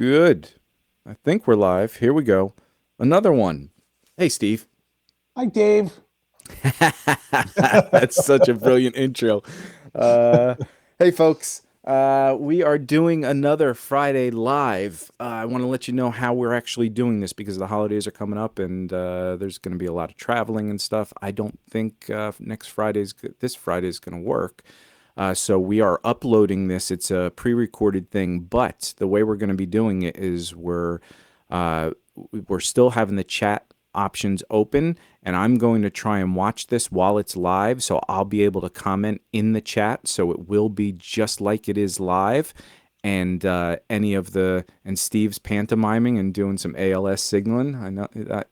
Good. I think we're live. Here we go. Another one. Hey, Steve. Hi, Dave. That's such a brilliant intro. Uh, hey, folks. We are doing another Friday live. I want to let you know how we're actually doing this because the holidays are coming up and there's going to be a lot of traveling and stuff. I don't think this Friday's going to work. So we are uploading this. It's a pre-recorded thing, but the way we're going to be doing it is we're still having the chat options open, and I'm going to try and watch this while it's live, so I'll be able to comment in the chat, so it will be just like it is live. And Steve's pantomiming and doing some ALS signaling. I know. I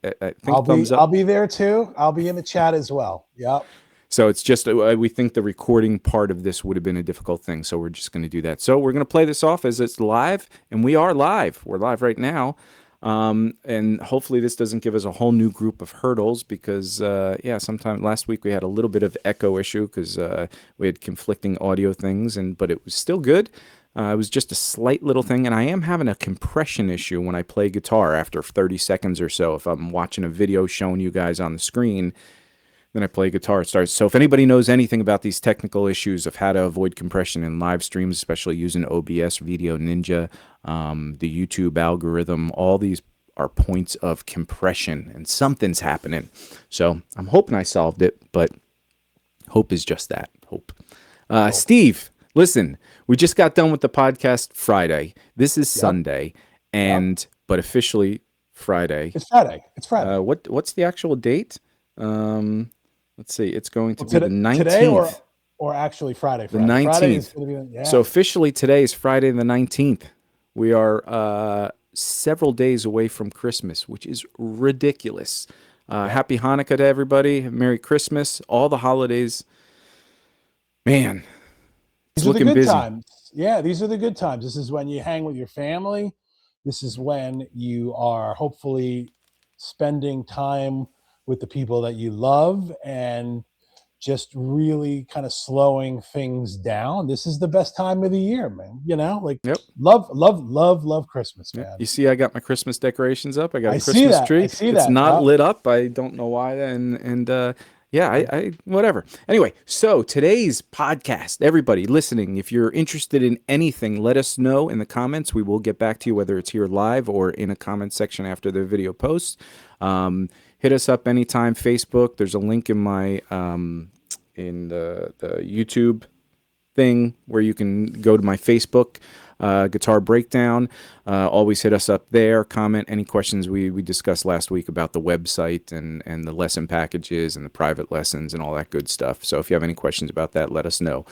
think thumbs up. I'll be there too. I'll be in the chat as well. Yep. So it's just, we think the recording part of this would have been a difficult thing. So we're just going to do that. So we're going to play this off as it's live, and we are live. We're live right now. And hopefully this doesn't give us a whole new group of hurdles because, sometime last week we had a little bit of echo issue because we had conflicting audio things, but it was still good. It was just a slight little thing, and I am having a compression issue when I play guitar after 30 seconds or so. If I'm watching a video showing you guys on the screen, then I play guitar, it starts. So if anybody knows anything about these technical issues of how to avoid compression in live streams, especially using OBS, Video Ninja, the YouTube algorithm, all these are points of compression, and something's happening. So I'm hoping I solved it, but hope is just that, hope. Steve, listen, we just got done with the podcast Friday. This is Sunday, but officially Friday. It's Friday. It's Friday. What's the actual date? Let's see. It's going to be the 19th. Today or actually Friday. The 19th. So officially today is Friday the 19th. We are several days away from Christmas, which is ridiculous. Happy Hanukkah to everybody. Merry Christmas. All the holidays. Man, it's looking busy. Times. Yeah, these are the good times. This is when you hang with your family. This is when you are hopefully spending time with the people that you love and just really kind of slowing things down. This is the best time of the year, man. Love Christmas, man. You see, I got my Christmas decorations up. I got a Christmas tree. It's not lit up. I don't know why. I whatever. Anyway, so today's podcast, everybody listening, if you're interested in anything, let us know in the comments. We will get back to you, whether it's here live or in a comment section after the video posts. Hit us up anytime. Facebook. There's a link in my in the YouTube thing where you can go to my Facebook guitar breakdown. Always hit us up there. Comment any questions we discussed last week about the website and the lesson packages and the private lessons and all that good stuff. So if you have any questions about that, let us know.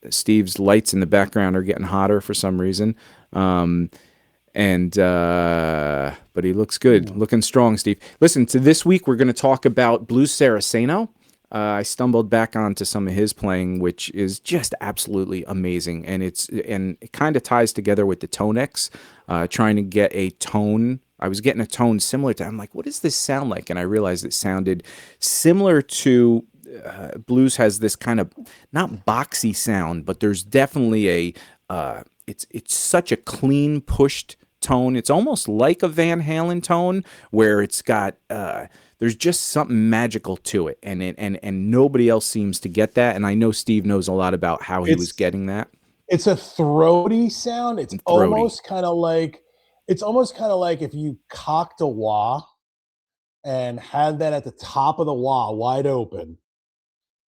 Steve's lights in the background are getting hotter for some reason. But he looks good, looking strong, Steve. Listen, to this week, we're going to talk about Blues Saraceno. I stumbled back onto some of his playing, which is just absolutely amazing. And it kind of ties together with the ToneX, trying to get a tone. I was getting a tone similar to, I'm like, what does this sound like? And I realized it sounded similar to, blues has this kind of, not boxy sound, but there's definitely it's such a clean pushed tone. It's almost like a Van Halen tone where it's got there's just something magical to it, and nobody else seems to get that. And I know Steve knows a lot about how he was getting that. It's a throaty sound. It's almost kind of like if you cocked a wah and had that at the top of the wah wide open,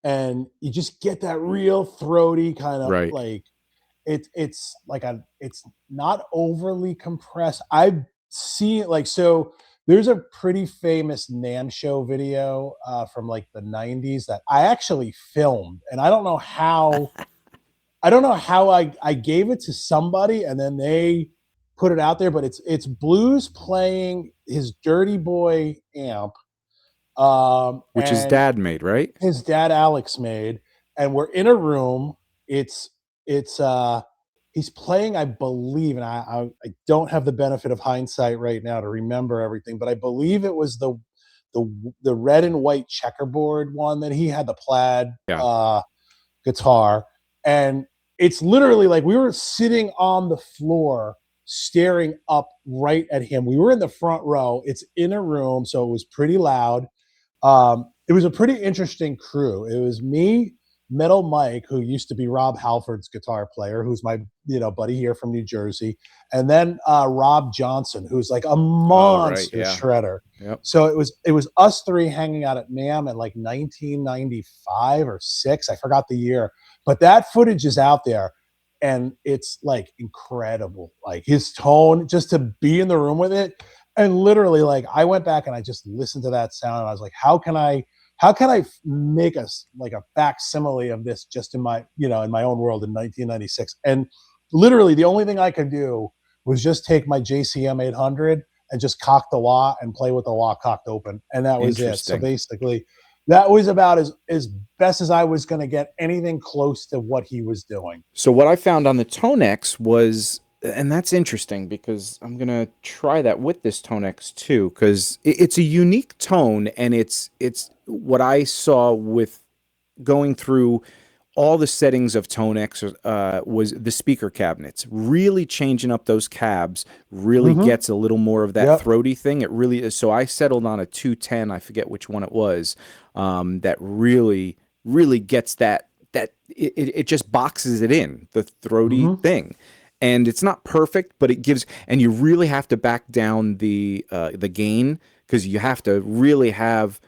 and you just get that real throaty kind of like. It's not overly compressed. I've seen it so there's a pretty famous NAMM show video from like the 90s that I actually filmed, and I don't know how I gave it to somebody and then they put it out there, but it's Blues playing his Dirty Boy amp, which his dad made, right? His dad Alex made, and we're in a room. He's playing, I believe, and I don't have the benefit of hindsight right now to remember everything, but I believe it was the red and white checkerboard one that he had, the plaid guitar. And it's literally like we were sitting on the floor staring up right at him. We were in the front row. It's in a room, so it was pretty loud. It was a pretty interesting crew. It was me, Metal Mike, who used to be Rob Halford's guitar player, who's my buddy here from New Jersey, and then Rob Johnson, who's like a monster shredder. Yep. So it was us three hanging out at NAMM in like 1995 or six. I forgot the year, but that footage is out there, and it's like incredible. Like his tone, just to be in the room with it, and literally, like I went back and I just listened to that sound, and I was like, how can I make us like a facsimile of this just in my in my own world in 1996? And literally, the only thing I could do was just take my JCM 800 and just cock the wah and play with the wah cocked open, and that was it. So basically, that was about as best as I was going to get anything close to what he was doing. So what I found on the ToneX was, and that's interesting because I'm going to try that with this ToneX too, because it's a unique tone, and it's what I saw with going through all the settings of ToneX was the speaker cabinets. Really changing up those cabs really gets a little more of that throaty thing. It really is. So I settled on a 210, I forget which one it was, that really gets that it just boxes it in, the throaty thing. And it's not perfect, but it gives, and you really have to back down the gain, because you have to really have,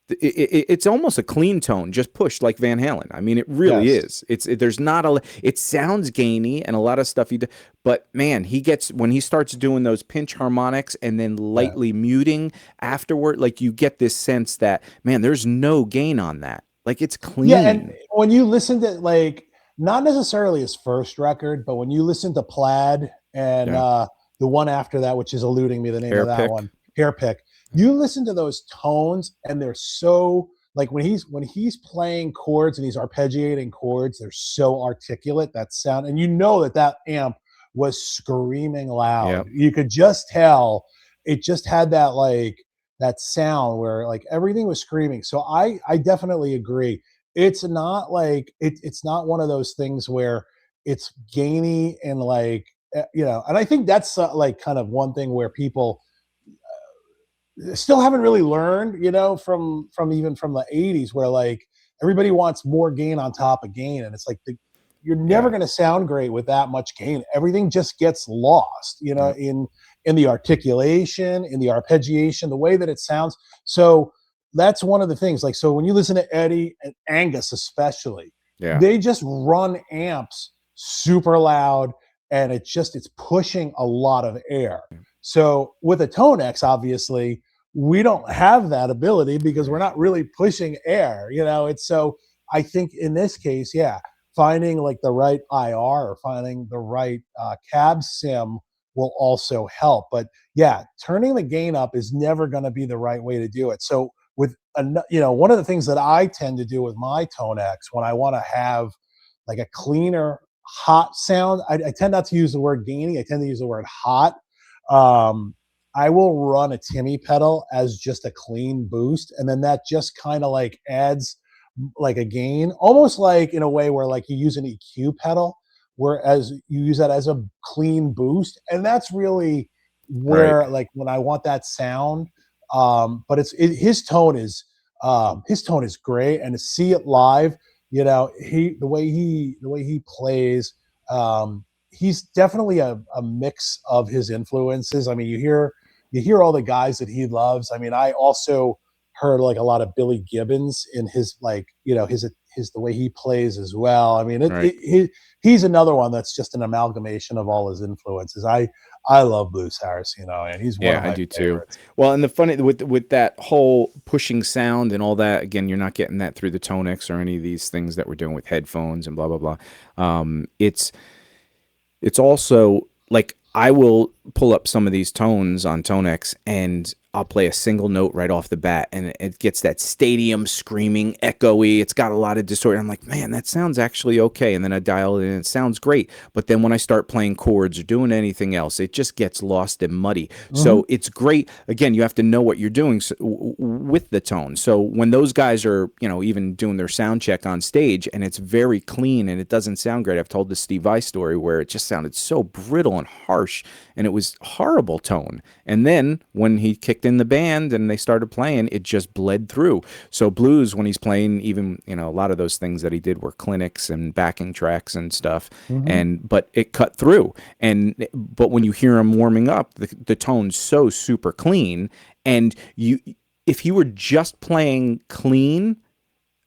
it's almost a clean tone, just pushed like Van Halen. I mean, it really is. There's not it sounds gainy and a lot of stuff but man, when he starts doing those pinch harmonics and then lightly muting afterward, like you get this sense that, man, there's no gain on that. Like it's clean. Yeah, and when you listen to, like, not necessarily his first record, but when you listen to Plaid and the one after that, which is eluding me the name of that one, Hair Pick, you listen to those tones and they're so, like, when he's playing chords and he's arpeggiating chords, they're so articulate, that sound, and that amp was screaming loud. Yep. You could just tell it just had that, like, that sound where like everything was screaming. So I definitely agree. It's not like it's not one of those things where it's gainy and like and I think that's like kind of one thing where people still haven't really learned, from even from the 80s, where like everybody wants more gain on top of gain, and it's like you're never going to sound great with that much gain. Everything just gets lost, in the articulation, in the arpeggiation, the way that it sounds. So that's one of the things. Like, so when you listen to Eddie and Angus especially, they just run amps super loud, and it's pushing a lot of air. So with a ToneX, obviously, we don't have that ability because we're not really pushing air, It's so I think in this case, finding like the right IR or finding the right cab sim will also help. But turning the gain up is never going to be the right way to do it. So with one of the things that I tend to do with my ToneX when I want to have like a cleaner, hot sound, I tend not to use the word gainy. I tend to use the word hot. I will run a Timmy pedal as just a clean boost, and then that just kind of like adds like a gain, almost like in a way where like you use an EQ pedal, whereas you use that as a clean boost, and that's really where like when I want that sound. But his tone is great, and to see it live, the way he plays, he's definitely a mix of his influences. I mean, you hear all the guys that he loves. I mean, I also heard like a lot of Billy Gibbons in his, like, his the way he plays as well. I mean, he's another one that's just an amalgamation of all his influences. I love Blue Saraceno, and he's one of my favorites. Too. Well, and the funny with that whole pushing sound and all that, again, you're not getting that through the ToneX or any of these things that we're doing with headphones and blah blah blah. It's also like I will pull up some of these tones on ToneX, and I'll play a single note right off the bat, and it gets that stadium screaming, echoey. It's got a lot of distortion. I'm like, man, that sounds actually okay. And then I dial it in, it sounds great. But then when I start playing chords or doing anything else, it just gets lost and muddy. So it's great. Again, you have to know what you're doing with the tone. So when those guys are, even doing their sound check on stage, and it's very clean and it doesn't sound great. I've told the Steve Vai story where it just sounded so brittle and harsh, and it was horrible tone. And then when he kicked in the band and they started playing, it just bled through. So blues, when he's playing, even a lot of those things that he did were clinics and backing tracks and stuff, but it cut through. But when you hear him warming up, the tone's so super clean. And if he were just playing clean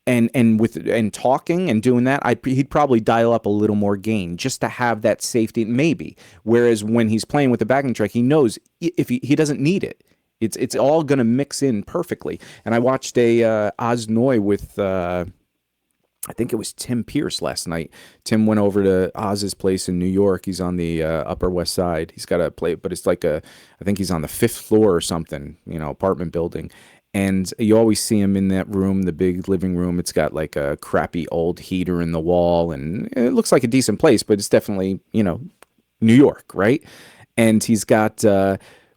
and talking and doing that, he'd probably dial up a little more gain just to have that safety, maybe. Whereas when he's playing with the backing track, he knows if he doesn't need it. It's all going to mix in perfectly. And I watched a Oz Noy with I think it was Tim Pierce last night. Tim went over to Oz's place in New York. He's on the Upper West Side. He's got a place, but it's like I think he's on the 5th floor or something, apartment building. And you always see him in that room, the big living room. It's got like a crappy old heater in the wall, and it looks like a decent place, but it's definitely, New York, right? And he's got,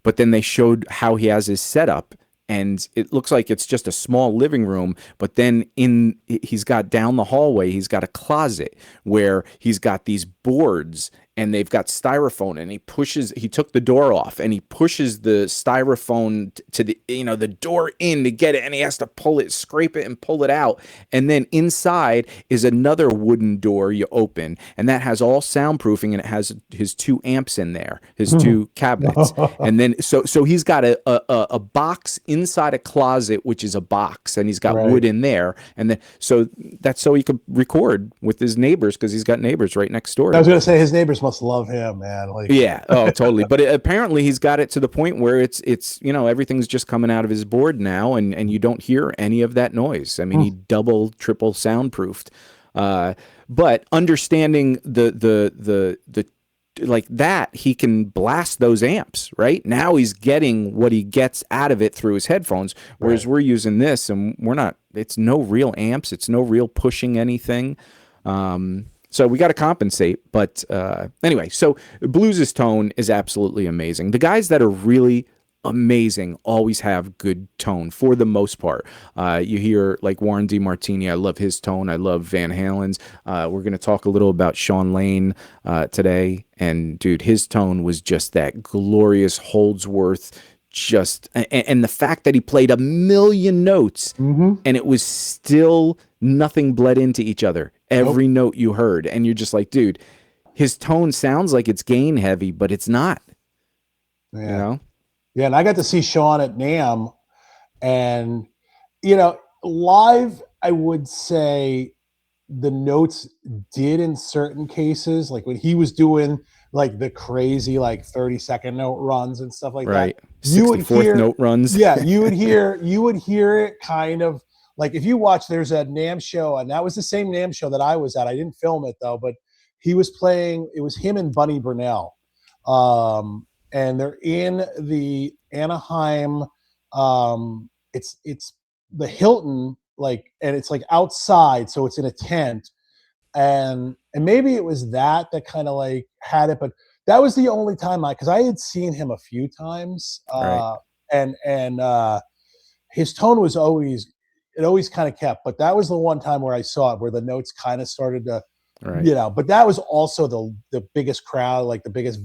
but then they showed how he has his setup, and it looks like it's just a small living room, but then he's got down the hallway, he's got a closet where he's got these boards, and they've got styrofoam, and he took the door off, and he pushes the styrofoam to the door in to get it, and he has to pull it, scrape it, and pull it out. And then inside is another wooden door you open, and that has all soundproofing, and it has his 2 amps in there, his 2 cabinets. And then so he's got a box inside a closet, which is a box, and he's got wood in there, and then so that's so he could record with his neighbors, because he's got neighbors right next door. I was going to say his neighbors must love him, man. Yeah, oh, totally. But apparently he's got it to the point where it's everything's just coming out of his board now, and you don't hear any of that noise. I mean, he double, triple soundproofed. But understanding the like that, he can blast those amps, right? Now he's getting what he gets out of it through his headphones, whereas we're using this, and we're not. It's no real amps. It's no real pushing anything. So we got to compensate. But anyway, so Blues' tone is absolutely amazing. The guys that are really amazing always have good tone for the most part. You hear like Warren DeMartini. I love his tone. I love Van Halen's. We're going to talk a little about Sean Lane today. And dude, his tone was just that glorious Holdsworth. And the fact that he played 1,000,000 notes and it was still nothing bled into each other. Every note you heard, and you're just like, dude, his tone sounds like it's gain heavy, but it's not. Yeah. Yeah, and I got to see Sean at NAMM, and live, I would say the notes did in certain cases, like when he was doing like the crazy 30-second note runs and stuff like that. You would hear note runs. Yeah, you would hear it kind of like if you watch. There's a NAMM show, and that was the same NAMM show that I was at. I didn't film it though, but he was playing. It was him and Bunny Burnell, and they're in the Anaheim. It's the Hilton, and it's like outside, so it's in a tent. And maybe it was that kind of had it, but that was the only time because I had seen him a few times, and his tone was always kind of kept, but that was the one time where I saw it, where the notes kind of started to, but that was also the biggest crowd, the biggest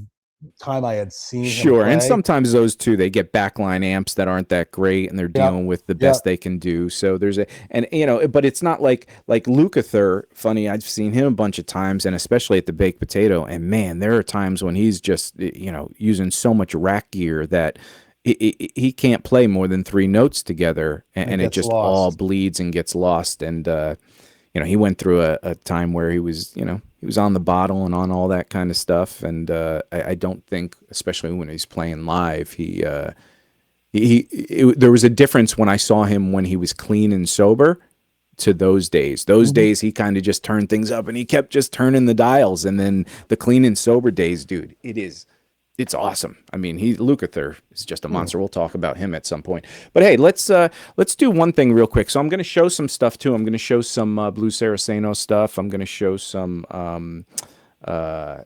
time I had seen him play. And sometimes those two, they get backline amps that aren't that great, and they're dealing with the best they can do. So there's but it's not like Lukather. Funny, I've seen him a bunch of times, and especially at the Baked Potato, and man, there are times when he's just using so much rack gear that he can't play more than 3 notes together, and it just all bleeds and gets lost. And he went through a time where he was on the bottle and on all that kind of stuff. And I don't think, especially when he's playing live, there was a difference when I saw him when he was clean and sober to those days. Those days he kind of just turned things up, and he kept just turning the dials. And then the clean and sober days, dude, it is it's awesome. I mean, Lukather is just a Hmm. monster. We'll talk about him at some point. But hey, let's do one thing real quick. So I'm going to show some stuff too. I'm going to show some Blue Saraceno stuff. I'm going to show some uh,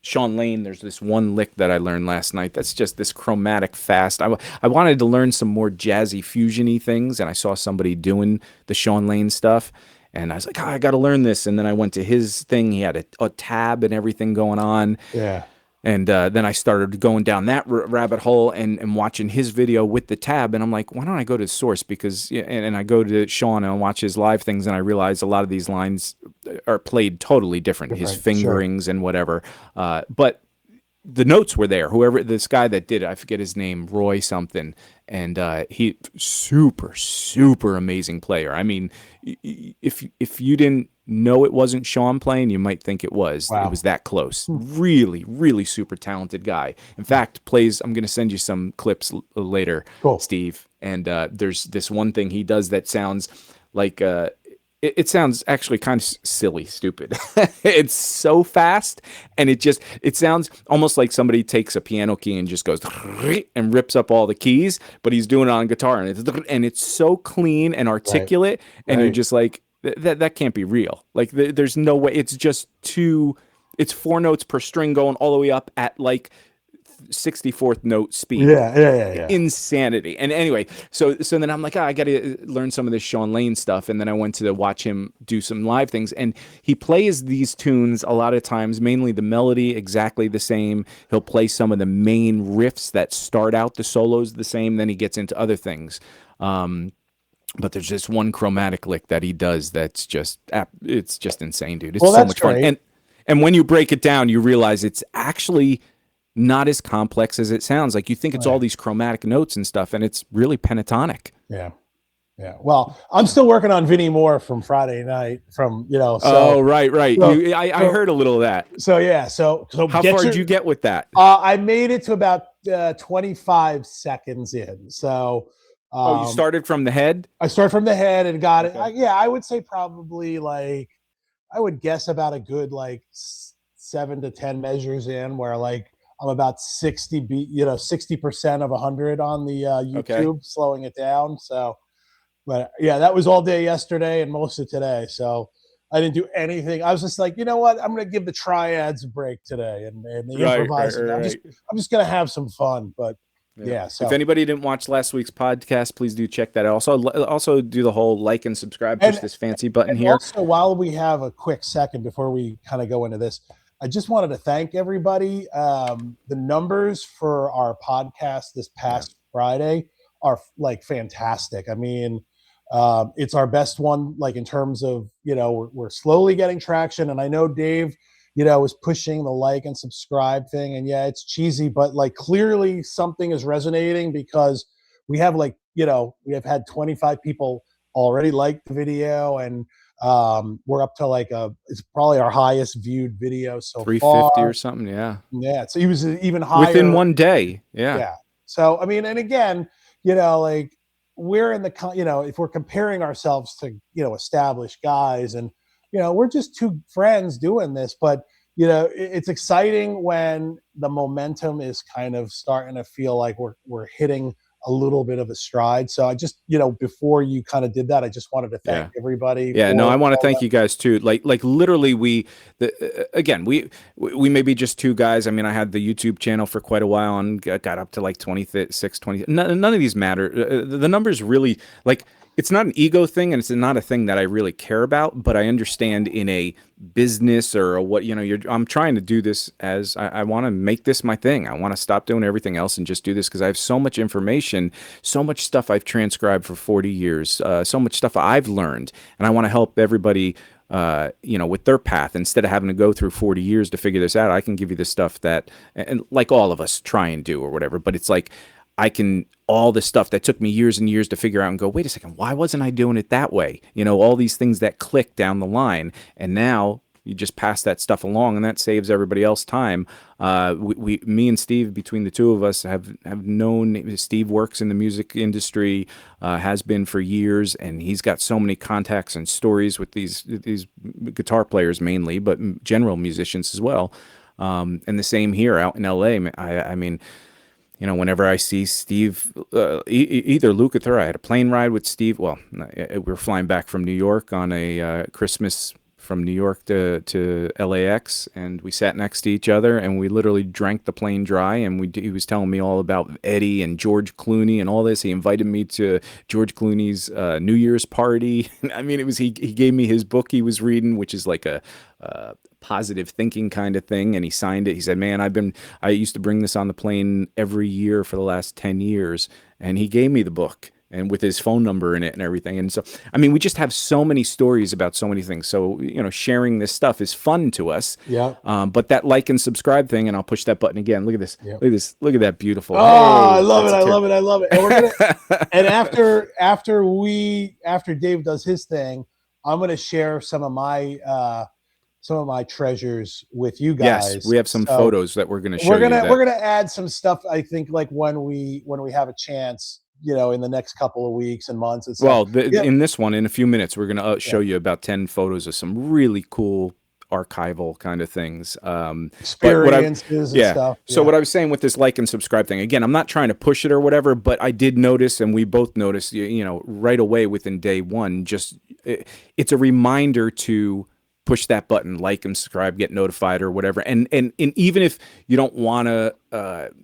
Sean Lane. There's this one lick that I learned last night that's just this chromatic fast. I wanted to learn some more jazzy fusiony things, and I saw somebody doing the Sean Lane stuff. And I was like, I got to learn this. And then I went to his thing. He had a tab and everything going on. Yeah. And then I started going down that rabbit hole and watching his video with the tab. And I'm like, why don't I go to the source? Because, and I go to Sean and I watch his live things. And I realize a lot of these lines are played totally different, his fingerings and whatever. But the notes were there. Whoever, this guy that did it, I forget his name, Roy something. And he super amazing player. I mean, if you didn't know it wasn't Sean playing, you might think it was. Wow. It was that close. Really super talented guy. In fact, plays. I'm going to send you some clips later, Cool. Steve. And there's this one thing he does that sounds like it sounds actually kind of silly, stupid. It's so fast, and it sounds almost like somebody takes a piano key and just goes and rips up all the keys, but he's doing it on guitar, and it's so clean and articulate, and you're just like, that can't be real. Like there's no way. It's just it's 4 notes per string going all the way up at like 64th note speed. Yeah. Insanity. And anyway, so then I'm like, I got to learn some of this Sean Lane stuff. And then I went to watch him do some live things. And he plays these tunes a lot of times, mainly the melody exactly the same. He'll play some of the main riffs that start out the solos the same. Then he gets into other things. But there's this one chromatic lick that he does that's it's just insane, dude. It's so much fun. And when you break it down, you realize it's actually not as complex as it sounds. Like you think it's all these chromatic notes and stuff, and it's really pentatonic. Yeah. Well, I'm still working on Vinnie Moore from Friday night. So, oh, right. So, I heard a little of that. So yeah. So how far did you get with that? I made it to about 25 seconds in. So. You started from the head? I started from the head and got it. I would say probably like, I would guess about a good like 7 to 10 measures in, where like I'm about 60% of 100 on the YouTube, slowing it down. So, but yeah, that was all day yesterday and most of today. So I didn't do anything. I was just like, you know what? I'm going to give the triads a break today and the improvising. I'm just going to have some fun. But yeah. So if anybody didn't watch last week's podcast, please do check that out. Also do the whole like and subscribe. Push this fancy button here. Also, while we have a quick second before we kind of go into this, I just wanted to thank everybody. The numbers for our podcast this past Friday are like fantastic. I mean, it's our best one, like in terms of, we're slowly getting traction. And I know Dave, is pushing the like and subscribe thing. And yeah, it's cheesy, but like clearly something is resonating, because we have like, we have had 25 people already like the video, and we're up to like it's probably our highest viewed video so 350 far. or something. Yeah. So he was even higher within one day. Yeah. So, I mean, and again, like we're in the, if we're comparing ourselves to, established guys, and, we're just two friends doing this, but, it's exciting when the momentum is kind of starting to feel like we're hitting a little bit of a stride. So I just, before you kind of did that, I just wanted to thank everybody. Yeah, no, I want to thank you guys too. Like literally we may be just two guys. I mean, I had the YouTube channel for quite a while and got up to like 26, 20. None of these matter. The numbers really, like, it's not an ego thing, and it's not a thing that I really care about, but I understand in a business or what, I'm trying to do this as I want to make this my thing. I want to stop doing everything else and just do this, because I have so much information, so much stuff I've transcribed for 40 years, so much stuff I've learned, and I want to help everybody, with their path. Instead of having to go through 40 years to figure this out, I can give you the stuff that, and like all of us try and do or whatever, but it's like, all the stuff that took me years and years to figure out and go, wait a second, why wasn't I doing it that way? All these things that click down the line. And now you just pass that stuff along, and that saves everybody else time. Me and Steve, between the two of us, have known. Steve works in the music industry, has been for years, and he's got so many contacts and stories with these guitar players mainly, but general musicians as well. And the same here out in LA. I mean, you know, whenever I see Steve, either Luke or Thur, I had a plane ride with Steve. Well, we were flying back from New York on a Christmas from New York to LAX, and we sat next to each other, and we literally drank the plane dry. And he was telling me all about Eddie and George Clooney and all this. He invited me to George Clooney's New Year's party. I mean, it was he gave me his book he was reading, which is like a positive thinking kind of thing, and he signed it. He said, "Man, I used to bring this on the plane every year for the last 10 years," and he gave me the book and with his phone number in it and everything. And so, I mean, we just have so many stories about so many things. So, you know, sharing this stuff is fun to us. Yeah. But that like and subscribe thing, and I'll push that button again. Look at this. Look at this. Look at that beautiful. Oh, I love it. I love it. I love it. And we're gonna, and after Dave does his thing, I'm gonna share some of my treasures with you guys. Yes, we have some photos that we're gonna show We're you. We're gonna add some stuff. I think like when we have a chance, you know, in the next couple of weeks and months. And stuff. Well, in this one, in a few minutes, we're gonna show you about 10 photos of some really cool archival kind of things, experiences and stuff. So what I was saying with this like and subscribe thing, again, I'm not trying to push it or whatever, but I did notice, and we both noticed, you know, right away within day one, just it's a reminder to push that button, like and subscribe, get notified or whatever. And even if you don't want to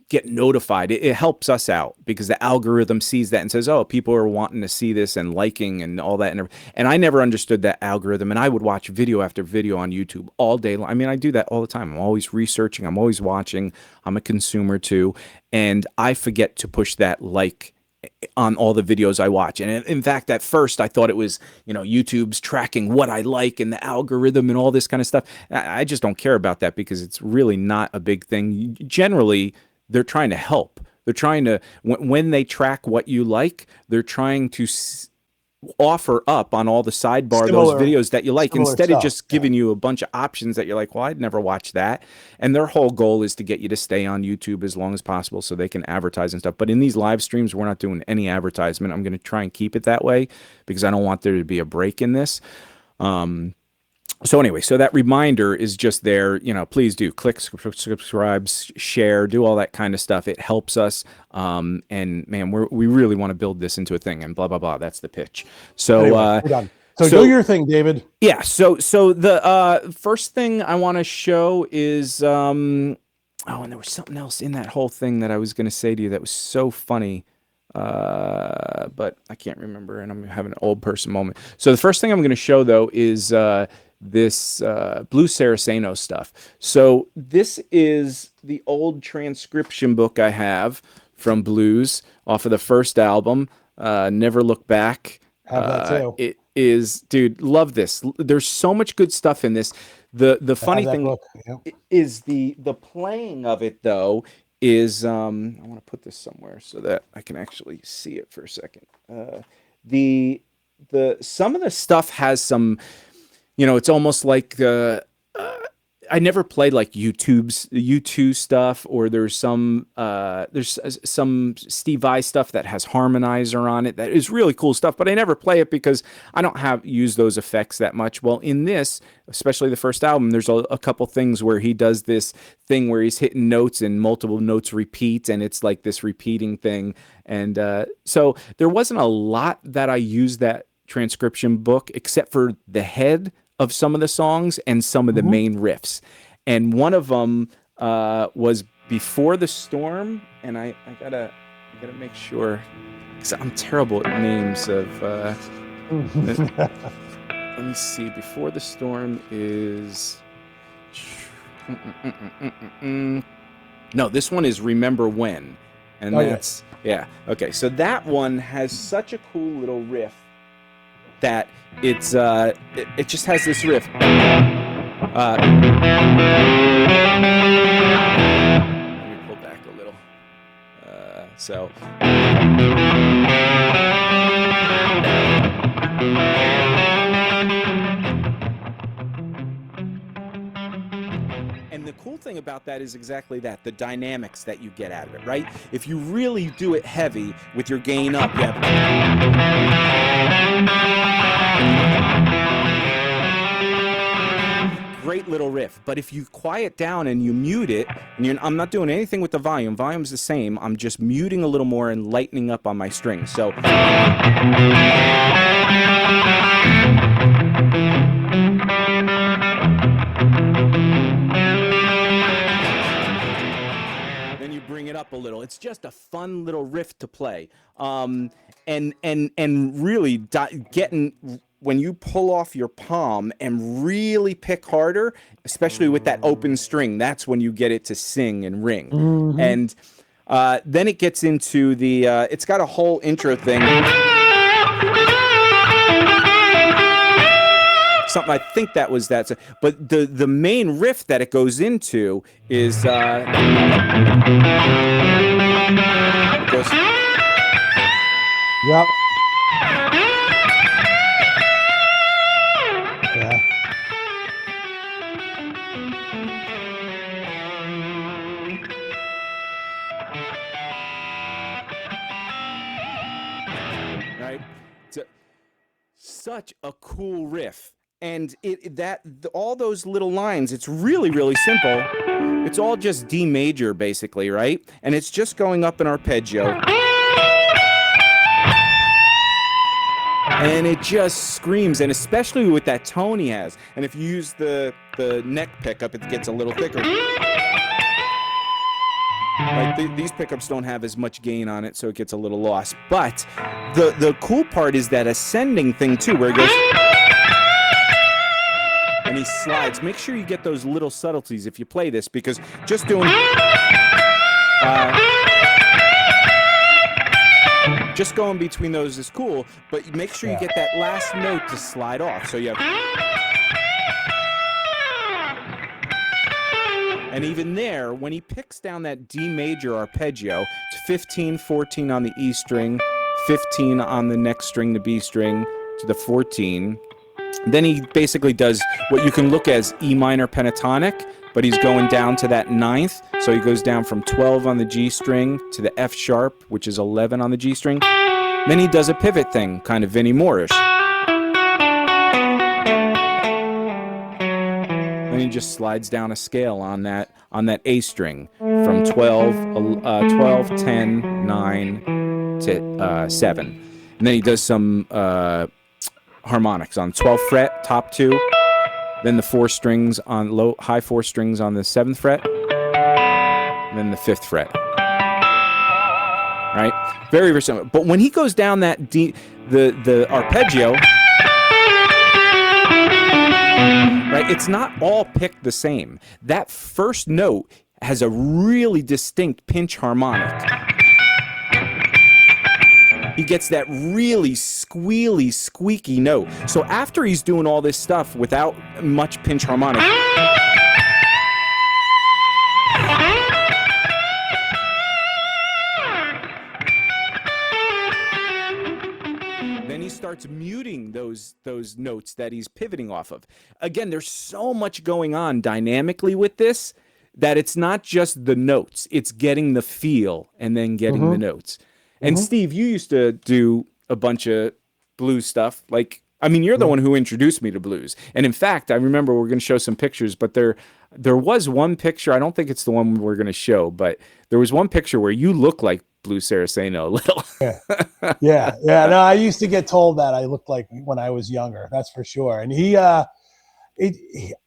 get notified, it helps us out because the algorithm sees that and says, oh, people are wanting to see this and liking and all that. And I never understood that algorithm. And I would watch video after video on YouTube all day long. I mean, I do that all the time. I'm always researching. I'm always watching. I'm a consumer too. And I forget to push that like on all the videos I watch. And in fact, at first I thought it was, you know, YouTube's tracking what I like and the algorithm and all this kind of stuff. I just don't care about that because it's really not a big thing. Generally, they're trying to help. They're trying to, when they track what you like, they're trying to offer up on all the sidebar those videos that you like instead of just giving you a bunch of options that you're like, well, I'd never watch that. And their whole goal is to get you to stay on YouTube as long as possible so they can advertise and stuff. But in these live streams, we're not doing any advertisement. I'm going to try and keep it that way because I don't want there to be a break in this. So anyway, so that reminder is just there, you know, please do click, subscribe, share, do all that kind of stuff. It helps us. And man, we really want to build this into a thing and blah, blah, blah. That's the pitch. So, anyway, so do your thing, David. Yeah. So the first thing I want to show is, and there was something else in that whole thing that I was going to say to you that was so funny. But I can't remember and I'm having an old person moment. So the first thing I'm going to show though is, this blue Saraceno stuff. So this is the old transcription book I have from Blues off of the first album, Never Look Back. Have that too. It is, dude, love this. There's so much good stuff in this. The funny thing is the playing of it though is I want to put this somewhere so that I can actually see it for a second. The some of the stuff has some, you know, it's almost like I never played like YouTube stuff, or there's some Steve Vai stuff that has harmonizer on it that is really cool stuff, but I never play it because I don't use those effects that much. Well, in this, especially the first album, there's a couple things where he does this thing where he's hitting notes and multiple notes repeat, and it's like this repeating thing. And so there wasn't a lot that I used that transcription book except for the head of some of the songs and some of the main riffs. And one of them was Before the Storm, and I gotta make sure, because I'm terrible at names of let me see. Before the Storm is no, this one is Remember When, and that's okay. So that one has such a cool little riff that it's it just has this riff. Let me pull back a little. So. And the cool thing about that is exactly that, the dynamics that you get out of it, right? If you really do it heavy with your gain up, you have... great little riff. But if you quiet down and you mute it, and I'm not doing anything with the volume. Volume's the same. I'm just muting a little more and lightening up on my strings. So. Bring it up a little. It's just a fun little riff to play, and really getting when you pull off your palm and really pick harder, especially with that open string. That's when you get it to sing and ring, and then it gets into the. It's got a whole intro thing. Something I think that was that, but the main riff that it goes into is it goes, yep. Yeah. Right. Such a cool riff. And all those little lines, it's really, really simple. It's all just D major, basically, right? And it's just going up an arpeggio. And it just screams, and especially with that tone he has. And if you use the neck pickup, it gets a little thicker. Right, these pickups don't have as much gain on it, so it gets a little lost. But the cool part is that ascending thing, too, where it goes... and he slides. Make sure you get those little subtleties if you play this, because just doing just going between those is cool, but make sure you get that last note to slide off. So you have, and even there, when he picks down that D major arpeggio, it's 15, 14 on the E string, 15 on the next string, the B string, to the 14. Then he basically does what you can look as E minor pentatonic, but he's going down to that ninth. So he goes down from 12 on the G string to the F sharp, which is 11 on the G string. Then he does a pivot thing, kind of Vinnie Moore-ish. Then he just slides down a scale on that A string from 12, 10, 9 to 7. And then he does some harmonics on 12th fret, top 2, then the 4 strings on high 4 strings on the 7th fret, and then the 5th fret. Right? Very, very simple. But when he goes down that D, the arpeggio, right? It's not all picked the same. That first note has a really distinct pinch harmonic. He gets that really squealy, squeaky note. So after he's doing all this stuff without much pinch harmonic, then he starts muting those notes that he's pivoting off of. Again, there's so much going on dynamically with this that it's not just the notes. It's getting the feel and then getting the notes. And Steve, you used to do a bunch of blues stuff. Like, I mean, you're the one who introduced me to blues. And in fact, I remember we're going to show some pictures, but there was one picture. I don't think it's the one we're going to show, but there was one picture where you look like Blue Saraceno a little. Yeah. No, I used to get told that I looked like when I was younger. That's for sure. And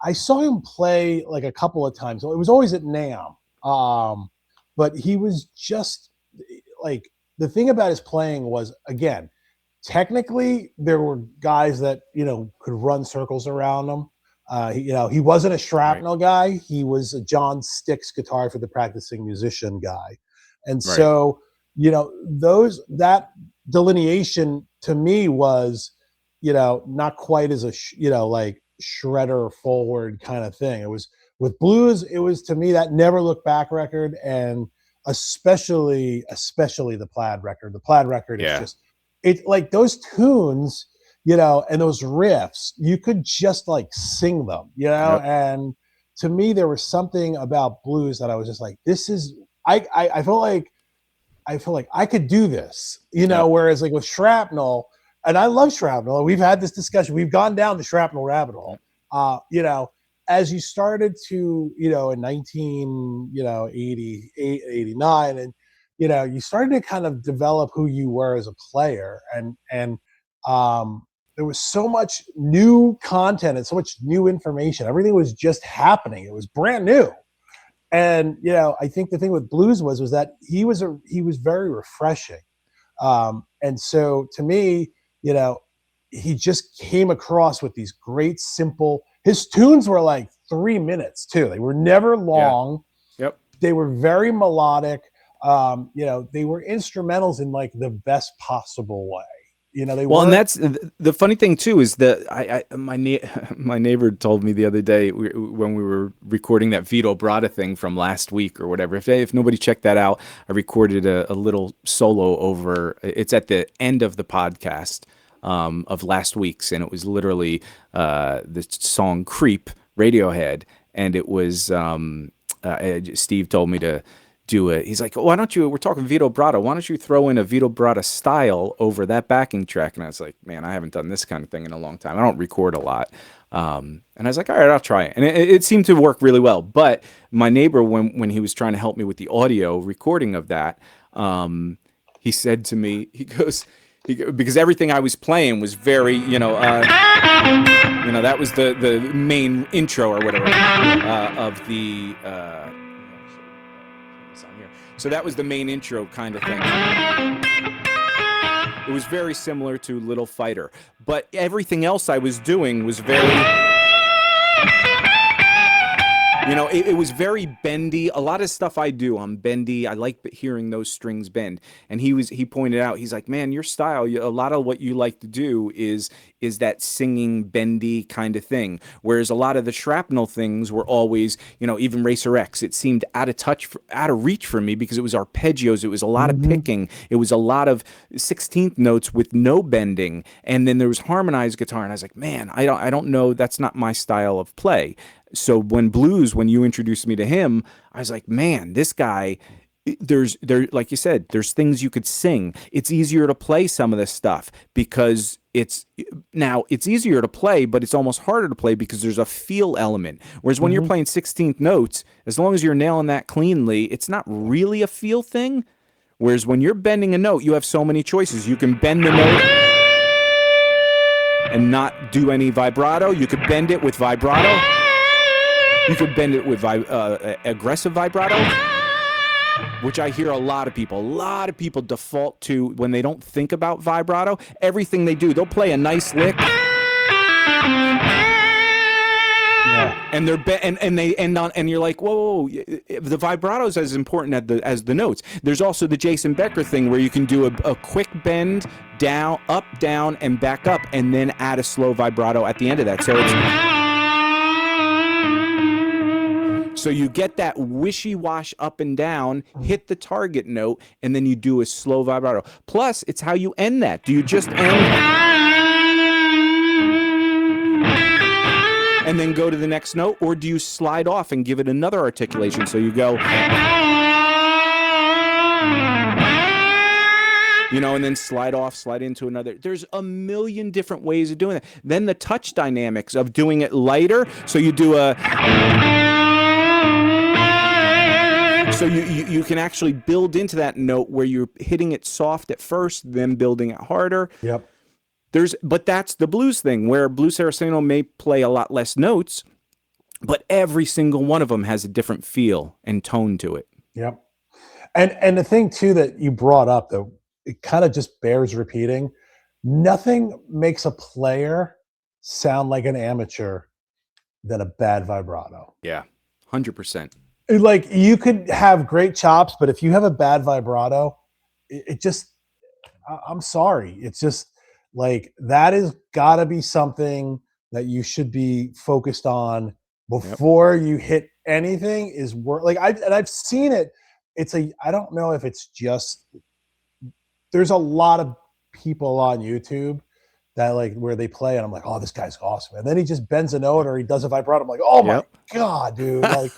I saw him play like a couple of times. It was always at NAMM. But he was just like, the thing about his playing was, again, technically there were guys that, could run circles around him. He wasn't a shrapnel guy. He was a John Sticks guitar for the practicing musician guy. And so, that delineation to me was, not quite as a, like shredder forward kind of thing. It was with blues. It was, to me, that Never Look Back record, and especially the plaid record. The plaid record is just, it's like those tunes, and those riffs, you could just like sing them, and to me, there was something about blues that I was just like, this is, I feel like I could do this, whereas like with shrapnel, and I love shrapnel. We've had this discussion. We've gone down the shrapnel rabbit hole, as you started to, in 1988, 89, and, you started to kind of develop who you were as a player. And there was so much new content and so much new information. Everything was just happening. It was brand new. And, I think the thing with blues was that he was very refreshing. And so to me, he just came across with these great, simple, his tunes were like 3 minutes too. They were never long. Yeah. Yep. They were very melodic. They were instrumentals in like the best possible way. And that's the funny thing too, is that my neighbor told me the other day when we were recording that Vito Bratta thing from last week or whatever. If nobody checked that out, I recorded a little solo over. It's at the end of the podcast of last week's, and it was literally the song "Creep" Radiohead, and it was Steve told me to do it. He's like, why don't you, we're talking Vito Bratta, why don't you throw in a Vito Bratta style over that backing track? And I was like, man, I haven't done this kind of thing in a long time. I don't record a lot. And I was like, all right, I'll try it. And it seemed to work really well. But my neighbor, when he was trying to help me with the audio recording of that, he said to me, he goes, because everything I was playing was very, that was the main intro or whatever of the so that was the main intro kind of thing. It was very similar to Little Fighter, but everything else I was doing was very, it was very bendy. A lot of stuff I do, I'm bendy. I like hearing those strings bend. And he pointed out, he's like, man, your style, a lot of what you like to do is that singing bendy kind of thing. Whereas a lot of the shrapnel things were always, even Racer X, it seemed out of touch, out of reach for me because it was arpeggios. It was a lot of picking. It was a lot of 16th notes with no bending. And then there was harmonized guitar. And I was like, man, I don't know. That's not my style of play. So when you introduced me to him, I was like, man, this guy, like you said, there's things you could sing. It's easier to play some of this stuff because it's easier to play, but it's almost harder to play because there's a feel element. Whereas when you're playing 16th notes, as long as you're nailing that cleanly, it's not really a feel thing. Whereas when you're bending a note, you have so many choices. You can bend the note and not do any vibrato. You could bend it with vibrato. You could bend it with aggressive vibrato, which I hear a lot of people default to when they don't think about vibrato. Everything they do, they'll play a nice lick, and they're and they end on, and you're like, whoa, the vibrato is as important as the notes. There's also the Jason Becker thing where you can do a quick bend down, up, down, and back up, and then add a slow vibrato at the end of that. So you get that wishy-wash up and down, hit the target note, and then you do a slow vibrato. Plus, it's how you end that. Do you just end and then go to the next note, or do you slide off and give it another articulation? So you go, and then slide off, slide into another. There's a million different ways of doing that. Then the touch dynamics of doing it lighter. So you do so you can actually build into that note where you're hitting it soft at first, then building it harder. Yep. But that's the blues thing, where blues Saraceno may play a lot less notes, but every single one of them has a different feel and tone to it. Yep. And the thing too that you brought up, though, it kind of just bears repeating. Nothing makes a player sound like an amateur than a bad vibrato. Yeah, 100%. Like, you could have great chops, but if you have a bad vibrato, it just, I'm sorry. It's just like, that is gotta be something that you should be focused on before you hit anything is work. Like I've seen it. I don't know if it's just, there's a lot of people on YouTube that like where they play, and I'm like, oh, this guy's awesome. And then he just bends a note or he does a vibrato. I'm like, oh my God, dude. Like,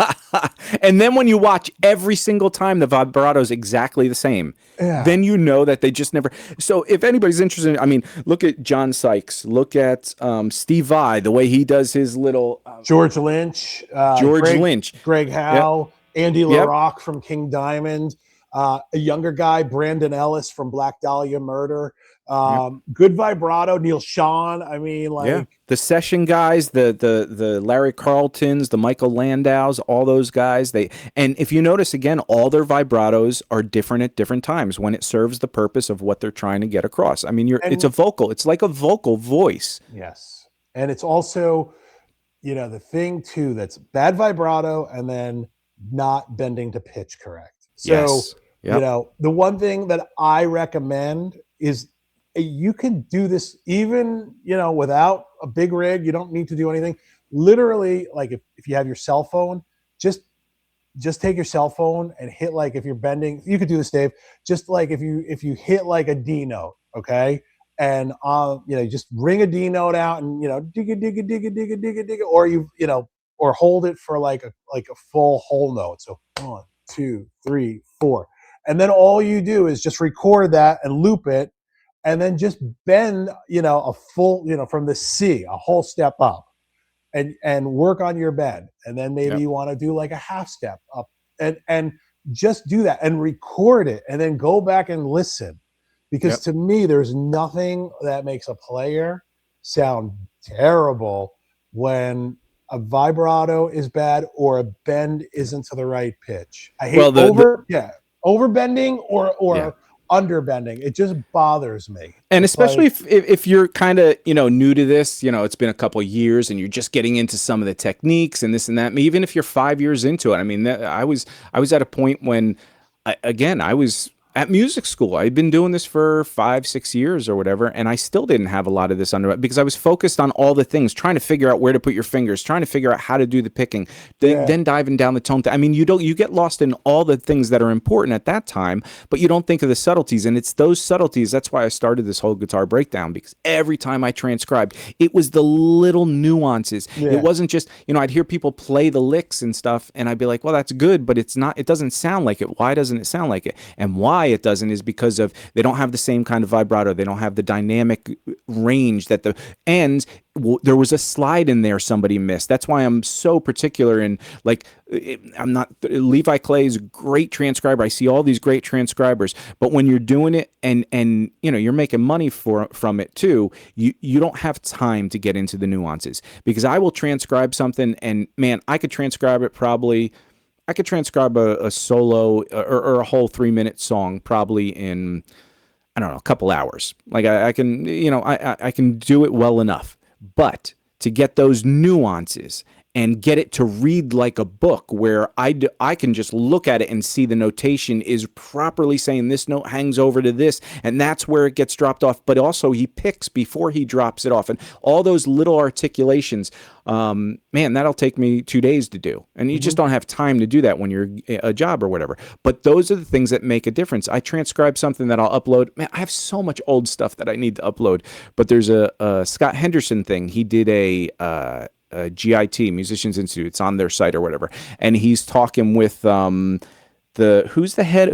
and then when you watch every single time the vibrato is exactly the same, then you know that they just never. So if anybody's interested, I mean, look at John Sykes, look at Steve Vai, the way he does his little George Lynch, Greg Howe, Andy LaRocque from King Diamond, a younger guy, Brandon Ellis from Black Dahlia Murder. Good vibrato, Neil Sean. I mean, like the session guys, the Larry Carltons, the Michael Landows, all those guys. And if you notice again, all their vibratos are different at different times when it serves the purpose of what they're trying to get across. I mean, it's a vocal. It's like a vocal voice. Yes, and it's also, you know, the thing too that's bad vibrato and then not bending to pitch correct. So you know, the one thing that I recommend is, you can do this even, you know, without a big rig. You don't need to do anything. Literally, like if you have your cell phone, just take your cell phone and hit, like, if you're bending, you could do this, Dave. Just like if you hit like a D note, okay, and you know, just ring a D note out and, you know, digga digga digga digga digga digga, or you know, or hold it for like a full whole note. So 1, 2, 3, 4, and then all you do is just record that and loop it. And then just bend, you know, a full, you know, from the C, a whole step up, and work on your bend. And then maybe you want to do like a half step up, and just do that and record it, and then go back and listen. Because to me, there's nothing that makes a player sound terrible when a vibrato is bad or a bend isn't to the right pitch. I hate overbending or underbending. It just bothers me. And it's especially like, if you're kind of, you know, new to this, you know, it's been a couple of years and you're just getting into some of the techniques and this and that. Even if you're 5 years into it, I mean, I was at a point when, I was at music school. I'd been doing this for 5, 6 years or whatever, and I still didn't have a lot of this under, because I was focused on all the things, trying to figure out where to put your fingers, trying to figure out how to do the picking, then diving down the tone. I mean, you get lost in all the things that are important at that time, but you don't think of the subtleties, and it's those subtleties. That's why I started this whole guitar breakdown, because every time I transcribed, it was the little nuances. It wasn't just, you know, I'd hear people play the licks and stuff, and I'd be like, well, that's good, but it's not. It doesn't sound like it. Why doesn't it sound like it? And why it doesn't is because of they don't have the same kind of vibrato. They don't have the dynamic range that the ends. There was a slide in there somebody missed. That's why I'm so particular in, like, I'm not, Levi Clay's a great transcriber. I see all these great transcribers, but when you're doing it and you know, you're making money from it too, you don't have time to get into the nuances, because I will transcribe something and, man, I could transcribe it probably. I could transcribe a solo or a whole 3-minute song probably in, I don't know, a couple hours. Like I can, you know, I can do it well enough. But to get those nuances and get it to read like a book, where I can just look at it and see the notation is properly saying this note hangs over to this, and that's where it gets dropped off. But also he picks before he drops it off, and all those little articulations, man, that'll take me 2 days to do. And you just don't have time to do that when you're a job or whatever. But those are the things that make a difference. I transcribe something that I'll upload. Man, I have so much old stuff that I need to upload. But there's a Scott Henderson thing. He did a GIT, Musicians Institute. It's on their site or whatever. And he's talking with who was the head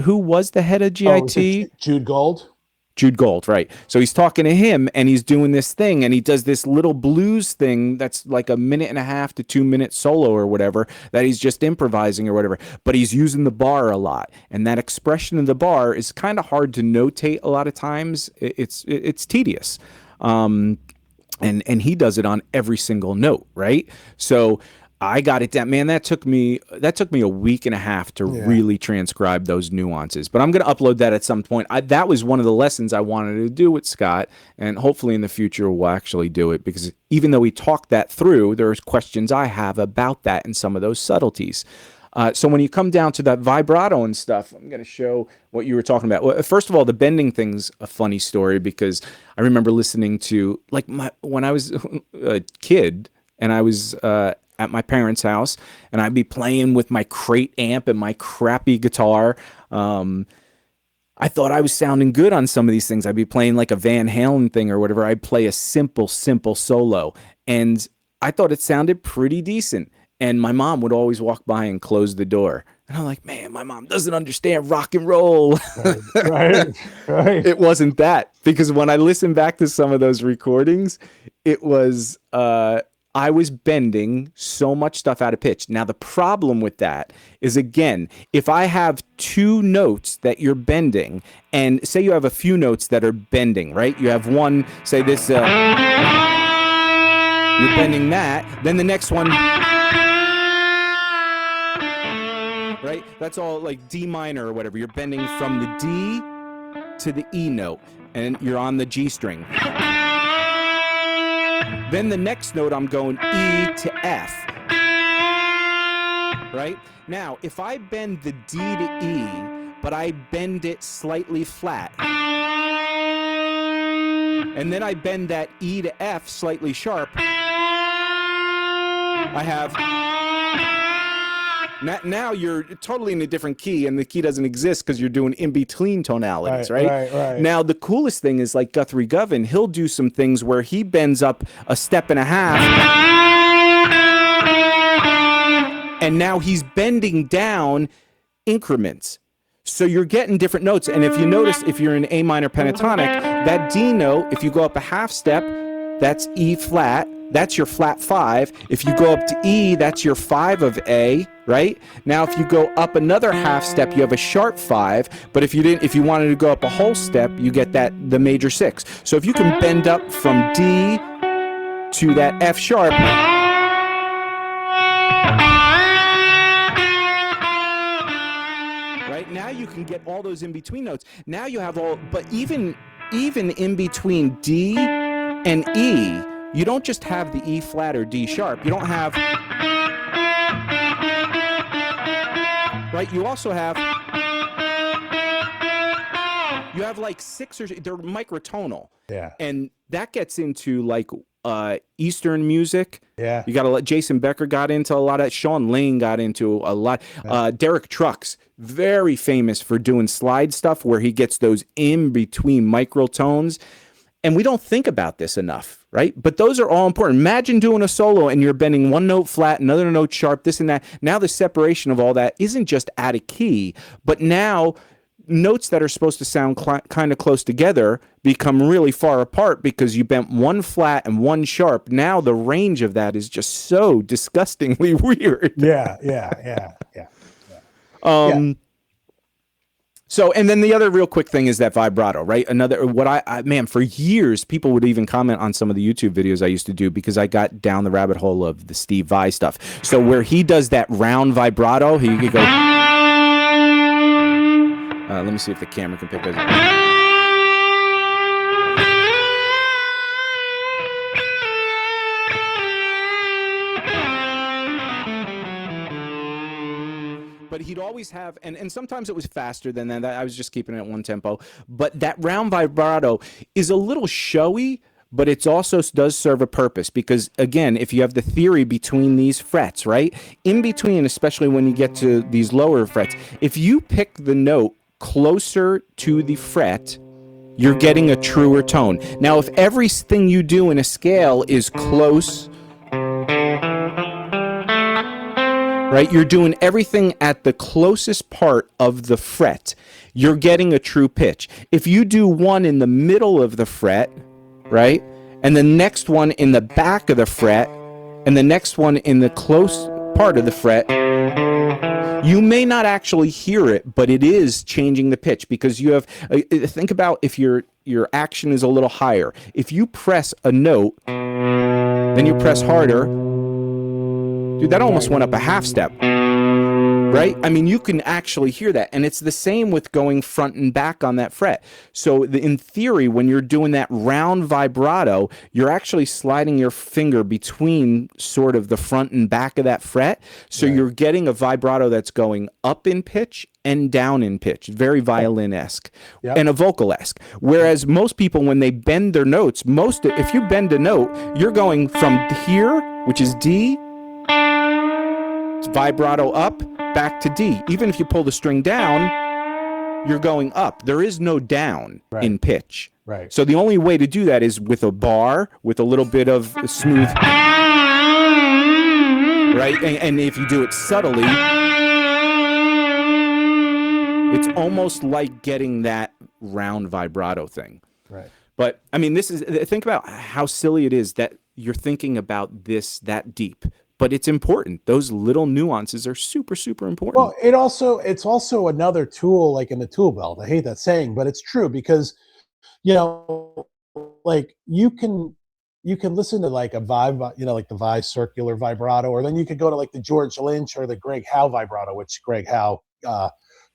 of GIT? Jude Gold. Jude Gold, right. So he's talking to him, and he's doing this thing, and he does this little blues thing that's like a 1.5 to 2 minute solo or whatever, that he's just improvising or whatever, but he's using the bar a lot. And that expression of the bar is kind of hard to notate a lot of times. It's tedious. And he does it on every single note, right? So I got it down. Man, that took me a 1.5 weeks to really transcribe those nuances. But I'm going to upload that at some point. That was one of the lessons I wanted to do with Scott, and hopefully in the future we'll actually do it, because even though we talked that through, there's questions I have about that and some of those subtleties. So when you come down to that vibrato and stuff, I'm going to show what you were talking about. Well, first of all, the bending thing's a funny story, because I remember listening to, like, when I was a kid and I was at my parents' house, and I'd be playing with my crate amp and my crappy guitar. I thought I was sounding good on some of these things. I'd be playing like a Van Halen thing or whatever. I'd play a simple solo, and I thought it sounded pretty decent. And my mom would always walk by and close the door. And I'm like, man, my mom doesn't understand rock and roll. Right. It wasn't that, because when I listened back to some of those recordings, it was I was bending so much stuff out of pitch. Now, the problem with that is, again, if I have two notes that you're bending, and say you have a few notes that are bending, right? You have one, say this, you're bending that, then the next one, right? That's all like D minor or whatever. You're bending from the D to the E note, and you're on the G string. Then the next note, I'm going E to F. Right? Now, if I bend the D to E, but I bend it slightly flat, and then I bend that E to F slightly sharp, I have... Now you're totally in a different key, and the key doesn't exist because you're doing in-between tonalities, right? Right. Now, the coolest thing is, like Guthrie Govan, he'll do some things where he bends up a step and a half, and now he's bending down increments. So you're getting different notes. And if you notice, if you're in A minor pentatonic, that D note, if you go up a half step, that's E flat. That's your flat 5. If you go up to E, that's your 5 of A, right? Now, if you go up another half step, you have a sharp 5. But if you wanted to go up a whole step, you get the major 6. So if you can bend up from D to that F sharp, right? Now you can get all those in between notes. Now you have all, but even in between D and E, you don't just have the E flat or D sharp. You don't have, right? You also have, like 6 or they're microtonal. Yeah. And that gets into like Eastern music. Yeah. You got to let Jason Becker got into a lot of that. Sean Lane got into a lot. Derek Trucks, very famous for doing slide stuff where he gets those in between microtones. And we don't think about this enough, right? But those are all important. Imagine doing a solo and you're bending one note flat, another note sharp, this and that. Now the separation of all that isn't just out of key, but now notes that are supposed to sound kind of close together become really far apart because you bent one flat and one sharp. Now the range of that is just so disgustingly weird. Yeah. So, and then the other real quick thing is that vibrato, right? Another, what man, for years, people would even comment on some of the YouTube videos I used to do because I got down the rabbit hole of the Steve Vai stuff. So where he does that round vibrato, he could go, let me see if the camera can pick it up. But he'd always have, and sometimes it was faster than that. I was just keeping it at one tempo. But that round vibrato is a little showy, but it also does serve a purpose because, again, if you have the theory between these frets, right? In between, especially when you get to these lower frets, if you pick the note closer to the fret, you're getting a truer tone. Now, if everything you do in a scale is close, right? You're doing everything at the closest part of the fret. You're getting a true pitch. If you do one in the middle of the fret, right? And the next one in the back of the fret, and the next one in the close part of the fret, you may not actually hear it, but it is changing the pitch because you have, think about if your action is a little higher. If you press a note, then you press harder, dude, that almost went up a half step, right? I mean, you can actually hear that. And it's the same with going front and back on that fret. So in theory, when you're doing that round vibrato, you're actually sliding your finger between sort of the front and back of that fret. So you're getting a vibrato that's going up in pitch and down in pitch, very violin-esque and a vocal-esque. Whereas most people, when they bend their notes, if you bend a note, you're going from here, which is D, vibrato up, back to D. Even if you pull the string down, you're going up. There is no down in pitch. Right. So the only way to do that is with a bar, with a little bit of smooth, right? And if you do it subtly, it's almost like getting that round vibrato thing. Right. But I mean, think about how silly it is that you're thinking about this that deep. But it's important. Those little nuances are super, super important. Well, it's also another tool, like in the tool belt. I hate that saying, but it's true because, like you can listen to like a vibe, like the Vi circular vibrato, or then you could go to like the George Lynch or the Greg Howe vibrato, which Greg Howe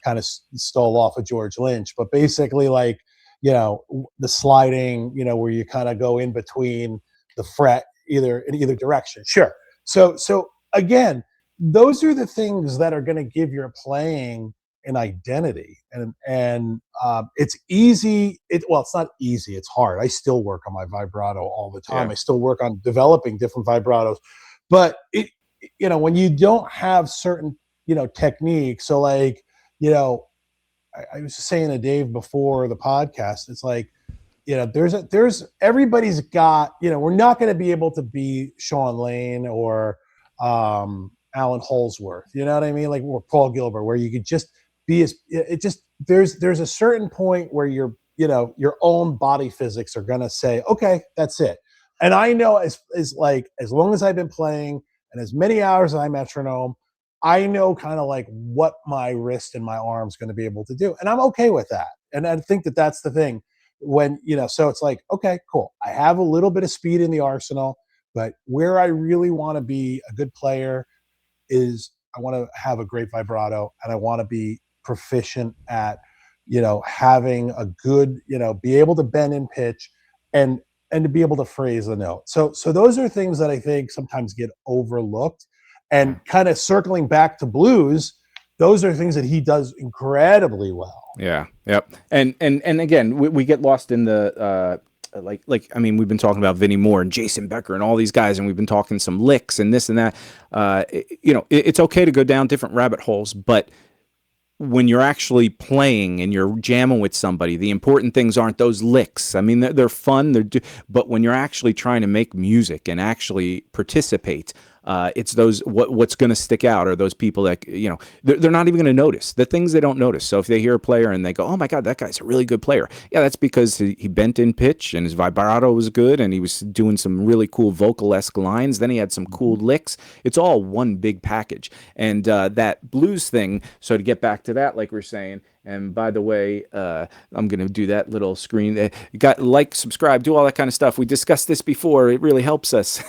kind of stole off of George Lynch. But basically, like the sliding, where you kind of go in between the fret in either direction. Sure. So again, those are the things that are going to give your playing an identity, and it's easy. It's not easy. It's hard. I still work on my vibrato all the time. Yeah. I still work on developing different vibratos, but when you don't have certain techniques. So like I was just saying to Dave before the podcast, it's like there's everybody's got we're not going to be able to be Sean Lane or Alan Holsworth, you know what I mean, like, or Paul Gilbert, where you could just be there's a certain point where your own body physics are going to say, okay, that's it. And I know as long as I've been playing and as many hours as I metronome, I know kind of like what my wrist and my arm's going to be able to do, and I'm okay with that. And I think that that's the thing. When so it's like, okay, cool, I have a little bit of speed in the arsenal, but where I really want to be a good player is I want to have a great vibrato, and I want to be proficient at having a good be able to bend in pitch and to be able to phrase the note. So those are things that I think sometimes get overlooked. And kind of circling back to blues, those are things that he does incredibly well. Yeah. Yep. And again, we get lost in the like I mean, we've been talking about Vinnie Moore and Jason Becker and all these guys, and we've been talking some licks and this and that. It's okay to go down different rabbit holes, but when you're actually playing and you're jamming with somebody, the important things aren't those licks. I mean, they're fun, but when you're actually trying to make music and actually participate, it's those what's going to stick out are those people that they're not even going to notice the things they don't notice. So if they hear a player and they go, "Oh my God, that guy's a really good player," yeah, that's because he bent in pitch and his vibrato was good and he was doing some really cool vocal-esque lines. Then he had some cool licks. It's all one big package. And that blues thing. So to get back to that, like we're saying. And by the way, I'm going to do that little screen. Like, subscribe, do all that kind of stuff. We discussed this before. It really helps us.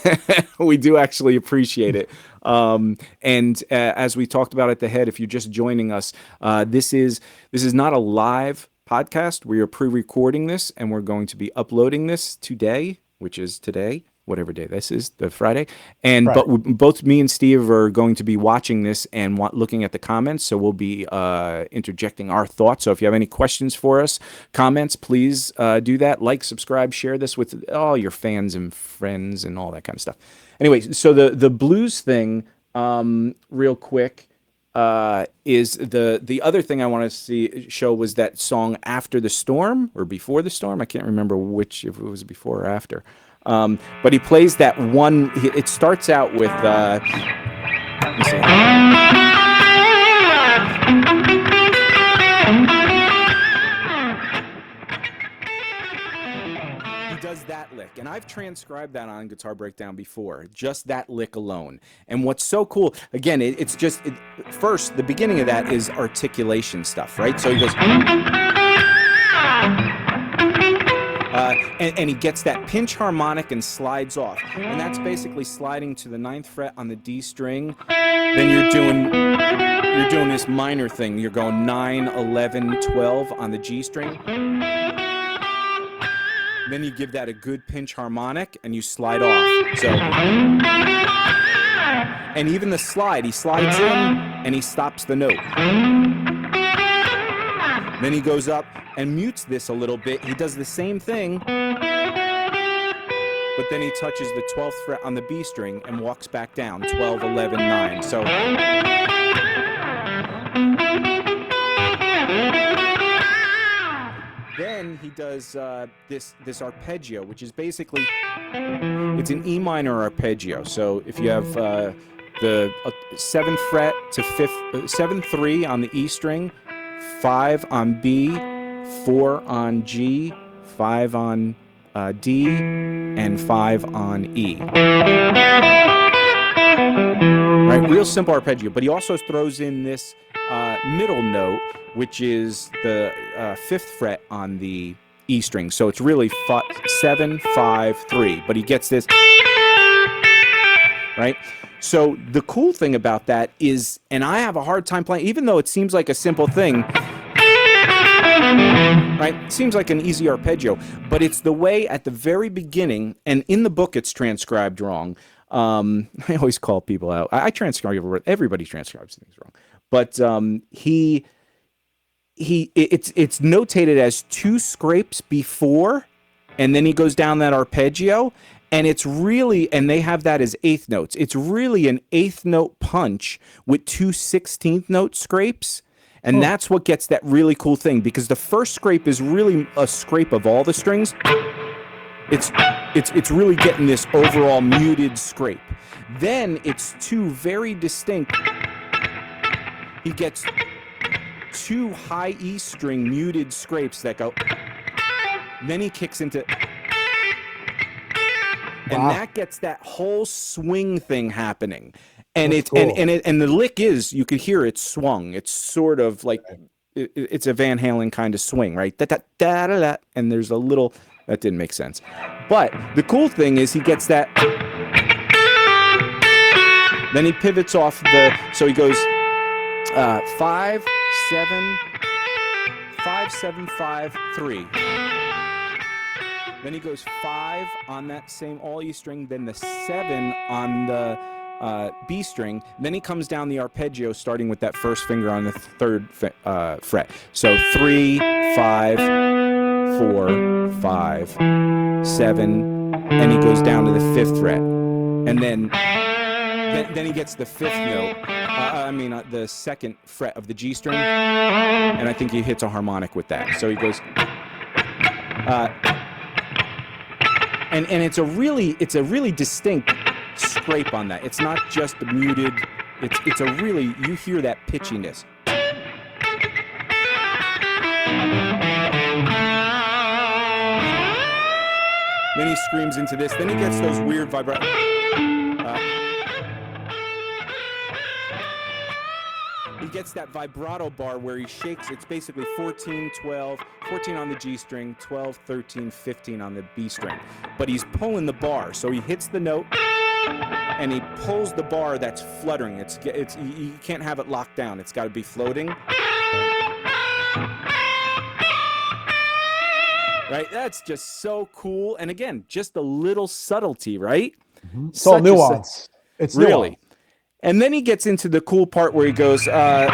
We do actually appreciate it. And as we talked about at the head, if you're just joining us, this is not a live podcast. We are pre-recording this, and we're going to be uploading this today, which is today. Whatever day this is, the Friday. And right. But both me and Steve are going to be watching this and looking at the comments, so we'll be interjecting our thoughts. So if you have any questions for us, comments, please do that. Like, subscribe, share this with all your fans and friends and all that kind of stuff. Anyway, so the blues thing, real quick, is the other thing I want to show was that song After the Storm or Before the Storm. I can't remember if it was before or after. But he plays that one. It starts out with. Let me see. He does that lick, and I've transcribed that on Guitar Breakdown before. Just that lick alone. And what's so cool, again, it's just first the beginning of that is articulation stuff, right? So he goes. And he gets that pinch harmonic and slides off. And that's basically sliding to the 9th fret on the D string. Then you're doing this minor thing. You're going 9, 11, 12 on the G string. Then you give that a good pinch harmonic and you slide off. So, and even the slide, he slides in and he stops the note. Then he goes up and mutes this a little bit. He does the same thing, but then he touches the 12th fret on the B string and walks back down, 12, 11, 9. So Then he does this arpeggio, which is basically, it's an E minor arpeggio. So if you have the 7th fret to 7-3 on the E string, 5 on B, 4 on G, 5 on D, and 5 on E. Right, real simple arpeggio. But he also throws in this middle note, which is the 5th fret on the E string. So it's really 7, 5, 3. But he gets this, right? So the cool thing about that is, and I have a hard time playing, even though it seems like a simple thing, right? It seems like an easy arpeggio, but it's the way at the very beginning, and in the book it's transcribed wrong. I always call people out. I transcribe, everybody transcribes things wrong. But it's notated as 2 scrapes before, and then he goes down that arpeggio, and it's really, and they have that as 8th notes. It's really an 8th note punch with 2 16th note scrapes. And that's what gets that really cool thing, because the first scrape is really a scrape of all the strings. It's really getting this overall muted scrape. Then it's 2 very distinct. He gets 2 high E string muted scrapes that go. Then he kicks into. And that gets that whole swing thing happening. And it's cool. and the lick is, you could hear it swung. It's sort of like it's a Van Halen kind of swing, right? Da da da da da. And there's a little that didn't make sense. But the cool thing is he gets that. Then he pivots off the, so he goes 5 7 5 7 5 3. Then he goes 5 on that same all E string, then the 7 on the B string. Then he comes down the arpeggio, starting with that first finger on the 3rd fret. So 3, 5, 4, 5, 7, and he goes down to the 5th fret. And then he gets the 5th note, the 2nd fret of the G string, and I think he hits a harmonic with that. So he goes, and it's a really distinct scrape on that. It's not just the muted. It's a really, you hear that pitchiness. Then he screams into this. Then he gets those weird vibrato. He gets that vibrato bar where he shakes. It's basically 14, 12, 14 on the G string, 12, 13, 15 on the B string. But he's pulling the bar. So he hits the note and he pulls the bar that's fluttering. You can't have it locked down. It's got to be floating. Right? That's just so cool. And again, just a little subtlety, right? Mm-hmm. It's all nuance. It's really. Nuance. And then he gets into the cool part where he goes, there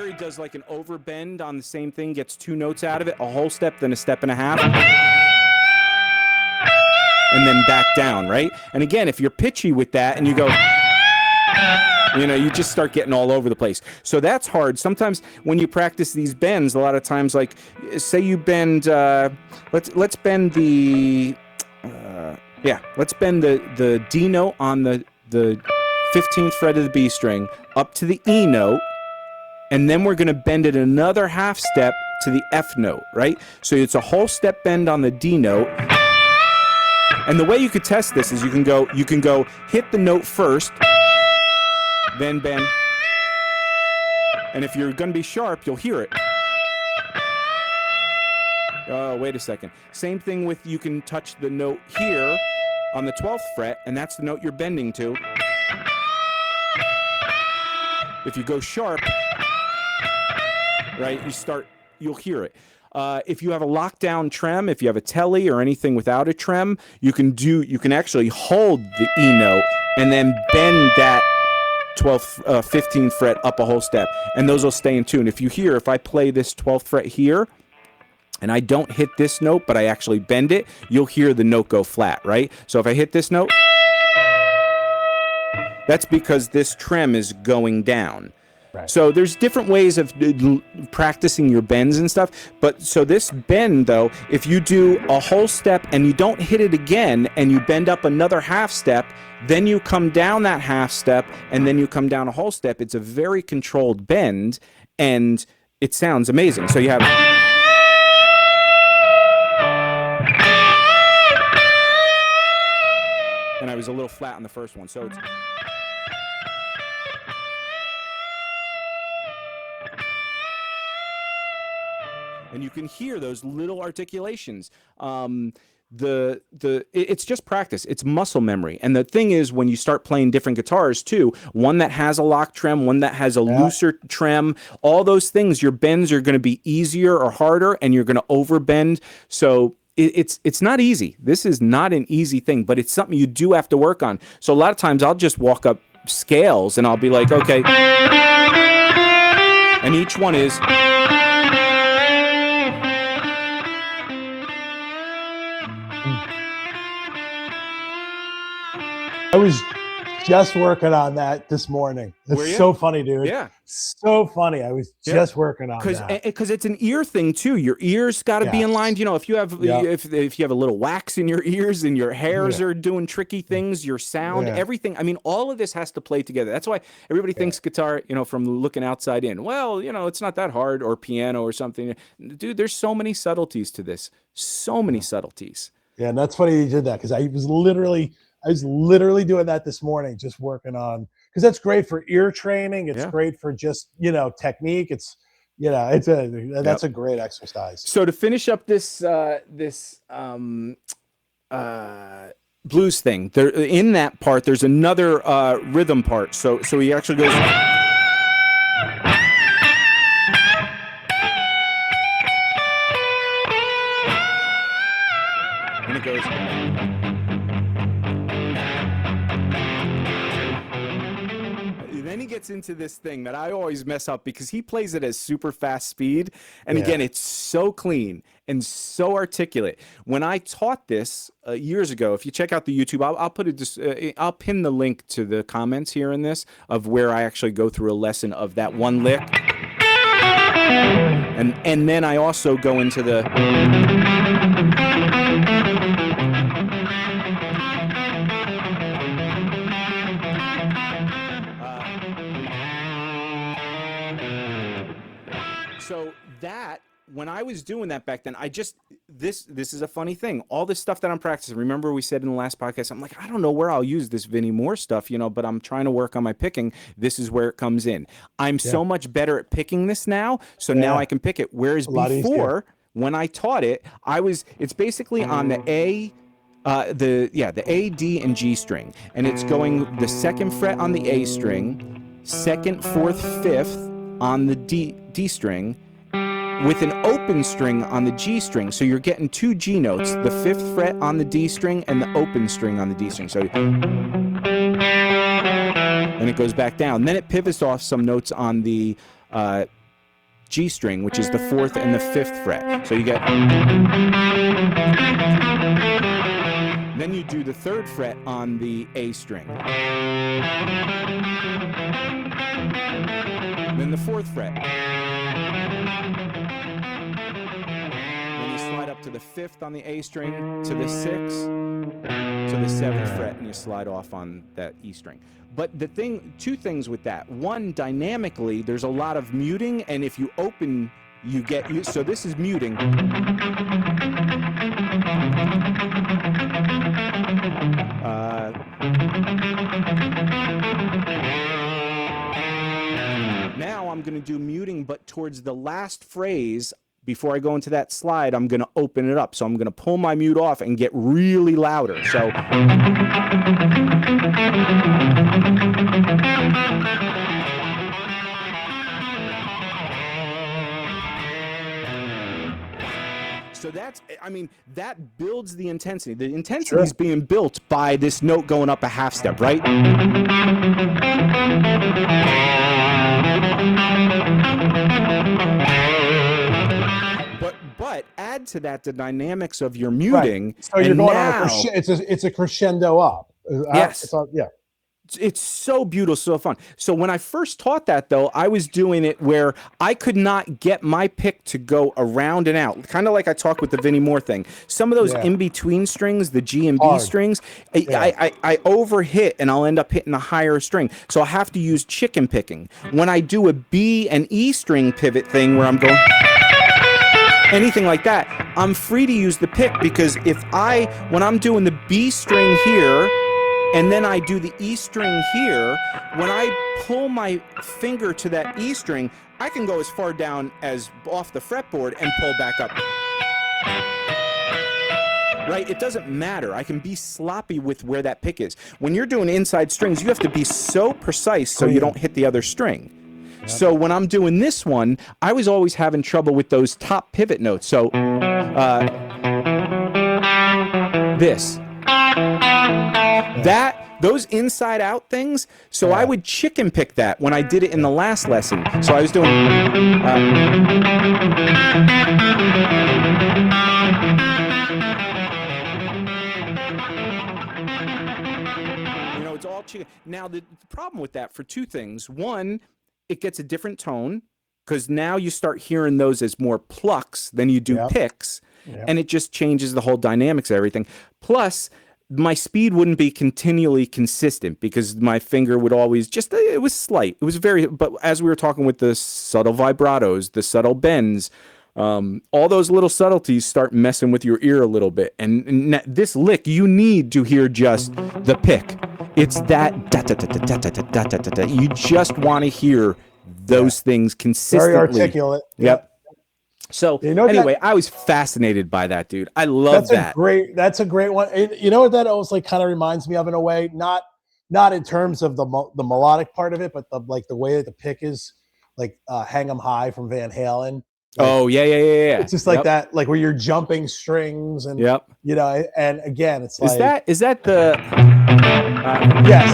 he does like an overbend on the same thing, gets 2 notes out of it, a whole step, then a step and a half. And then back down, right? And again, if you're pitchy with that and you go, you just start getting all over the place. So that's hard. Sometimes when you practice these bends, a lot of times, like, say you bend, let's bend the, let's bend the D note on the 15th fret of the B string up to the E note, and then we're going to bend it another half step to the F note, right? So it's a whole step bend on the D note. And the way you could test this is you can go hit the note first, then bend. And if you're going to be sharp, you'll hear it. Oh, wait a second. Same thing with, you can touch the note here on the 12th fret, and that's the note you're bending to. If you go sharp, right, you'll hear it. If you have a lockdown trem, if you have a telly or anything without a trem, you can actually hold the E note and then bend that 12th, 15th fret up a whole step, and those will stay in tune. If I play this 12th fret here, and I don't hit this note, but I actually bend it, you'll hear the note go flat, right? So if I hit this note, that's because this trem is going down. Right. So there's different ways of practicing your bends and stuff. But so this bend, though, if you do a whole step and you don't hit it again and you bend up another half step, then you come down that half step and then you come down a whole step. It's a very controlled bend and it sounds amazing. So you have... And I was a little flat on the first one. So it's... And you can hear those little articulations. It's just practice. It's muscle memory. And the thing is, when you start playing different guitars too, one that has a lock trem, one that has a looser trem, all those things, your bends are going to be easier or harder, and you're going to overbend. So it's not easy. This is not an easy thing, but it's something you do have to work on. So a lot of times I'll just walk up scales and I'll be like, okay, and each one is... I was just working on that this morning. It's so funny, dude. Yeah. So funny. I was just working on that. Because it's an ear thing too. Your ears got to be in line. You know, if you have if you have a little wax in your ears and your hairs are doing tricky things, your sound, everything. I mean, all of this has to play together. That's why everybody thinks guitar, you know, from looking outside in. Well, you know, it's not that hard, or piano or something. Dude, there's so many subtleties to this. So many subtleties. Yeah, and that's funny you did that, because I was literally doing that this morning, just working on, because that's great for ear training. It's great for just, you know, technique. It's, you know, that's a great exercise. So to finish up this blues thing, there in that part, there's another rhythm part. So he actually goes. And it goes. Then he gets into this thing that I always mess up, because he plays it as super fast speed. And again, it's so clean and so articulate. When I taught this years ago, if you check out the YouTube, I'll put it. I'll pin the link to the comments here in this of where I actually go through a lesson of that one lick. And then I also go into the. So that, when I was doing that back then, this is a funny thing. All this stuff that I'm practicing, remember we said in the last podcast, I'm like, I don't know where I'll use this Vinnie Moore stuff, you know, but I'm trying to work on my picking. This is where it comes in. I'm so much better at picking this now, so now I can pick it. Whereas before, when I taught it, it's basically on the A, the A, D, and G string. And it's going the second fret on the A string, second, fourth, fifth on the D string, with an open string on the G string. So you're getting two G notes, the fifth fret on the D string and the open string on the D string. So, and it goes back down. Then it pivots off some notes on the G string, which is the fourth and the fifth fret. So you get. Then you do the third fret on the A string. Then the fourth fret. Then you slide up to the fifth on the A string, to the sixth, to the seventh fret, and you slide off on that E string. But two things with that. One, dynamically, there's a lot of muting, and if you open, so this is muting. Now I'm going to do muting, but towards the last phrase, before I go into that slide, I'm going to open it up. So I'm going to pull my mute off and get really louder. So. So I mean, that builds the intensity. The intensity is being built by this note going up a half step, right? But add to that the dynamics of your muting. Right. So you're going on it's a crescendo up. Yes. Yeah. It's so beautiful, so fun. So when I first taught that, though, I was doing it where I could not get my pick to go around and out, kind of like I talked with the Vinnie Moore thing. Some of those in-between strings, the G and B strings, I overhit, and I'll end up hitting a higher string. So I have to use chicken picking. When I do a B and E string pivot thing where I'm going... anything like that, I'm free to use the pick, because when I'm doing the B string here, and then I do the E string here, when I pull my finger to that E string, I can go as far down as off the fretboard and pull back up. Right? It doesn't matter. I can be sloppy with where that pick is. When you're doing inside strings, you have to be so precise so you don't hit the other string. Yep. So when I'm doing this one, I was always having trouble with those top pivot notes. So this. Those inside out things, so I would chicken pick that when I did it in the last lesson. So I was doing it's all chicken. Now the problem with that, for two things: one, it gets a different tone, because now you start hearing those as more plucks than you do picks, and it just changes the whole dynamics of everything. Plus, my speed wouldn't be continually consistent, because my finger would always it was slight. It was but as we were talking with the subtle vibratos, the subtle bends, all those little subtleties start messing with your ear a little bit. And this lick, you need to hear just the pick. It's that you just want to hear those things consistently. Very articulate. Yep. So anyway, I was fascinated by that, dude. I love that. That's a great one. You know what that almost like kind of reminds me of in a way, not in terms of the melodic part of it, but the way that the pick is, like "Hang 'Em High" from Van Halen. Like, oh yeah. It's just like that, like where you're jumping strings and you know, and again, it's like is that the yes.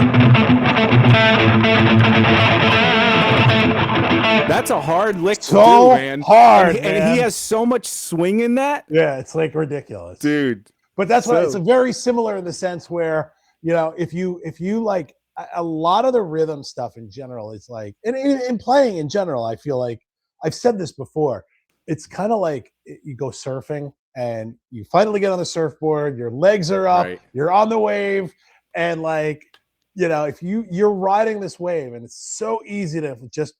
That's a hard lick to do, man. Hard, and he has so much swing in that. Yeah, it's like ridiculous, dude. But that's why it's very similar in the sense where, you know, if you like a lot of the rhythm stuff in general, it's like in playing in general, I feel like I've said this before. It's kind of like you go surfing and you finally get on the surfboard, your legs are up, you're on the wave, and like, you know, if you're riding this wave, and it's so easy to just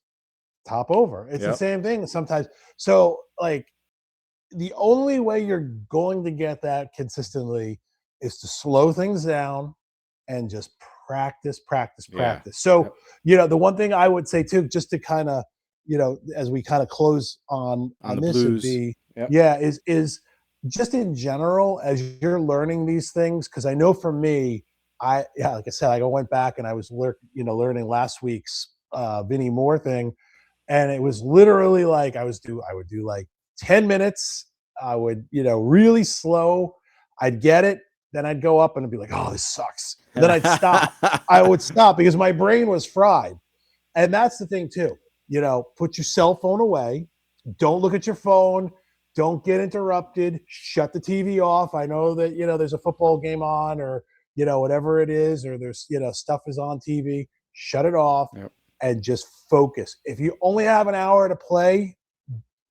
top over. It's the same thing sometimes. So like the only way you're going to get that consistently is to slow things down and just practice. So, you know, the one thing I would say too, just to kind of, you know, as we kind of close on this blues. Would be, is just in general, as you're learning these things, because I know for me, like I said, I went back and I was learning last week's Vinnie Moore thing. And it was literally like I would do like 10 minutes. I would, you know, really slow. I'd get it. Then I'd go up and I'd be like, oh, this sucks. And then I'd stop. I would stop because my brain was fried. And that's the thing too. You know, put your cell phone away. Don't look at your phone. Don't get interrupted. Shut the TV off. I know that, you know, there's a football game on, or, you know, whatever it is, or there's, you know, stuff is on TV. Shut it off. Yep. And just focus. If you only have an hour to play,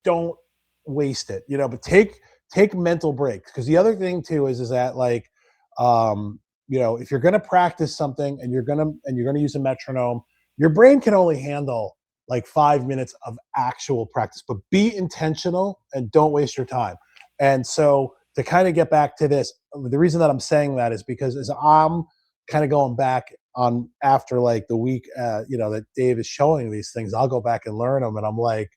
don't waste it, you know, but take mental breaks. Because the other thing too is that like, you know, if you're going to practice something and you're going to use a metronome, your brain can only handle like 5 minutes of actual practice, but be intentional and don't waste your time. And so to kind of get back to this, the reason that I'm saying that is because as I'm kind of going back on after like the week, you know, that Dave is showing these things, I'll go back and learn them. And I'm like,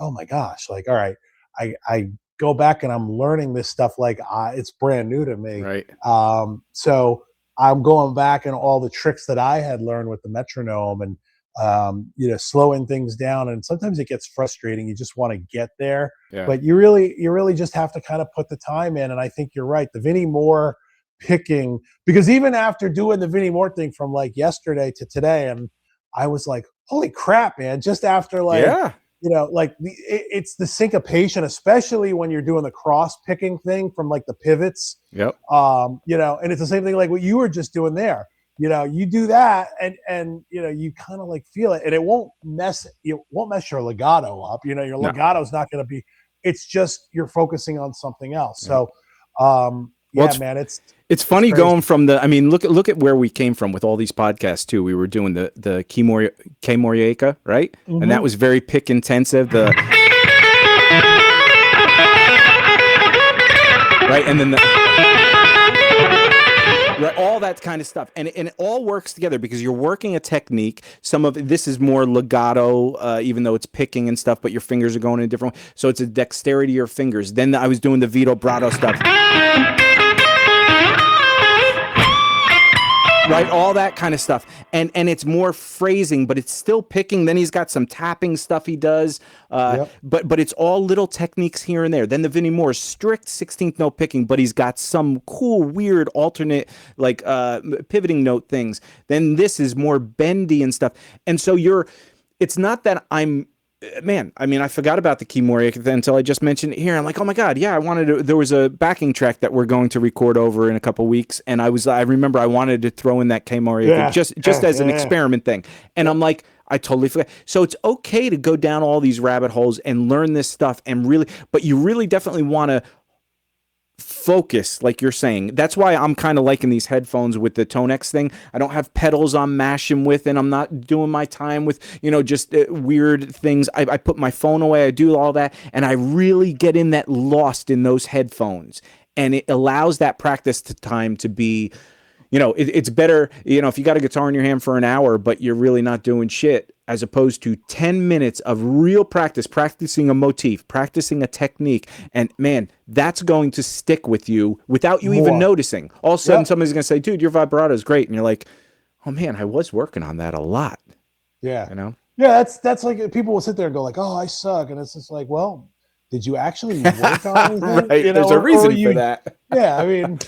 oh my gosh, like, all right, I go back and I'm learning this stuff. Like it's brand new to me. Right. So I'm going back and all the tricks that I had learned with the metronome, and slowing things down. And sometimes it gets frustrating. You just want to get there, Yeah. but you really just have to kind of put the time in. And I think you're right. The Vinnie Moore picking, because even after doing the Vinnie Moore thing from like yesterday to today, and I was like, holy crap, man, just after like, Yeah. it's the syncopation, especially when you're doing the cross picking thing from like the pivots. Yep. And it's the same thing like what you were just doing there. You do that and you kind of like feel it, and it won't mess your legato up. Your legato's not going to be. It's just you're focusing on something else. Yeah. So, man, it's funny going from the. I mean, look at where we came from with all these podcasts too. We were doing the K Moriaka, right? Mm-hmm. And that was very pick intensive. Right, and then right, all that kind of stuff, and it all works together because you're working a technique. Some of this is more legato, even though it's picking and stuff, but your fingers are going in a different way. So it's a dexterity of your fingers. Then I was doing the Vito Brato stuff. Right, all that kind of stuff, and it's more phrasing, but it's still picking. Then he's got some tapping stuff he does, but it's all little techniques here and there. Then the Vinnie Moore strict 16th note picking, but he's got some cool, weird alternate like pivoting note things. Then this is more bendy and stuff, and so it's not that I'm. Man, I mean, I forgot about the Key Moriaka until I just mentioned it here. I'm like, oh my God, yeah, there was a backing track that we're going to record over in a couple of weeks. And I remember I wanted to throw in that Key Moriaka just as an experiment thing. And I'm like, I totally forgot. So it's okay to go down all these rabbit holes and learn this stuff but you really definitely want to focus, like you're saying. That's why I'm kind of liking these headphones with the ToneX thing. I don't have pedals I'm mashing with, and I'm not doing my time with, just weird things. I put my phone away, I do all that, and I really get in that lost in those headphones. And it allows that practice time to be, it's better, if you got a guitar in your hand for an hour, but you're really not doing shit, as opposed to 10 minutes of real practice, practicing a motif, practicing a technique. And man, that's going to stick with you without you even noticing. All of a sudden, somebody's going to say, dude, your vibrato is great. And you're like, oh man, I was working on that a lot. Yeah. Yeah, that's like people will sit there and go like, oh, I suck. And it's just like, well, did you actually work on anything? Right. There's a reason for that. Yeah, I mean,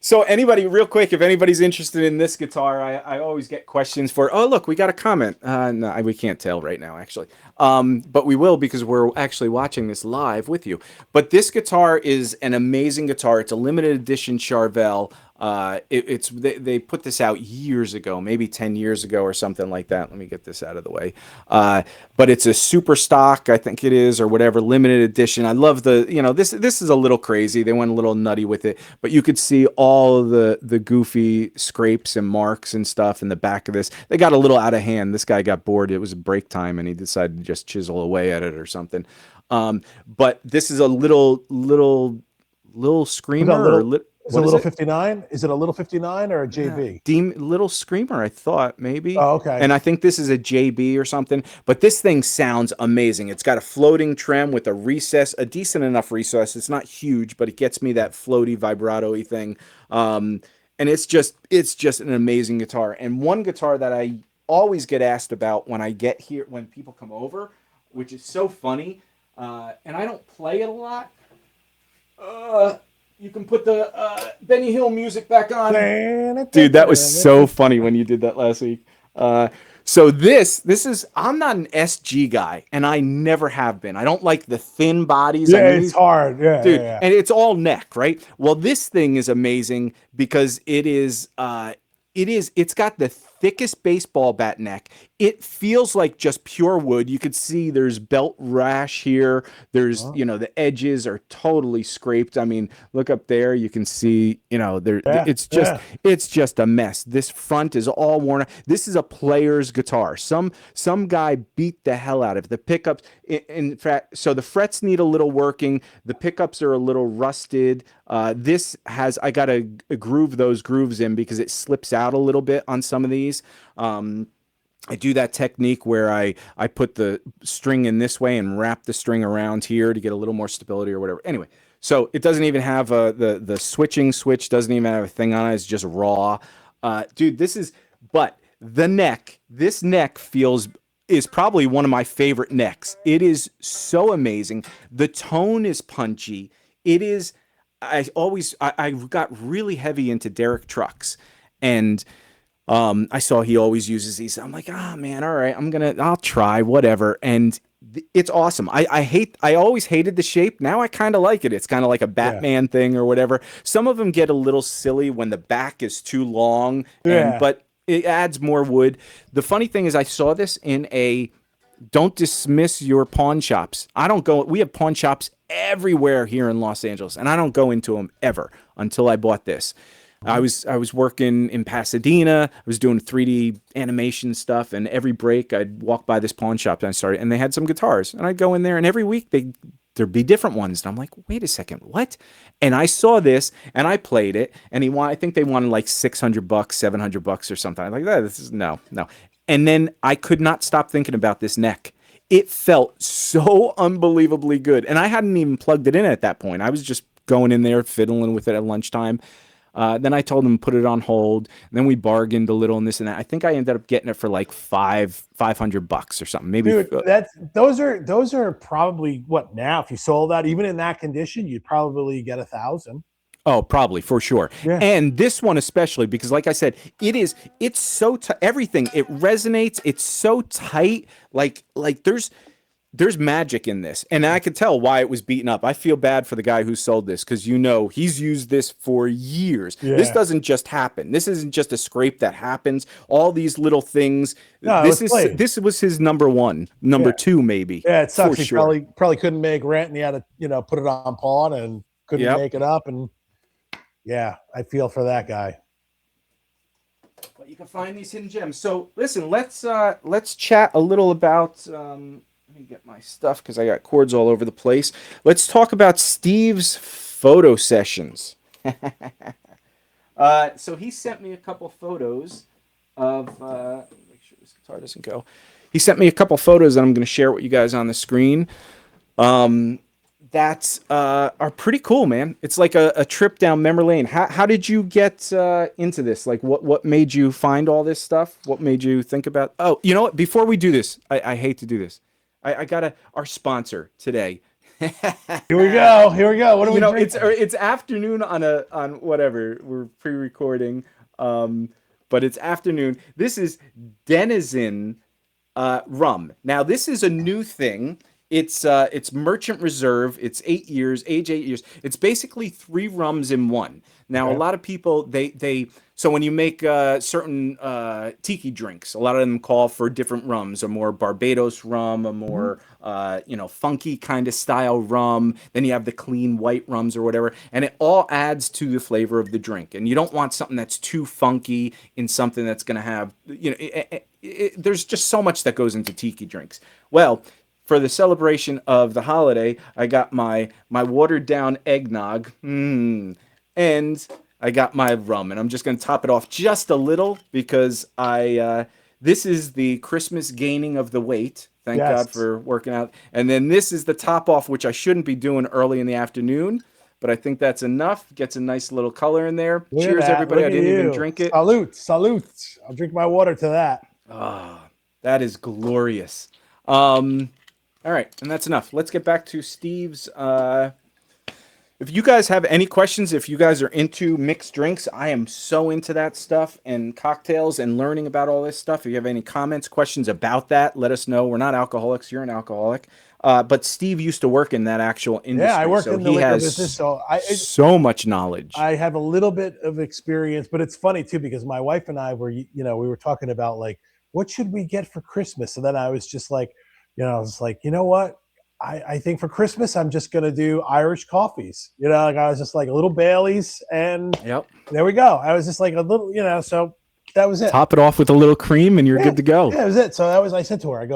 so anybody, real quick, if anybody's interested in this guitar, I always get questions for, oh, look, we got a comment. No, we can't tell right now, actually. But we will, because we're actually watching this live with you. But this guitar is an amazing guitar. It's a limited edition Charvel. They put this out years ago, maybe 10 years ago or something like that. Let me get this out of the way. But it's a super stock, I think it is, or whatever, limited edition. I love this is a little crazy. They went a little nutty with it, but you could see all of the goofy scrapes and marks and stuff in the back of this. They got a little out of hand. This guy got bored. It was break time and he decided to just chisel away at it or something. But this is a little screamer. Is it a little 59? Is it a little 59 or a JB? Little Screamer, I thought, maybe. Oh, okay. And I think this is a JB or something. But this thing sounds amazing. It's got a floating trem with a recess, a decent enough recess. It's not huge, but it gets me that floaty, vibrato-y thing. And it's just an amazing guitar. And one guitar that I always get asked about when I get here, when people come over, which is so funny, and I don't play it a lot. You can put the Benny Hill music back on. Dude, that was so funny when you did that last week. So this is, I'm not an SG guy, and I never have been. I don't like the thin bodies. Yeah, it's hard. Yeah, dude, yeah. And it's all neck, right? Well, this thing is amazing because it's got the thickest baseball bat neck. It feels like just pure wood. You could see there's belt rash here. There's, the edges are totally scraped. I mean, look up there. You can see, it's just a mess. This front is all worn out. This is a player's guitar. Some guy beat the hell out of it. The pickups, in fact, so the frets need a little working. The pickups are a little rusted. I got to groove those grooves in because it slips out a little bit on some of these. I do that technique where I put the string in this way and wrap the string around here to get a little more stability or whatever. Anyway, so it doesn't even have the switching switch doesn't even have a thing on it. It's just raw. Dude, but the neck, this neck is probably one of my favorite necks. It is so amazing. The tone is punchy. It is, I got really heavy into Derek trucks, and I saw he always uses these. I'm like, ah, man, all right, I'll try whatever. And it's awesome. I always hated the shape. Now I kind of like it. It's kind of like a Yeah. Batman thing or whatever. Some of them get a little silly when the back is too long, Yeah. but it adds more wood. The funny thing is, I saw this in a don't dismiss your pawn shops. I don't go, we have pawn shops everywhere here in Los Angeles, and I don't go into them ever until I bought this. I was working in Pasadena. I was doing 3D animation stuff, and every break I'd walk by this pawn shop and they had some guitars, and I'd go in there, and every week there'd be different ones, and I'm like, wait a second, what? And I saw this, and I played it, and I think they wanted like $600, $700 or something. I'm like, this is no. And then I could not stop thinking about this neck. It felt so unbelievably good, and I hadn't even plugged it in at that point. I was just going in there fiddling with it at lunchtime. Then I told him to put it on hold. And then we bargained a little and this and that. I think I ended up getting it for like $500 or something. Maybe. Dude, those are probably what now. If you sold that, even in that condition, you'd probably get 1,000. Oh, probably for sure. Yeah. And this one especially because, like I said, it's so everything. It resonates. It's so tight. Like there's magic in this, and I could tell why it was beaten up. I feel bad for the guy who sold this because he's used this for years. Yeah. This doesn't just happen. This isn't just a scrape that happens. All these little things. No, this was his number one, number two maybe. Yeah, it sucks. For He sure. probably couldn't make rent, and he had to put it on pawn and couldn't make it up. And yeah, I feel for that guy. But you can find these hidden gems. So listen, let's chat a little about. Let me get my stuff because I got cords all over the place. Let's talk about Steve's photo sessions. So he sent me a couple photos of. Make sure this guitar doesn't go. He sent me a couple photos that I'm going to share with you guys on the screen. That are pretty cool, man. It's like a trip down memory lane. How did you get into this? Like, what made you find all this stuff? What made you think about? Oh, you know what? Before we do this, I hate to do this. I got our sponsor today. Here we go. What do we drinking? It's afternoon on whatever we're pre-recording, but it's afternoon. This is Denizen rum. Now this is a new thing. It's Merchant Reserve. It's age 8 years. It's basically 3 rums in one. Now, a lot of people, so when you make certain tiki drinks, a lot of them call for different rums, a more Barbados rum, a more, funky kind of style rum. Then you have the clean white rums or whatever. And it all adds to the flavor of the drink. And you don't want something that's too funky in something that's going to have, there's just so much that goes into tiki drinks. Well, for the celebration of the holiday, I got my watered down eggnog, and I got my rum, and I'm just going to top it off just a little because this is the Christmas gaining of the weight. Thank God for working out. And then this is the top off, which I shouldn't be doing early in the afternoon, but I think that's enough. Gets a nice little color in there. Cheers, everybody. I didn't even drink it. Salute. I'll drink my water to that. Ah, that is glorious. All right, and that's enough. Let's get back to Steve's. If you guys have any questions, if you guys are into mixed drinks, I am so into that stuff and cocktails and learning about all this stuff. If you have any comments, questions about that, let us know. We're not alcoholics. You're an alcoholic. But Steve used to work in that actual industry. Yeah, I worked in the liquor business, so much knowledge. I have a little bit of experience, but it's funny too because my wife and I were, we were talking about like, what should we get for Christmas? And then I was just like, I was like, you know what? I think for Christmas, I'm just going to do Irish coffees. Like I was just like a little Bailey's and there we go. I was just like a little, so that was it. Top it off with a little cream and you're good to go. Yeah, that was it. So I said to her, I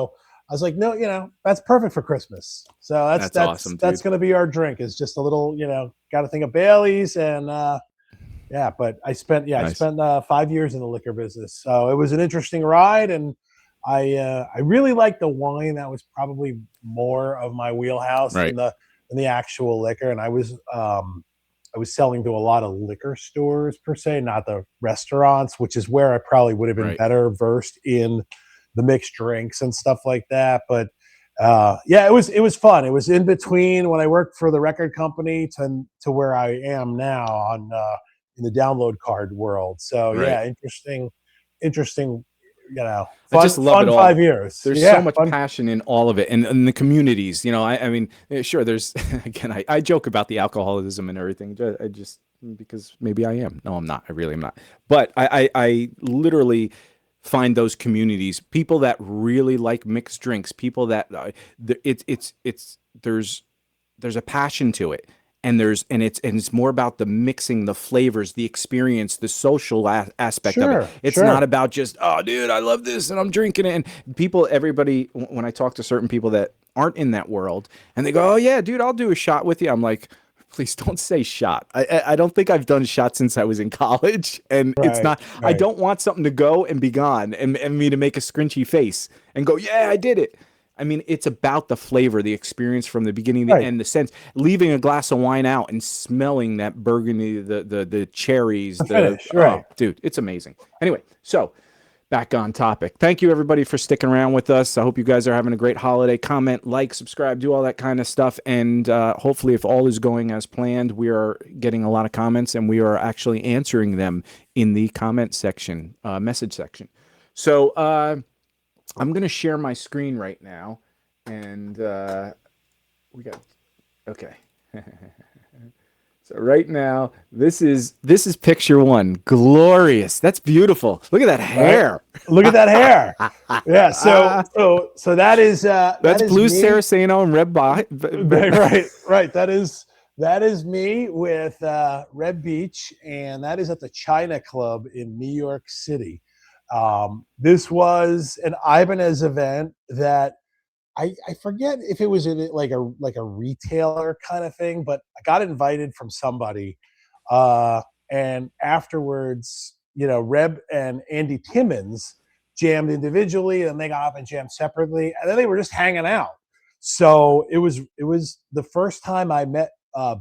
was like, no, that's perfect for Christmas. So that's awesome. That's going to be our drink. It's just a little, got to think of Bailey's and, but I spent 5 years in the liquor business. So it was an interesting ride. And I really liked the wine. That was probably more of my wheelhouse than the actual liquor. And I was I was selling to a lot of liquor stores per se, not the restaurants, which is where I probably would have been better versed in the mixed drinks and stuff like that. But yeah, it was fun. It was in between when I worked for the record company to where I am now on in the download card world. So yeah, interesting. I just love fun it all. 5 years. There's so much passion in all of it, and the communities. I mean, sure. There's again, I joke about the alcoholism and everything. I just because maybe I am. No, I'm not. I really am not. But I literally find those communities, people that really like mixed drinks, people that there's a passion to it. And it's more about the mixing, the flavors, the experience, the social aspect of it. It's not about just, oh, dude, I love this and I'm drinking it. And everybody, when I talk to certain people that aren't in that world, and they go, oh yeah, dude, I'll do a shot with you. I'm like, please don't say shot. I don't think I've done shots since I was in college, and it's not. I don't want something to go and be gone, and me to make a scrunchy face and go, yeah, I did it. I mean, it's about the flavor, the experience from the beginning to the end, the sense, leaving a glass of wine out and smelling that burgundy, the cherries, dude, it's amazing. Anyway, so back on topic. Thank you, everybody, for sticking around with us. I hope you guys are having a great holiday. Comment, like, subscribe, do all that kind of stuff. And hopefully, if all is going as planned, we are getting a lot of comments, and we are actually answering them in the comment section, message section. So, I'm going to share my screen right now, and we got, okay. So right now, this is picture one. Glorious. That's beautiful. Look at that hair. Right. Look at that hair. Yeah. So that is that's blue Saraceno and red right. That is me with Red Beach, and that is at the China Club in New York City. This was an Ibanez event that I forget if it was in like a retailer kind of thing, but I got invited from somebody. And afterwards, Reb and Andy Timmons jammed individually, and they got up and jammed separately, and then they were just hanging out. So it was the first time I met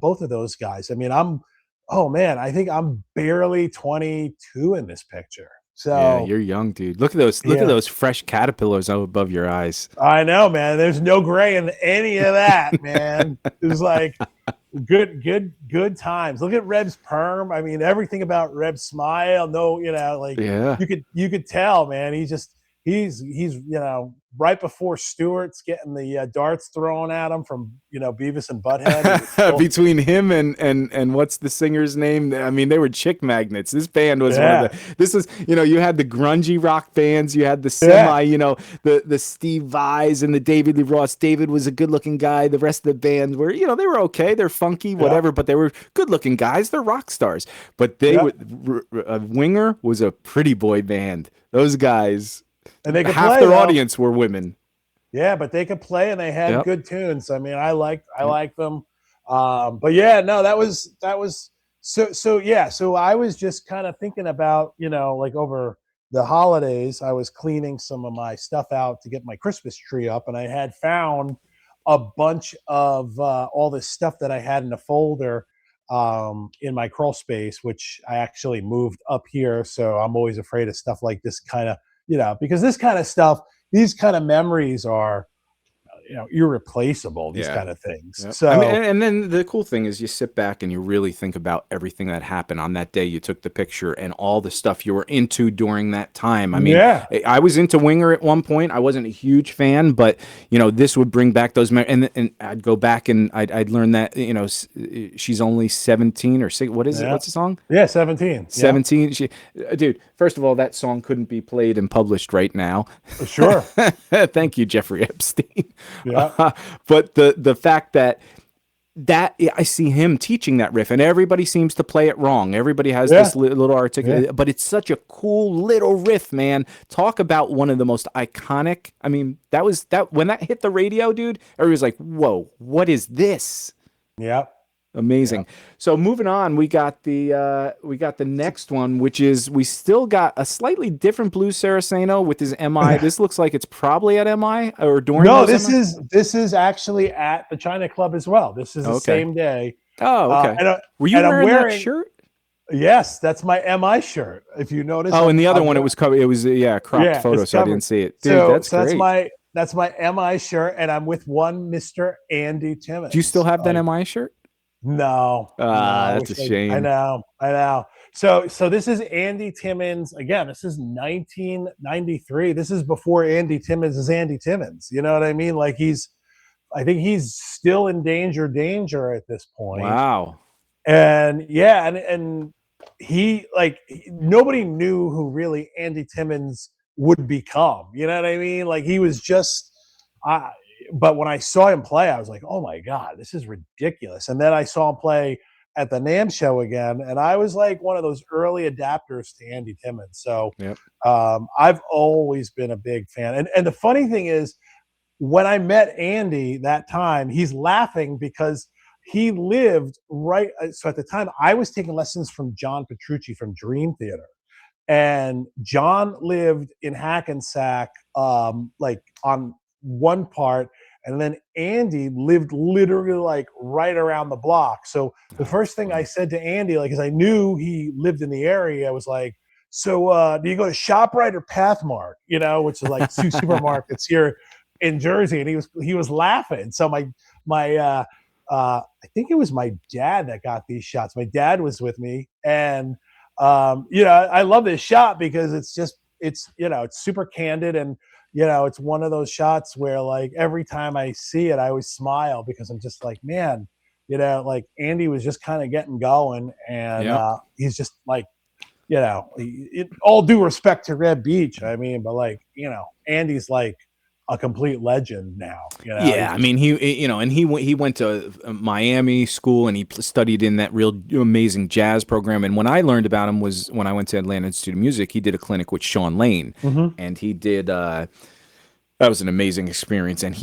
both of those guys. I mean, I think I'm barely 22 in this picture. So yeah, you're young, dude. Look at those. Look at those fresh caterpillars up above your eyes. I know, man. There's no gray in any of that, man. It was like good times. Look at Reb's perm. I mean, everything about Reb's smile. No, you could tell, man. He's right before Stewart's getting the darts thrown at him from Beavis and Butthead. Between him and what's the singer's name? I mean, they were chick magnets. This band was one of the. This is you had the grungy rock bands, you had the semi, the Steve Vais and the David Lee Roth. David was a good looking guy. The rest of the band were they were okay. They're funky, whatever, but they were good looking guys. They're rock stars. But they Winger was a pretty boy band. Those guys. And they could half their audience were women. Yeah, but they could play and they had good tunes. I mean, I liked them. But yeah, no, that was so yeah. So I was just kind of thinking about, like over the holidays, I was cleaning some of my stuff out to get my Christmas tree up, and I had found a bunch of all this stuff that I had in a folder in my crawl space, which I actually moved up here. So I'm always afraid of stuff like this kind of, because this kind of stuff, these kind of memories are, irreplaceable, these kind of things. Yep. So, I mean, and then the cool thing is you sit back and you really think about everything that happened on that day you took the picture and all the stuff you were into during that time. I mean, I was into Winger at one point. I wasn't a huge fan, but, this would bring back those memories. And I'd go back and I'd learn that, she's only 17 or 6. What is it? What's the song? Yeah, 17. 17. Yeah. Dude, first of all, that song couldn't be played and published right now. Sure. Thank you, Jeffrey Epstein. Yeah. But the fact that I see him teaching that riff, and everybody seems to play it wrong. Everybody has this little articulate, but it's such a cool little riff, man. Talk about one of the most iconic. I mean, that when that hit the radio, dude, everybody was like, "Whoa, what is this?" Yeah. Amazing. Yeah. So moving on, we got the next one, which is we still got a slightly different blues Saraceno with his MI. This looks like it's probably at MI or during. No, this is actually at the China Club as well. This is the same day. Oh, okay. Were you And I'm wearing that wearing, shirt? yes, that's my MI shirt. If you notice, Oh, and the other one, it was covered. It was cropped photo, it's so I covered. didn't see it. Dude, So, that's great. that's my MI shirt, and I'm with one Mr. Andy Do you still Timmons. have that MI shirt? No, no, I That's wish a shame. I know. So this is Andy Timmons again. This is 1993. This is before Andy Timmons is Andy Timmons. You know what I mean? Like I think he's still in danger at this point. Wow. And yeah, and he nobody knew who really Andy Timmons would become. You know what I mean? Like he was just I but when I saw him play, I was like, oh my God, this is ridiculous. And then I saw him play at the NAMM show again, and I was like one of those early adapters to Andy Timmons. So Yep. I've always been a big fan. And the funny thing is, when I met Andy that time, he's laughing because he lived right. So at the time, I was taking lessons from John Petrucci from Dream Theater, and John lived in Hackensack, like on one part, and then Andy lived literally like right around the block. So the first thing I said to Andy, like, because I knew he lived in the area, I was like, "So, do you go to ShopRite or Pathmark? You know, which is like two supermarkets here in Jersey?" And he was laughing. So I think it was my dad that got these shots. My dad was with me, and I love this shot because it's super candid, and it's one of those shots where like every time I see it, I always smile because I'm just like, man, like Andy was just kind of getting going, and Yep. he's just like, all due respect to Red Beach, I mean, but like, Andy's like a complete legend now. Yeah, I mean, he went to Miami school, and he studied in that real amazing jazz program. And when I learned about him was when I went to Atlanta Institute of Music. He did a clinic with Sean Lane, and he did. That was an amazing experience. And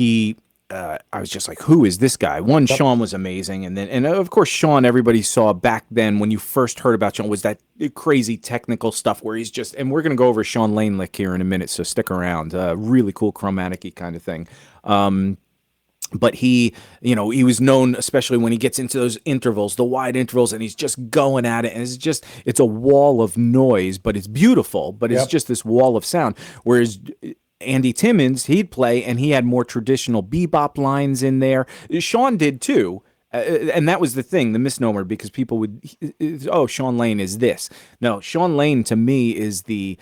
I was just like, who is this guy? One, Yep. Sean was amazing, and of course Sean, everybody saw back then when you first heard about Sean was that crazy technical stuff where he's just, and we're gonna go over Sean Lane lick here in a minute, so stick around. Really cool chromatic-y kind of thing. But he was known, especially when he gets into those intervals, the wide intervals, and he's just going at it, and it's a wall of noise, but it's beautiful, but it's just this wall of sound. Whereas Andy Timmons, he'd play, and he had more traditional bebop lines in there. Sean did too. And that was the thing, the misnomer, because people would, oh, Sean Lane is this. No, Sean Lane to me is the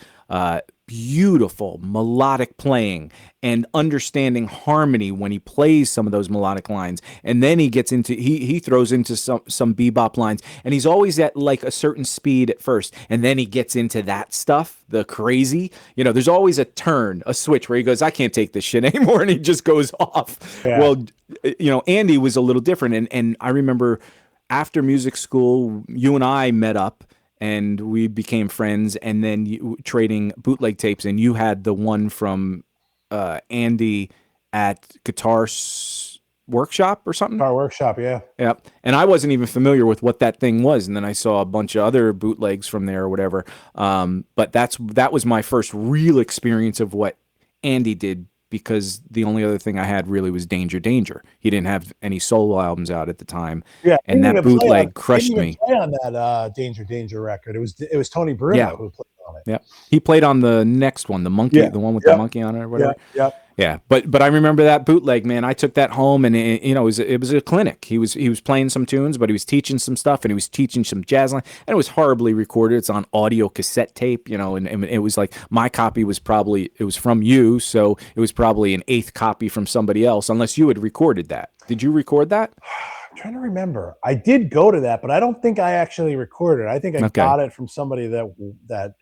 beautiful melodic playing and understanding harmony when he plays some of those melodic lines, and then he gets into he throws into some bebop lines, and he's always at like a certain speed at first, and then he gets into that stuff, the crazy, there's always a turn, a switch where he goes, I can't take this shit anymore, and he just goes off. Yeah. Well, Andy was a little different, and I remember after music school, you and I met up, and we became friends, and then trading bootleg tapes, and you had the one from Andy at Workshop or something. Guitar Workshop, yeah. Yep. And I wasn't even familiar with what that thing was, and then I saw a bunch of other bootlegs from there or whatever. But that was my first real experience of what Andy did, because the only other thing I had really was Danger Danger. He didn't have any solo albums out at the time. Yeah, and that bootleg crushed me. Play on that Danger Danger record. It was Tony Bruno who played on it. Yeah, he played on the next one, the monkey, the one with the monkey on it or whatever. Yeah. But I remember that bootleg, man. I took that home, and it was a clinic. He was playing some tunes, but he was teaching some stuff, and he was teaching some jazz line, and it was horribly recorded. It's on audio cassette tape, and it was like my copy was from you, so it was probably an eighth copy from somebody else, unless you had recorded that. Did you record that? I'm trying to remember. I did go to that, but I don't think I actually recorded it. I think I got it from somebody that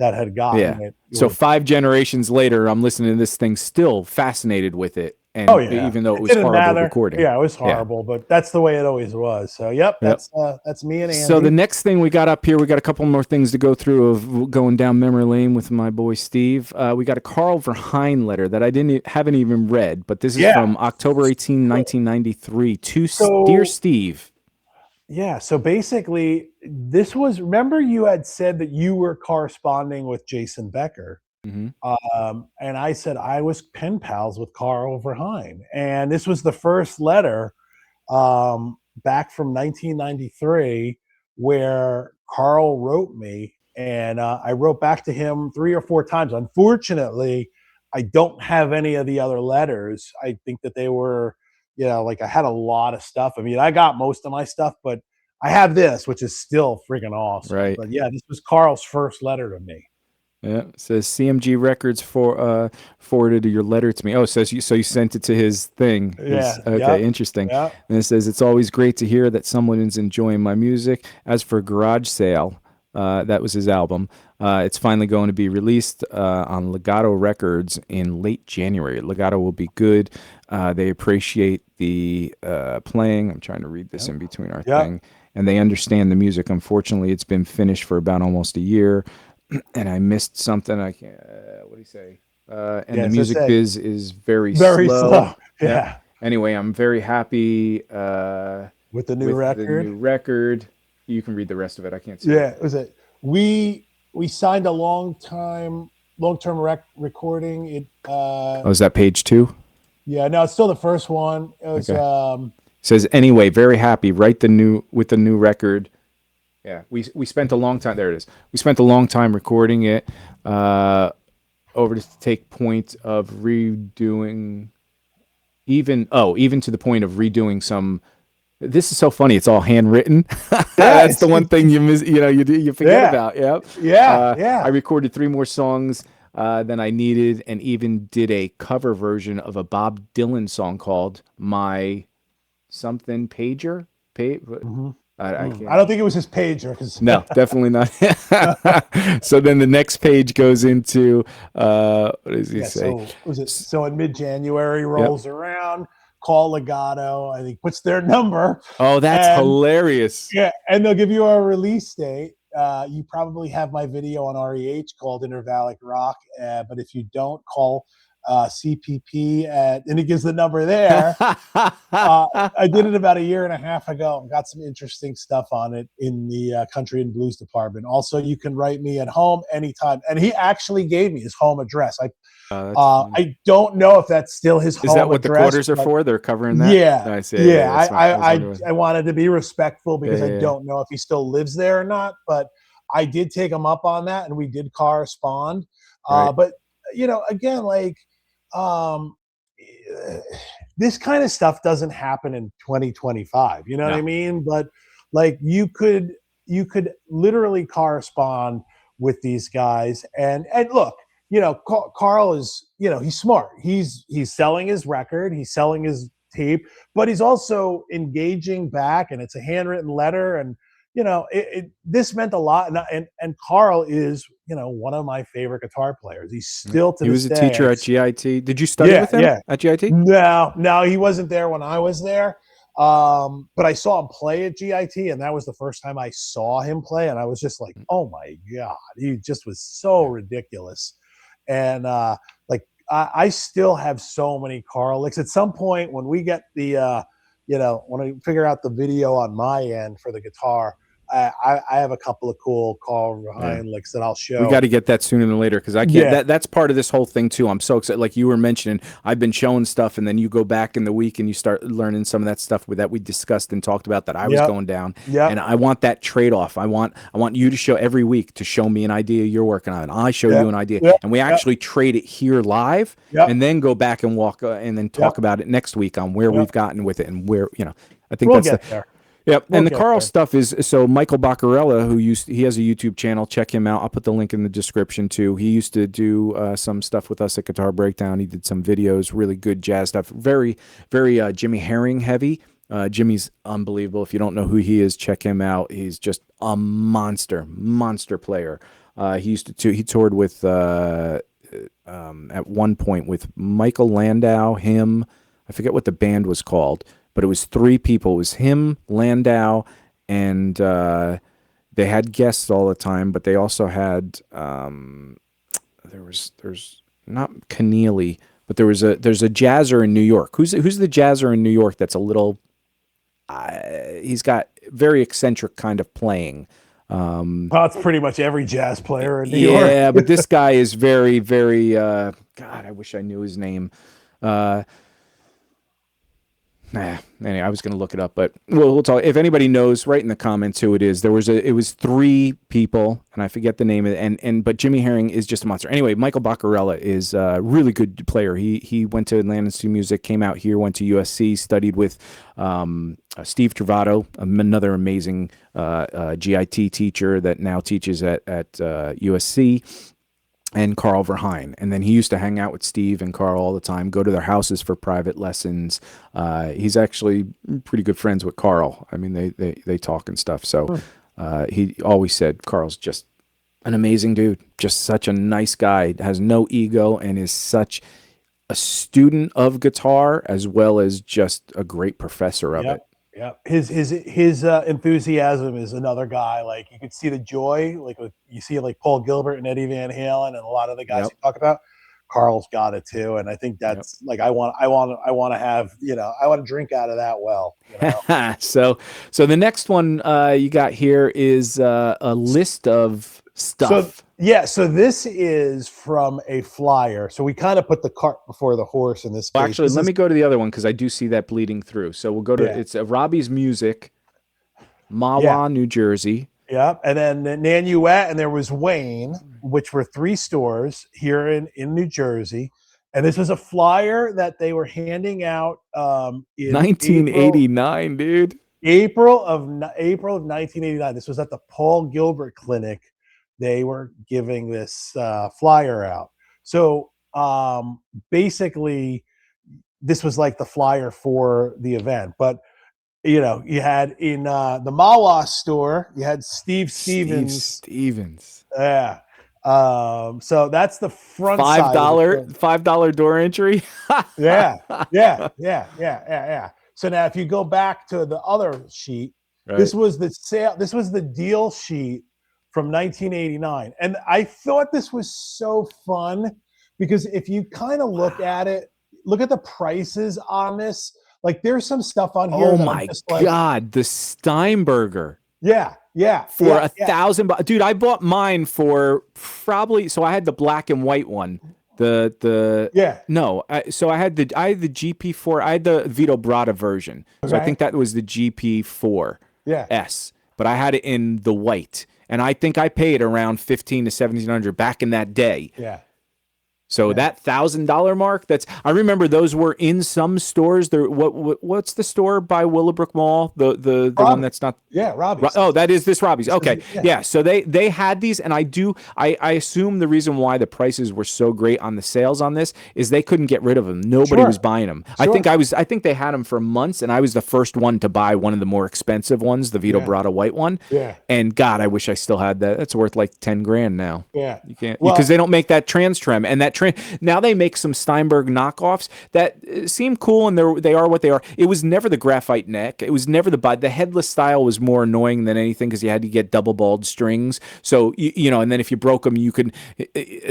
had gotten it. So 5 generations later, I'm listening to this thing, still fascinated with it. And even though it was horrible recording. Yeah, it was horrible, but that's the way it always was. So, that's me and Andy. So the next thing we got up here, we got a couple more things to go through of going down memory lane with my boy Steve. We got a Carl Verheyen letter that I haven't even read, but this is from October 18, 1993 to Dear Steve. Yeah, so basically, this was, remember you had said that you were corresponding with Jason Becker. And I said I was pen pals with Carl Verheyen, and this was the first letter back from 1993 where Carl wrote me, and I wrote back to him 3 or 4 times. Unfortunately, I don't have any of the other letters. I think that they were, like I had a lot of stuff. I mean, I got most of my stuff, but I have this, which is still freaking awesome. Right. But yeah, this was Carl's first letter to me. Yeah. It says CMG Records forwarded your letter to me. Oh, so you sent it to his thing. Yeah. Okay, interesting. Yeah. And it says it's always great to hear that someone is enjoying my music. As for Garage Sale, that was his album. It's finally going to be released on Legato Records in late January. Legato will be good. They appreciate the playing. I'm trying to read this in between our thing. And they understand the music. Unfortunately, it's been finished for about almost a year. And I missed something. I can't. What do you say? And the music biz is very slow. Yeah. Anyway, I'm very happy with the new record. You can read the rest of it. I can't see. Yeah, it was it. We signed a long-term recording. It. Is that page 2? Yeah, no, it's still the first one. It was. Okay. Says anyway, very happy. With the new record. Yeah, we spent a long time. There it is. We spent a long time recording it. Over to take point of redoing, even to the point of redoing some. This is so funny. It's all handwritten. That's the one thing you miss. You forget about. Yep. Yeah. I recorded 3 more songs than I needed, and even did a cover version of a Bob Dylan song called "My Something Pager." Mm-hmm. I can't. I don't think it was his pager. No, definitely not. So then the next page goes into what does he say? So in mid-January rolls around, call Legato, I think puts their number. Oh, that's hilarious. Yeah, and they'll give you a release date. You probably have my video on REH called Intervallic Rock, but if you don't, call CPP and it gives the number there. I did it about 1.5 years ago and got some interesting stuff on it in the country and blues department. Also, you can write me at home anytime. And he actually gave me his home address. I don't know if that's still his home address. Is that what the quarters are for? They're covering that? Yeah. Nice. I wanted to be respectful because I don't know if he still lives there or not, but I did take him up on that and we did correspond. Right. But, again, this kind of stuff doesn't happen in 2025. You know what I mean? But you could literally correspond with these guys. And look, Carl is, he's smart. He's selling his record. He's selling his tape, but he's also engaging back, and it's a handwritten letter. And, this meant a lot. And Carl is, one of my favorite guitar players. He's still to this day. He was a teacher at GIT. Did you study with him at GIT? No, he wasn't there when I was there. But I saw him play at GIT, and that was the first time I saw him play. And I was just like, oh my God, he just was so ridiculous. And I still have so many Carl licks. At some point when we get the, when I figure out the video on my end for the guitar, I have a couple of cool Carl Ryan licks that I'll show. We got to get that sooner than later because I can't. That's part of this whole thing too. I'm so excited. Like you were mentioning, I've been showing stuff, and then you go back in the week and you start learning some of that stuff that we discussed and talked about that I was going down. And I want that trade off. I want you to show every week to show me an idea you're working on. I show you an idea, and we actually trade it here live, and then go back and walk and then talk about it next week on where we've gotten with it and where I think we'll that's there. Yep, and the Carl stuff is so Michael Baccarella, he has a YouTube channel. Check him out. I'll put the link in the description too. He used to do some stuff with us at Guitar Breakdown. He did some videos, really good jazz stuff. Very, very Jimmy Herring heavy. Jimmy's unbelievable. If you don't know who he is, check him out. He's just a monster player. He toured with at one point with Michael Landau, him. I forget what the band was called. But it was 3 people. It was him, Landau, and they had guests all the time. But they also had there's not Keneally, but there's a jazzer in New York. Who's the jazzer in New York? That's a little. He's got very eccentric kind of playing. Well, it's pretty much every jazz player in New York. Yeah, but this guy is very, very. God, I wish I knew his name. Anyway, I was going to look it up, but we'll talk. If anybody knows, write in the comments who it is. It was three people, and I forget the name of it. But Jimmy Herring is just a monster. Anyway, Michael Baccarella is a really good player. He went to Atlanta Institute of Music, came out here, went to USC, studied with Steve Travato, another amazing GIT teacher that now teaches at USC. And Carl Verheyen. And then he used to hang out with Steve and Carl all the time, go to their houses for private lessons. He's actually pretty good friends with Carl. I mean, they talk and stuff. So he always said Carl's just an amazing dude, just such a nice guy, has no ego, and is such a student of guitar as well as just a great professor of it. Yeah, his enthusiasm is another guy. Like, you could see the joy, like you see like Paul Gilbert and Eddie Van Halen and a lot of the guys you talk about. Carl's got it too, and I think that's like I want to have, I want to drink out of that well. So the next one you got here is a list of stuff. So this is from a flyer. So we kind of put the cart before the horse in this case. Actually, let me go to the other one because I do see that bleeding through. So we'll go to it's Robbie's Music, Mahwah, New Jersey. Yeah, and then Nanuet, and there was Wayne, which were 3 stores here in New Jersey. And this was a flyer that they were handing out in 1989, dude. April of 1989. This was at the Paul Gilbert Clinic. They were giving this flyer out. So basically, this was like the flyer for the event. But, you had in the Mahwah store, you had Steve Stevens. Yeah. So that's the front $5 door entry. Yeah. So now if you go back to the other sheet, this was the sale. This was the deal sheet from 1989. And I thought this was so fun because if you kind of look at it, look at the prices on this. Like, there's some stuff on here. Oh my God, the Steinberger. Yeah. For $1,000, dude. I bought mine for probably. So I had the black and white one. So I had the GP4. I had the Vito Bratta version. So I think that was the GP4 S. But I had it in the white. And I think I paid around $1,500 to $1,700 back in that day. Yeah. So that $1,000 mark, I remember those were in some stores. There, what's the store by Willowbrook Mall? The one that's not. Yeah, Robbie's. Oh, that is this Robbie's. Okay, yeah. So they had these, and I assume the reason why the prices were so great on the sales on this is they couldn't get rid of them. Nobody was buying them. Sure. I think they had them for months, and I was the first one to buy one of the more expensive ones, the Vito Bratta white one. Yeah. And God, I wish I still had that. That's worth like $10,000 now. Yeah. You can't because they don't make that trans trem, and that now they make some Steinberg knockoffs that seem cool, and they are what they are. It was never the graphite neck. It was never the headless style was more annoying than anything because you had to get double balled strings. So and then if you broke them, you could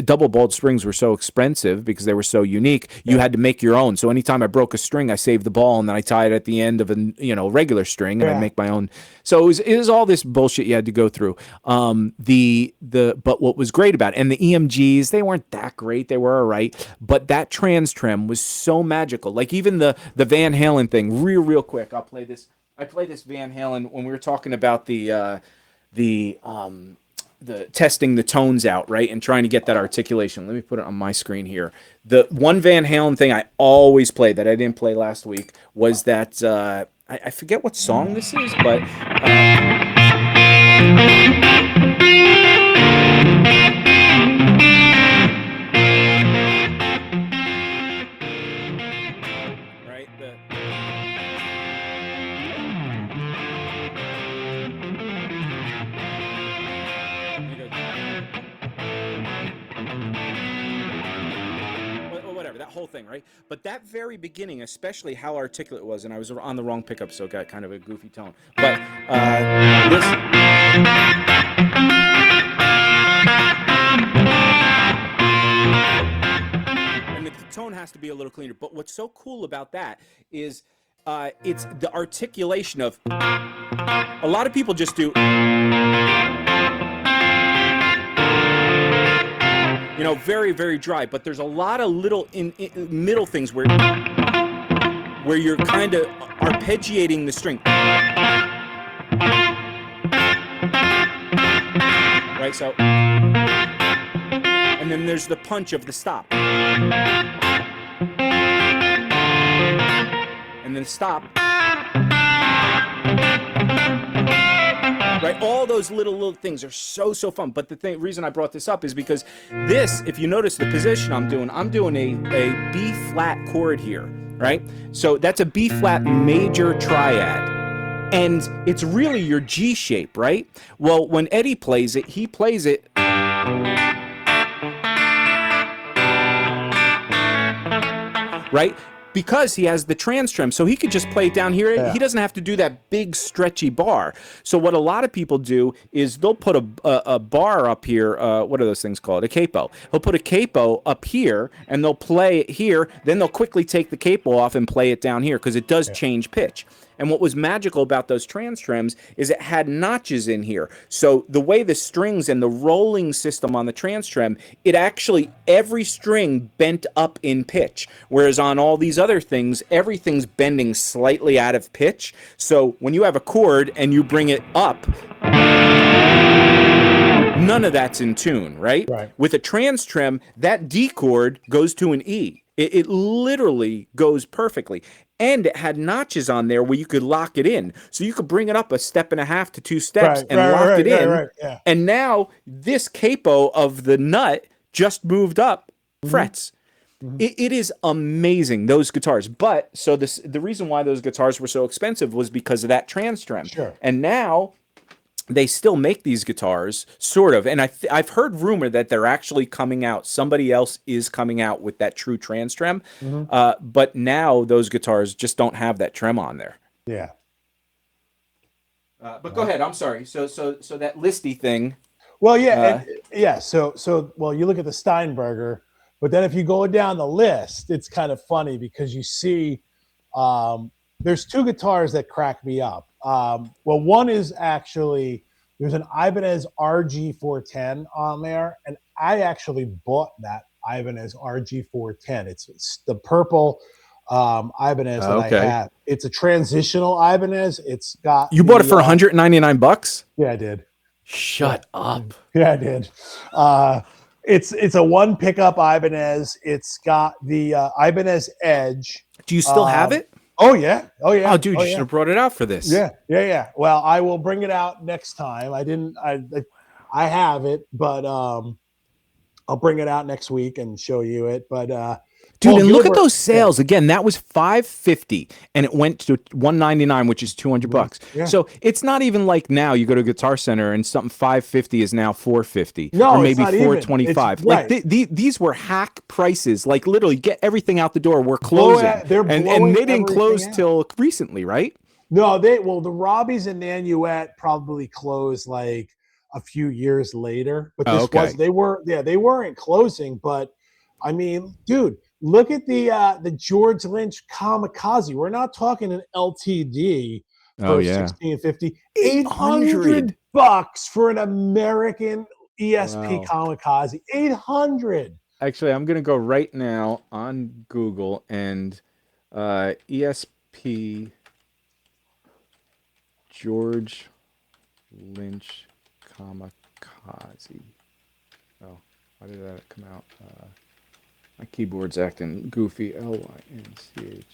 double balled strings were so expensive because they were so unique. You had to make your own. So anytime I broke a string, I saved the ball and then I tied it at the end of a regular string and I make my own. So it was all this bullshit you had to go through. But what was great about it, and the EMGs, they weren't that great. They were all right. But that trans trem was so magical. Like even the Van Halen thing, real quick. I play this Van Halen when we were talking about the testing the tones out, right? And trying to get that articulation. Let me put it on my screen here. The one Van Halen thing I always play that I didn't play last week was that I forget what song this is, but whole thing, right? But that very beginning, especially how articulate it was, and I was on the wrong pickup, so it got kind of a goofy tone. But this. And the tone has to be a little cleaner. But what's so cool about that is it's the articulation of. A lot of people just do. Very, very dry, but there's a lot of little in middle things where where you're kind of arpeggiating the string. Right, so, and then there's the punch of the stop. And then stop. Right, all those little things are so fun. But the reason I brought this up is because this, if you notice the position I'm doing a B flat chord here, right? So that's a B flat major triad. And it's really your G shape, right? Well, when Eddie plays it, he plays it right? Because he has the trans trem, so he could just play it down here. Yeah. He doesn't have to do that big stretchy bar. So what a lot of people do is they'll put a bar up here. What are those things called? A capo. He'll put a capo up here, and they'll play it here. Then they'll quickly take the capo off and play it down here because it does change pitch. And what was magical about those trans trems is it had notches in here. So the way the strings and the rolling system on the trans trem, it actually, every string bent up in pitch. Whereas on all these other things, everything's bending slightly out of pitch. So when you have a chord and you bring it up, none of that's in tune, right? With a trans trem, that D chord goes to an E. It literally goes perfectly. And it had notches on there where you could lock it in. So you could bring it up a step and a half to 2 steps and lock it in. Yeah. And now this capo of the nut just moved up frets. It is amazing, those guitars. But so the reason why those guitars were so expensive was because of that trans trem. Sure. And now they still make these guitars, sort of. And I've heard rumor that they're actually coming out. Somebody else is coming out with that true trans trem. But now those guitars just don't have that trem on there. Yeah. But go ahead. I'm sorry. So that listy thing. Well, yeah. So well, you look at the Steinberger, but then if you go down the list, it's kind of funny because you see there's 2 guitars that crack me up. Well, one is actually, there's an Ibanez RG410 on there, and I actually bought that Ibanez RG410. It's the purple Ibanez that I have. It's a transitional Ibanez. It's got You bought it for $199? Yeah, I did. Shut up. Yeah, I did. It's a 1 pickup Ibanez. It's got the Ibanez Edge. Do you still have it? Oh yeah. Oh, dude, you should have brought it out for this. Yeah. Well, I will bring it out next time. I have it, but I'll bring it out next week and show you it. But dude, and look at those sales again. That was $550, and it went to $199, which is $200. Yeah. So it's not even like now you go to Guitar Center and something $550 is now $450, no, or maybe it's not $425. Even. Like these were hack prices. Like literally, get everything out the door. We're closing, and they didn't close till recently, right? No, the Robbies and Nanuet probably closed like a few years later. But they weren't closing. But I mean, dude. Look at the George Lynch Kamikaze. We're not talking an LTD for $1,650. $800 for an American ESP Kamikaze. $800. Actually, I'm gonna go right now on Google and ESP George Lynch Kamikaze. Oh, why did that come out? My keyboard's acting goofy. Lynch.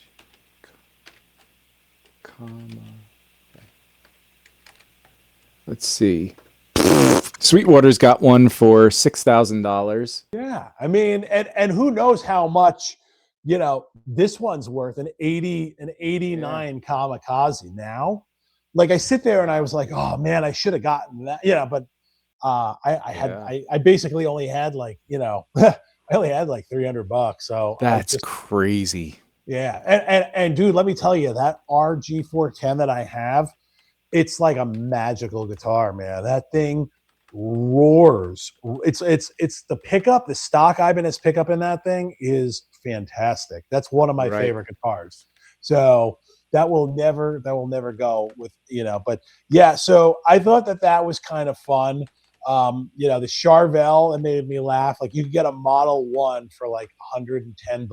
Let's see. Sweetwater's got one for $6,000. Yeah, I mean, and who knows how much, this one's worth an 89 Kamikaze now. Like I sit there and I was like, oh man, I should have gotten that. But I basically only had like, I only had like $300, so that's crazy. Yeah, and dude, let me tell you, that RG410 that I have, it's like a magical guitar, man. That thing roars. It's the pickup, the stock Ibanez pickup in that thing is fantastic. That's one of my favorite guitars. So that will never go with But yeah, so I thought that was kind of fun. The Charvel, it made me laugh. Like you could get a Model 1 for like $110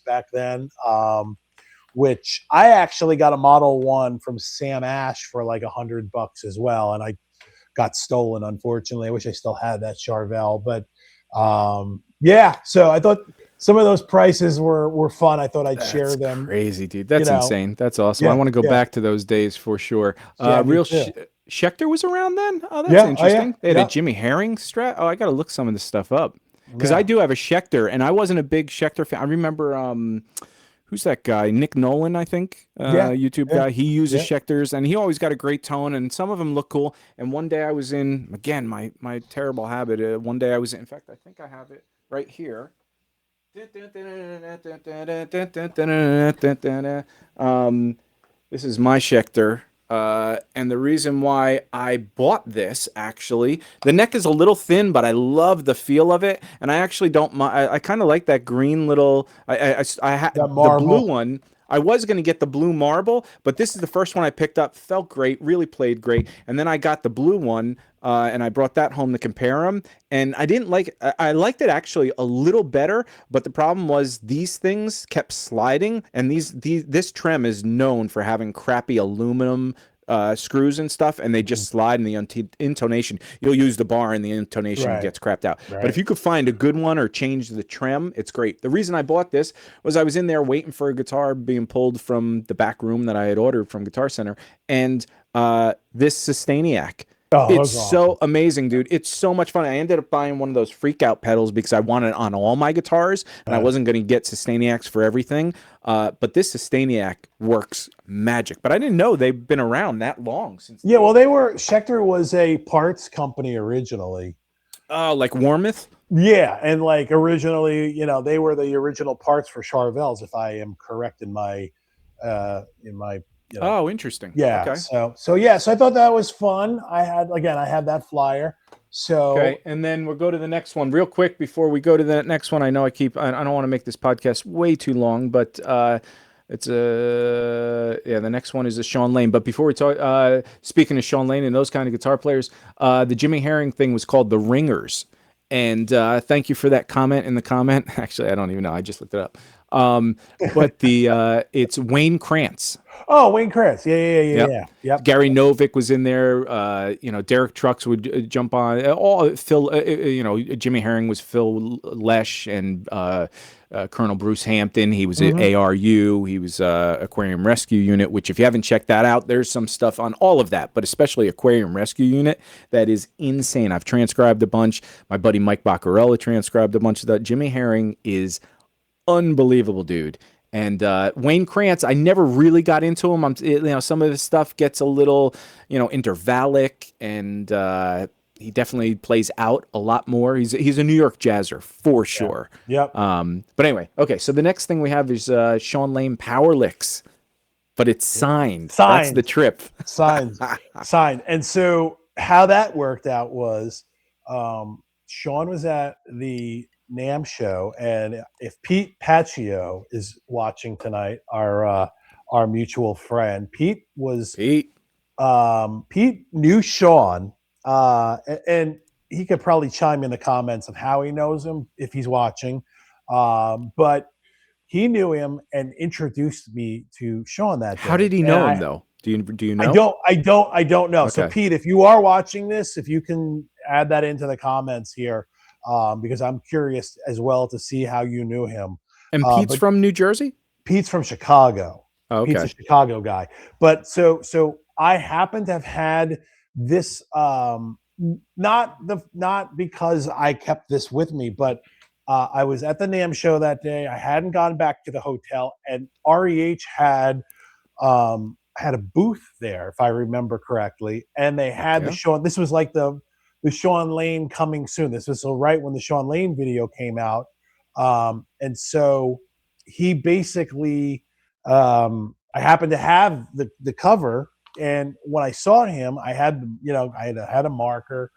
back then. which I actually got a Model 1 from Sam Ash for like $100 as well, and I got stolen, unfortunately. I wish I still had that Charvel, but yeah. So I thought some of those prices were fun. I thought I'd share them. Crazy, dude. That's insane. That's awesome. I Yeah, want to go yeah, back to those days for sure. yeah. Me Real too. Schecter was around then. Oh, that's Yeah, oh, yeah, interesting. They had a Jimmy Herring Strat. Oh, I got to look some of this stuff up because I do have a Schecter, and I wasn't a big Schecter fan. I remember who's that guy? Nick Nolan, I think, YouTube guy. He uses Schecters, and he always got a great tone, and some of them look cool. And one day I was in, again, my terrible habit. One day I was in fact, I think I have it right here. This is my Schecter. And the reason why I bought this, actually, the neck is a little thin, but I love the feel of it, and I actually don't mind. I kind of like that green little. I had the blue one. I was going to get the blue marble, but this is the first one I picked up. Felt great, really played great, and then I got the blue one, and I brought that home to compare them. And I didn't like. I liked it actually a little better, but the problem was these things kept sliding, and this trem is known for having crappy aluminum screws and stuff, and they just slide in the intonation. You'll use the bar and the intonation gets crapped out. But if you could find a good one or change the trem, it's great. The reason I bought this was I was in there waiting for a guitar being pulled from the back room that I had ordered from Guitar Center, and this Sustainiac. Oh, it's so amazing, dude. It's so much fun. I ended up buying one of those freak out pedals because I wanted it on all my guitars, and I wasn't going to get Sustainiacs for everything. But this Sustainiac works magic. But I didn't know they've been around that long. Well, Schecter was a parts company originally. Oh, like Warmouth? Yeah, and like originally, they were the original parts for Charvels, if I am correct in my Oh, interesting. Yeah. Okay. So I thought that was fun. I had that flyer. So okay, and then we'll go to the next one real quick before we go to the next one. I know I don't want to make this podcast way too long, but it's the next one is a Sean Lane. But before we talk, speaking of Sean Lane and those kind of guitar players, the Jimmy Herring thing was called the Ringers, and thank you for that comment in the comment. Actually, I don't even know. I just looked it up. But it's Wayne Krantz. Oh, Wayne Krantz. Yeah. Gary Novick was in there. Derek Trucks would jump on. All Phil, Jimmy Herring was Phil Lesh and Colonel Bruce Hampton. He was at ARU. He was Aquarium Rescue Unit, which if you haven't checked that out, there's some stuff on all of that, but especially Aquarium Rescue Unit. That is insane. I've transcribed a bunch. My buddy Mike Baccarella transcribed a bunch of that. Jimmy Herring is unbelievable, dude. And Wayne Krantz, I never really got into him. Some of his stuff gets a little, intervallic, and he definitely plays out a lot more. He's a New York jazzer for sure. Yep. But anyway, okay. So the next thing we have is Sean Lane Power Licks, but it's signed. That's the trip. Signed. And so how that worked out was, Sean was at the NAMM show, and if Pete Paccio is watching tonight, our mutual friend, Pete knew Sean, and he could probably chime in the comments of how he knows him if he's watching, but he knew him and introduced me to Sean that day. How did he know him though? Do you know? I don't know. Okay. So Pete, if you are watching this, if you can add that into the comments here, because I'm curious as well to see how you knew him. And Pete's from New Jersey? Pete's from Chicago. Oh, okay. Pete's a Chicago guy. But so I happen to have had this, not because I kept this with me, but I was at the NAMM show that day. I hadn't gone back to the hotel, and REH had a booth there, if I remember correctly, and they had the show. This was like the Sean Lane coming soon. This was right when the Sean Lane video came out. And so he basically, I happened to have the cover. And when I saw him, I had a marker,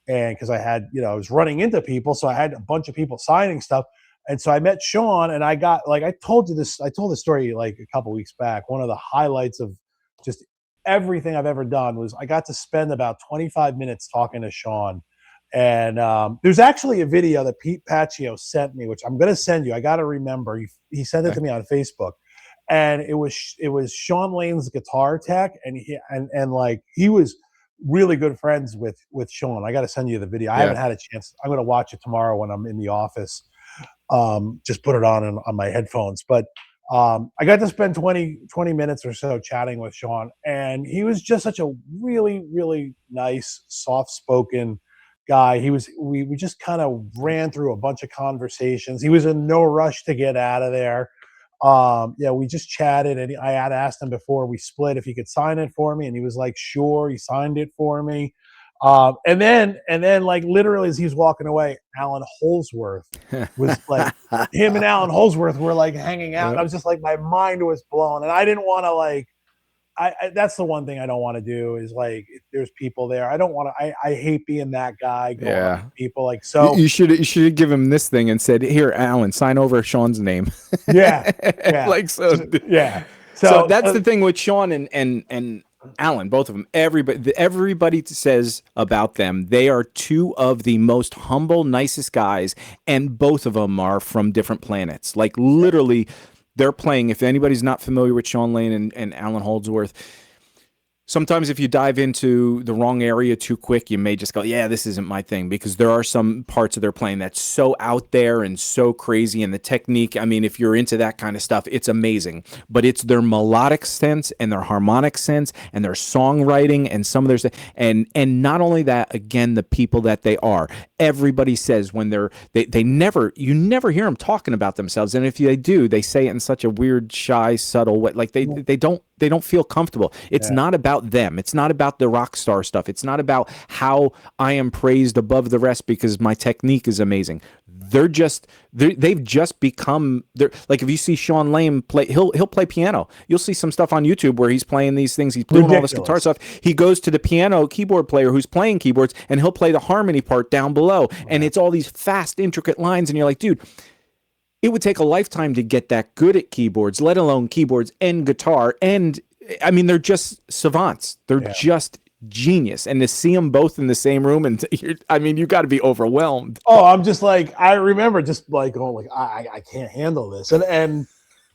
and because I was running into people. So I had a bunch of people signing stuff. And so I met Sean, and I got, I told the story like a couple weeks back. One of the highlights of just everything I've ever done was I got to spend about 25 minutes talking to Sean. And there's actually a video that Pete Paccio sent me, which I'm going to send you. I got to remember. He sent it to me on Facebook. and it was Sean Lane's guitar tech, and he was really good friends with Sean. I got to send you the video. I Yeah. haven't had a chance. I'm going to watch it tomorrow when I'm in the office. Just put it on my headphones. But I got to spend 20 minutes or so chatting with Sean, and he was just such a really, really nice, soft-spoken guy. We just kind of ran through a bunch of conversations. He was in no rush to get out of there. Yeah, we just chatted, and I had asked him before we split if he could sign it for me, and he was like, "Sure." He signed it for me. And then, like literally, as he was walking away, Alan Holsworth was like, him and Alan Holsworth were like hanging out, and I was just like, my mind was blown, and I didn't want to like. That's the one thing I don't want to do is like if there's people there. I don't want to. I hate being that guy going up to people like so. You should give him this thing and said, "Here, Alan, sign over Sean's name." Yeah. Like so. Yeah. So that's the thing with Sean and Alan, both of them. Everybody says about them, they are two of the most humble, nicest guys, and both of them are from different planets. Like literally. They're playing, if anybody's not familiar with Sean Lane and Alan Holdsworth, sometimes if you dive into the wrong area too quick, you may just go, yeah, this isn't my thing, because there are some parts of their playing that's so out there and so crazy, and the technique, I mean, if you're into that kind of stuff, it's amazing. But it's their melodic sense and their harmonic sense and their songwriting and some of their and not only that, again, the people that they are. Everybody says when they never, you never hear them talking about themselves, and if they do, they say it in such a weird, shy, subtle way. Like they don't feel comfortable. It's not about them. It's not about the rock star stuff. It's not about how I am praised above the rest because my technique is amazing. They've just become, like if you see Sean Lane play, he'll play piano. You'll see some stuff on YouTube where he's playing these things. He's doing all this guitar stuff. He goes to the piano keyboard player who's playing keyboards, and he'll play the harmony part down below. And it's all these fast, intricate lines, and you're like, dude, it would take a lifetime to get that good at keyboards, let alone keyboards and guitar. And I mean, they're just savants. They're just genius. And to see them both in the same room, and I mean, you got to be overwhelmed. Oh, I'm just like, I remember just like going like, I can't handle this. And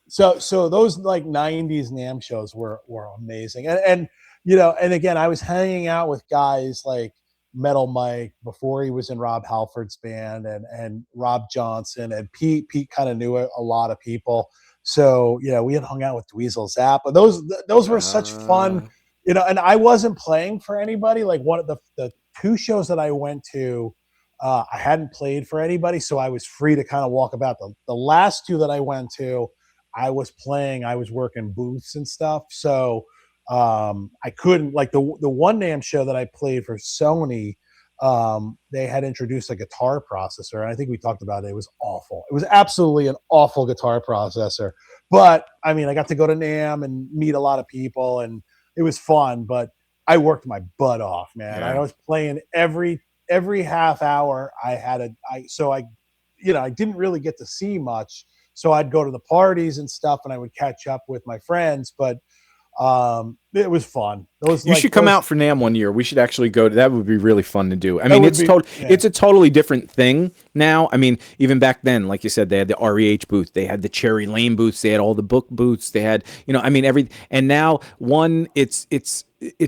so those like 90s NAMM shows were amazing. And you know, and again, I was hanging out with guys like Metal Mike before he was in Rob Halford's band, and Rob Johnson, and Pete kind of knew a lot of people. So yeah, we had hung out with Dweezil Zappa. Those were such fun, you know. And I wasn't playing for anybody. Like one of the two shows that I went to, I hadn't played for anybody, so I was free to kind of walk about. The last two that I went to, I was playing. I was working booths and stuff, so I couldn't, like the one NAMM show that I played for Sony. They had introduced a guitar processor, and I think we talked about it. It was awful. It was absolutely an awful guitar processor. But I mean, I got to go to NAMM and meet a lot of people, and it was fun. But I worked my butt off, man. I was playing every half hour. I didn't really get to see much. So I'd go to the parties and stuff, and I would catch up with my friends. But it was fun. You should come out for NAMM one year. We should actually go to that. Would be really fun to do. I mean, it's a totally different thing now. I mean, even back then, like you said, they had the REH booth, they had the Cherry Lane booths, they had all the book booths, they had, you know, I mean, and now it's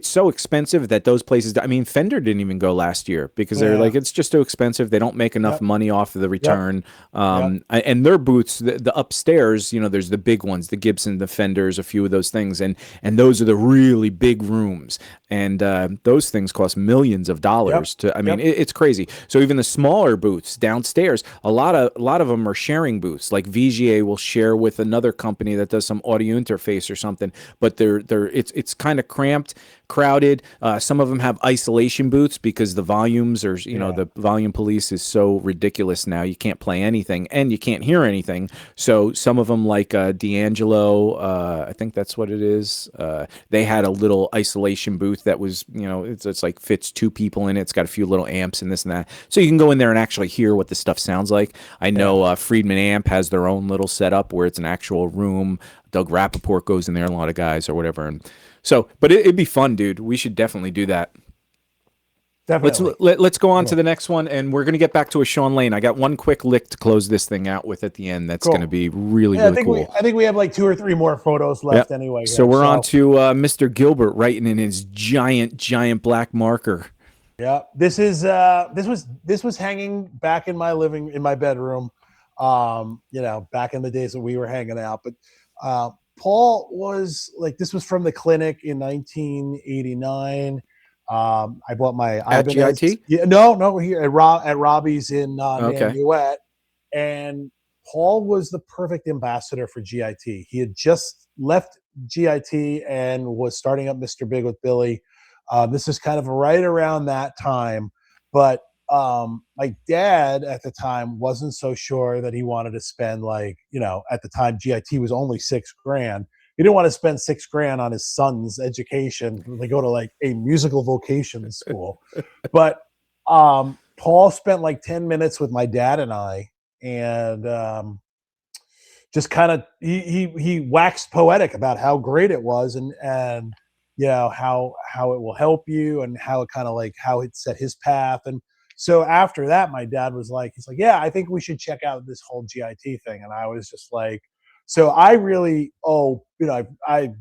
so expensive that those places, I mean, Fender didn't even go last year because they're like, it's just too expensive. They don't make enough money off of the return. And their booths, the upstairs, you know, there's the big ones, the Gibson, the Fenders, a few of those things. And those are the really big rooms. And those things cost millions of dollars to, I mean, it's crazy. So even the smaller booths downstairs, a lot of them are sharing booths. Like VGA will share with another company that does some audio interface or something, but it's kind of cramped, crowded. Some of them have isolation booths because the volumes are, you know, the volume police is so ridiculous now. You can't play anything and you can't hear anything. So some of them, like D'Angelo, I think that's what it is. They had a little isolation booth that was, you know, it's like fits two people in it. It's got a few little amps and this and that. So you can go in there and actually hear what the stuff sounds like. I know Friedman Amp has their own little setup where it's an actual room. Doug Rappaport goes in there, a lot of guys or whatever. And so, but it'd be fun, dude. We should definitely do that. Definitely. Let's go on to the next one, and we're gonna get back to a Sean Lane. I got one quick lick to close this thing out with at the end. That's gonna be really cool. I think we have like 2 or 3 more photos left anyway. So we're on to Mr. Gilbert writing in his giant black marker. Yeah, this was hanging back in my bedroom, back in the days that we were hanging out. But Paul was like, this was from the clinic in 1989. I bought my at GIT. No, here at Robbie's in Nanuet, and Paul was the perfect ambassador for GIT. He had just left GIT and was starting up Mr. Big with Billy. This is kind of right around that time, but my dad at the time wasn't so sure that he wanted to spend at the time GIT was only $6,000. He didn't want to spend $6,000 on his son's education. They go to like a musical vocation school, but Paul spent like 10 minutes with my dad and I, and just kind of he waxed poetic about how great it was, and how it will help you, and how it kind of like how it set his path. And so after that, my dad was like, he's like, yeah, I think we should check out this whole GIT thing. And I was just like, so I really, I'd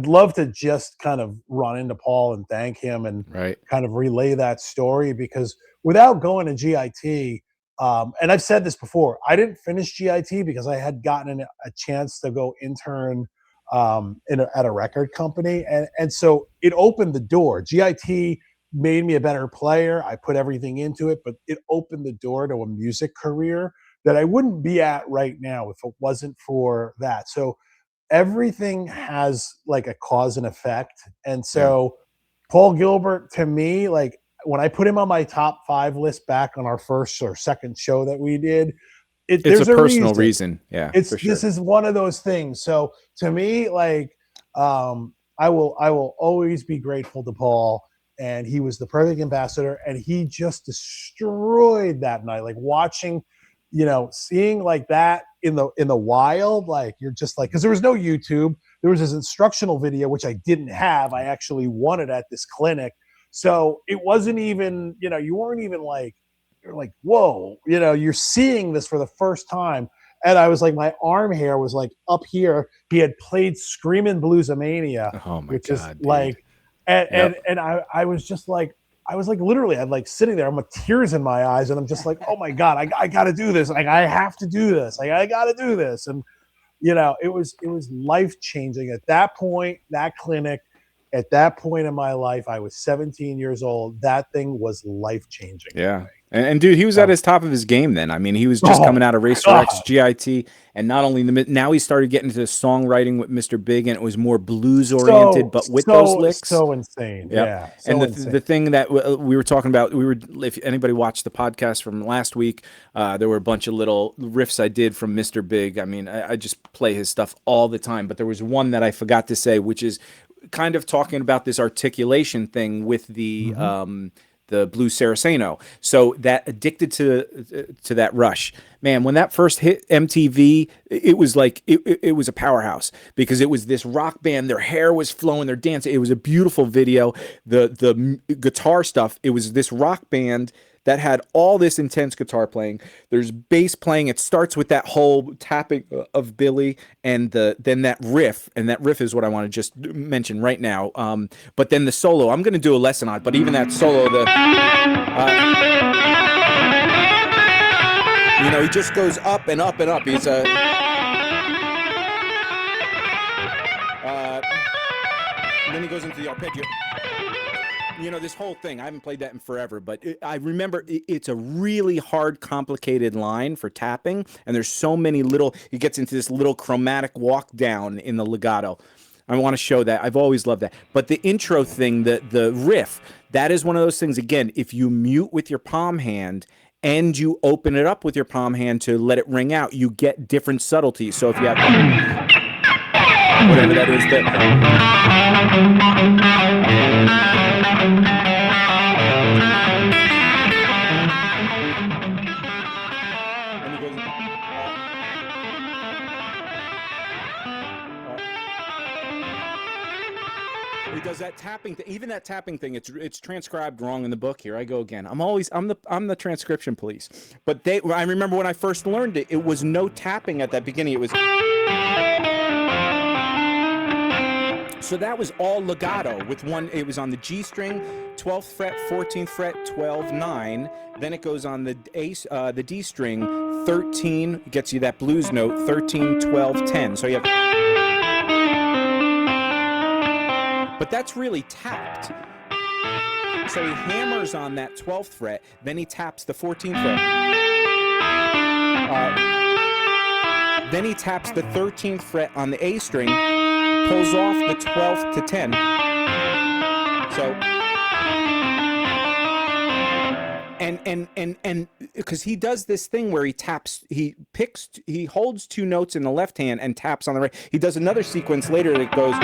love to just kind of run into Paul and thank him and kind of relay that story, because without going to GIT, and I've said this before, I didn't finish GIT because I had gotten a chance to go intern at a record company, and so it opened the door. GIT made me a better player. I put everything into it, but it opened the door to a music career that I wouldn't be at right now if it wasn't for that. So everything has like a cause and effect. And so Paul Gilbert, to me, like when I put him on my top 5 list back on our first or second show that we did, there's a personal reason. Yeah, this is one of those things. So to me, like, I will always be grateful to Paul, and he was the perfect ambassador, and he just destroyed that night. Like watching, seeing like that in the wild, like you're just like, because there was no YouTube, there was this instructional video which I didn't have. I actually wanted at this clinic, so it wasn't even, you weren't even like. You're like, whoa, you're seeing this for the first time. And I was like, my arm hair was like up here. He had played Screamin' Bluesamania, which is like, and I was just like, I was like, literally, I'm like sitting there, I'm with tears in my eyes, and I'm just like, oh my God, I got to do this. Like, I have to do this. Like, I got to do this. And, it was life-changing at that point, that clinic. At that point in my life, I was 17 years old. That thing was life-changing. Yeah. And dude, he was at his top of his game then. I mean, he was just coming out of Racer X, GIT, and not only now he started getting into songwriting with Mr. Big, and it was more blues oriented, but with those licks. So insane. Yep. Yeah. So and the thing that we were talking about, if anybody watched the podcast from last week, there were a bunch of little riffs I did from Mr. Big. I mean, I just play his stuff all the time, but there was one that I forgot to say, which is kind of talking about this articulation thing with the blue Saraceno. So that addicted to that Rush, man, when that first hit MTV, it was like it was a powerhouse, because it was this rock band. Their hair was flowing, they're dancing. It was a beautiful video. The guitar stuff, it was this rock band that had all this intense guitar playing. There's bass playing. It starts with that whole tapping of Billy, and then that riff, and that riff is what I want to just mention right now. But then the solo, I'm going to do a lesson on it, but even that solo, he just goes up and up and up. He's then he goes into the arpeggio. This whole thing, I haven't played that in forever, but I remember it's a really hard, complicated line for tapping, and there's so many he gets into this little chromatic walk down in the legato. I want to show that. I've always loved that. But the intro thing, the riff, that is one of those things, again, if you mute with your palm hand and you open it up with your palm hand to let it ring out, you get different subtleties. So if you have whatever that is, He does that tapping thing. Even that tapping thing, it's transcribed wrong in the book. Here I go again. I'm the transcription police. But I remember when I first learned it, it was no tapping at that beginning. It was. So that was all legato with one. It was on the G string, 12th fret, 14th fret, 12, 9. Then it goes on the the D string, 13. Gets you that blues note, 13, 12, 10. So you have. But that's really tapped. So he hammers on that 12th fret, then he taps the 14th fret. Then he taps the 13th fret on the A string, pulls off the 12th to 10. So, and because he does this thing where he taps, he holds two notes in the left hand and taps on the right. He does another sequence later that goes.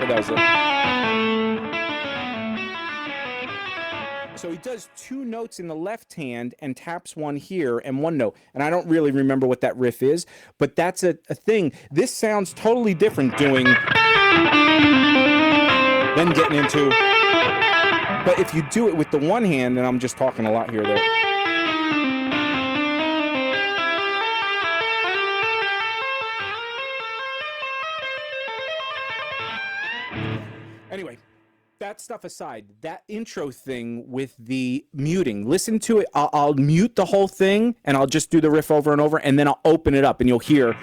That was it. So he does two notes in the left hand and taps one here and one note. And I don't really remember what that riff is, but that's a thing. This sounds totally different doing than getting into. But if you do it with the one hand, and I'm just talking a lot here though. Anyway, that stuff aside, that intro thing with the muting, listen to it. I'll mute the whole thing and I'll just do the riff over and over, and then I'll open it up and you'll hear.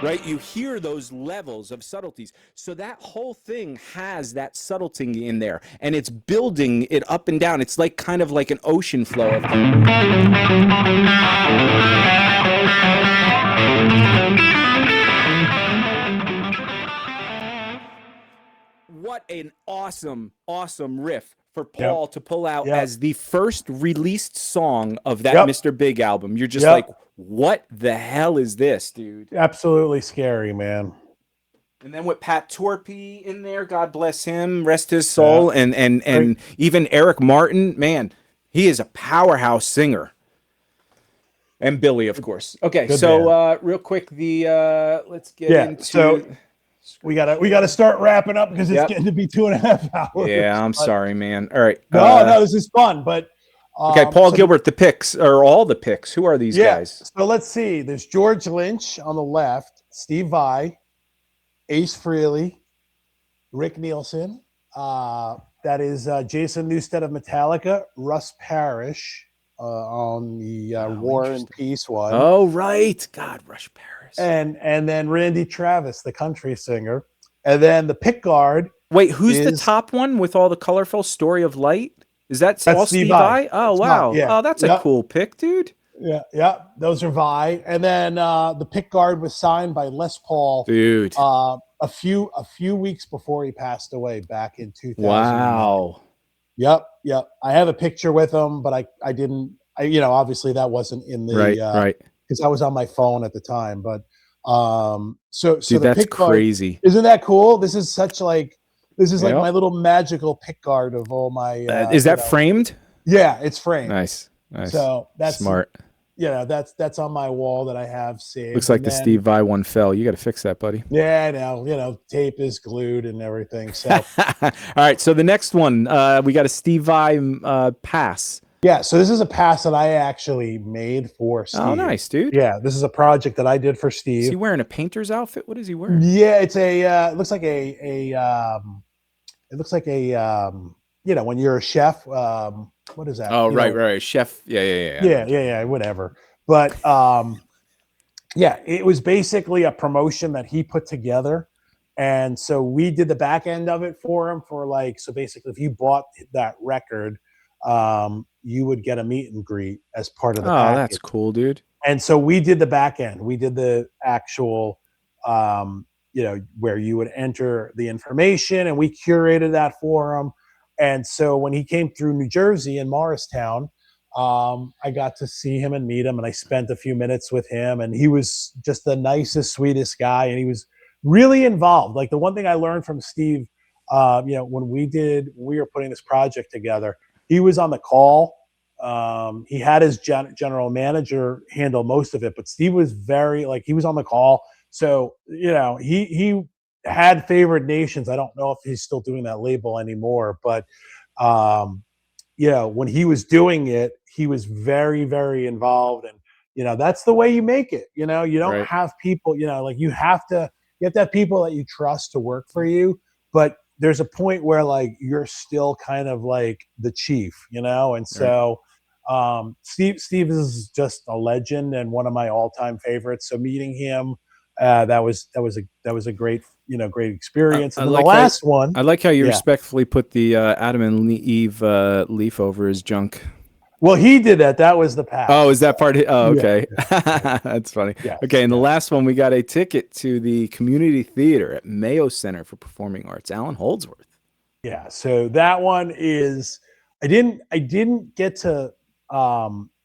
Right? You hear those levels of subtleties. So that whole thing has that subtlety in there, and it's building it up and down. It's like kind of like an ocean flow of what an awesome riff for Paul to pull out as the first released song of that Mr. Big album. You're just like, what the hell is this, dude? Absolutely scary, man. And then with Pat Torpey in there, God bless him, rest his soul, and even Eric Martin, man, he is a powerhouse singer. And Billy, of course. Okay, good so real quick, let's get into. So we gotta start wrapping up because it's getting to be 2.5 hours. Yeah, I'm sorry, man. All right. No, this is fun, but. Okay, Paul Gilbert, the picks, or all the picks. Who are these guys? So let's see. There's George Lynch on the left, Steve Vai, Ace Frehley, Rick Nielsen. That is Jason Newsted of Metallica, Russ Parrish on the War and Peace one. Oh, right. God, Russ Parrish. And then Randy Travis, the country singer. And then the pick guard. Wait, who's the top one with all the colorful Story of Light? That's all Steve Vai? Oh, wow. Oh, that's a cool pick, dude. Yeah. Those are Vai. And then the pick guard was signed by Les Paul. Dude. A few weeks before he passed away back in 2000. Wow. Yep. I have a picture with him, but I didn't, obviously that wasn't in the, right. Because I was on my phone at the time. But so dude, the that's pick guard, crazy. Isn't that cool? This is like my little magical pick guard of all my. Is that framed? Yeah, it's framed. Nice. So that's smart. That's on my wall that I have saved. Looks like the Steve Vai one fell. You got to fix that, buddy. Yeah, I know. Tape is glued and everything. So, all right. So the next one, we got a Steve Vai pass. Yeah. So this is a pass that I actually made for Steve. Oh, nice, dude. Yeah, this is a project that I did for Steve. Is he wearing a painter's outfit? What is he wearing? Yeah, it's it looks like when you're a chef. What is that? Oh, right. Chef. Yeah. Whatever. But it was basically a promotion that he put together. And so we did the back end of it for him so basically if you bought that record, you would get a meet and greet as part of the package. That's cool, dude. And so we did the back end. We did the actual, where you would enter the information, and we curated that for him. And so when he came through New Jersey in Morristown, I got to see him and meet him, and I spent a few minutes with him, and he was just the nicest, sweetest guy, and he was really involved. Like the one thing I learned from Steve when we were putting this project together, he was on the call. He had his general manager handle most of it, but Steve was he was on the call. So, he had favored nations. I don't know if he's still doing that label anymore, but, when he was doing it, he was very, very involved. And, that's the way you make it. You don't have people, you have to have people that you trust to work for you. But there's a point where you're still kind of like the chief, and so Steve is just a legend and one of my all-time favorites. So meeting him, that was a great great experience. And then the last one, I like how you respectfully put the Adam and Eve leaf over his junk. Well, he did that. That was the past. Oh, is that part? Oh, okay. That's funny. Yes, okay, and the last one, we got a ticket to the community theater at Mayo Center for Performing Arts. Alan Holdsworth. Yeah, so that one is I didn't get to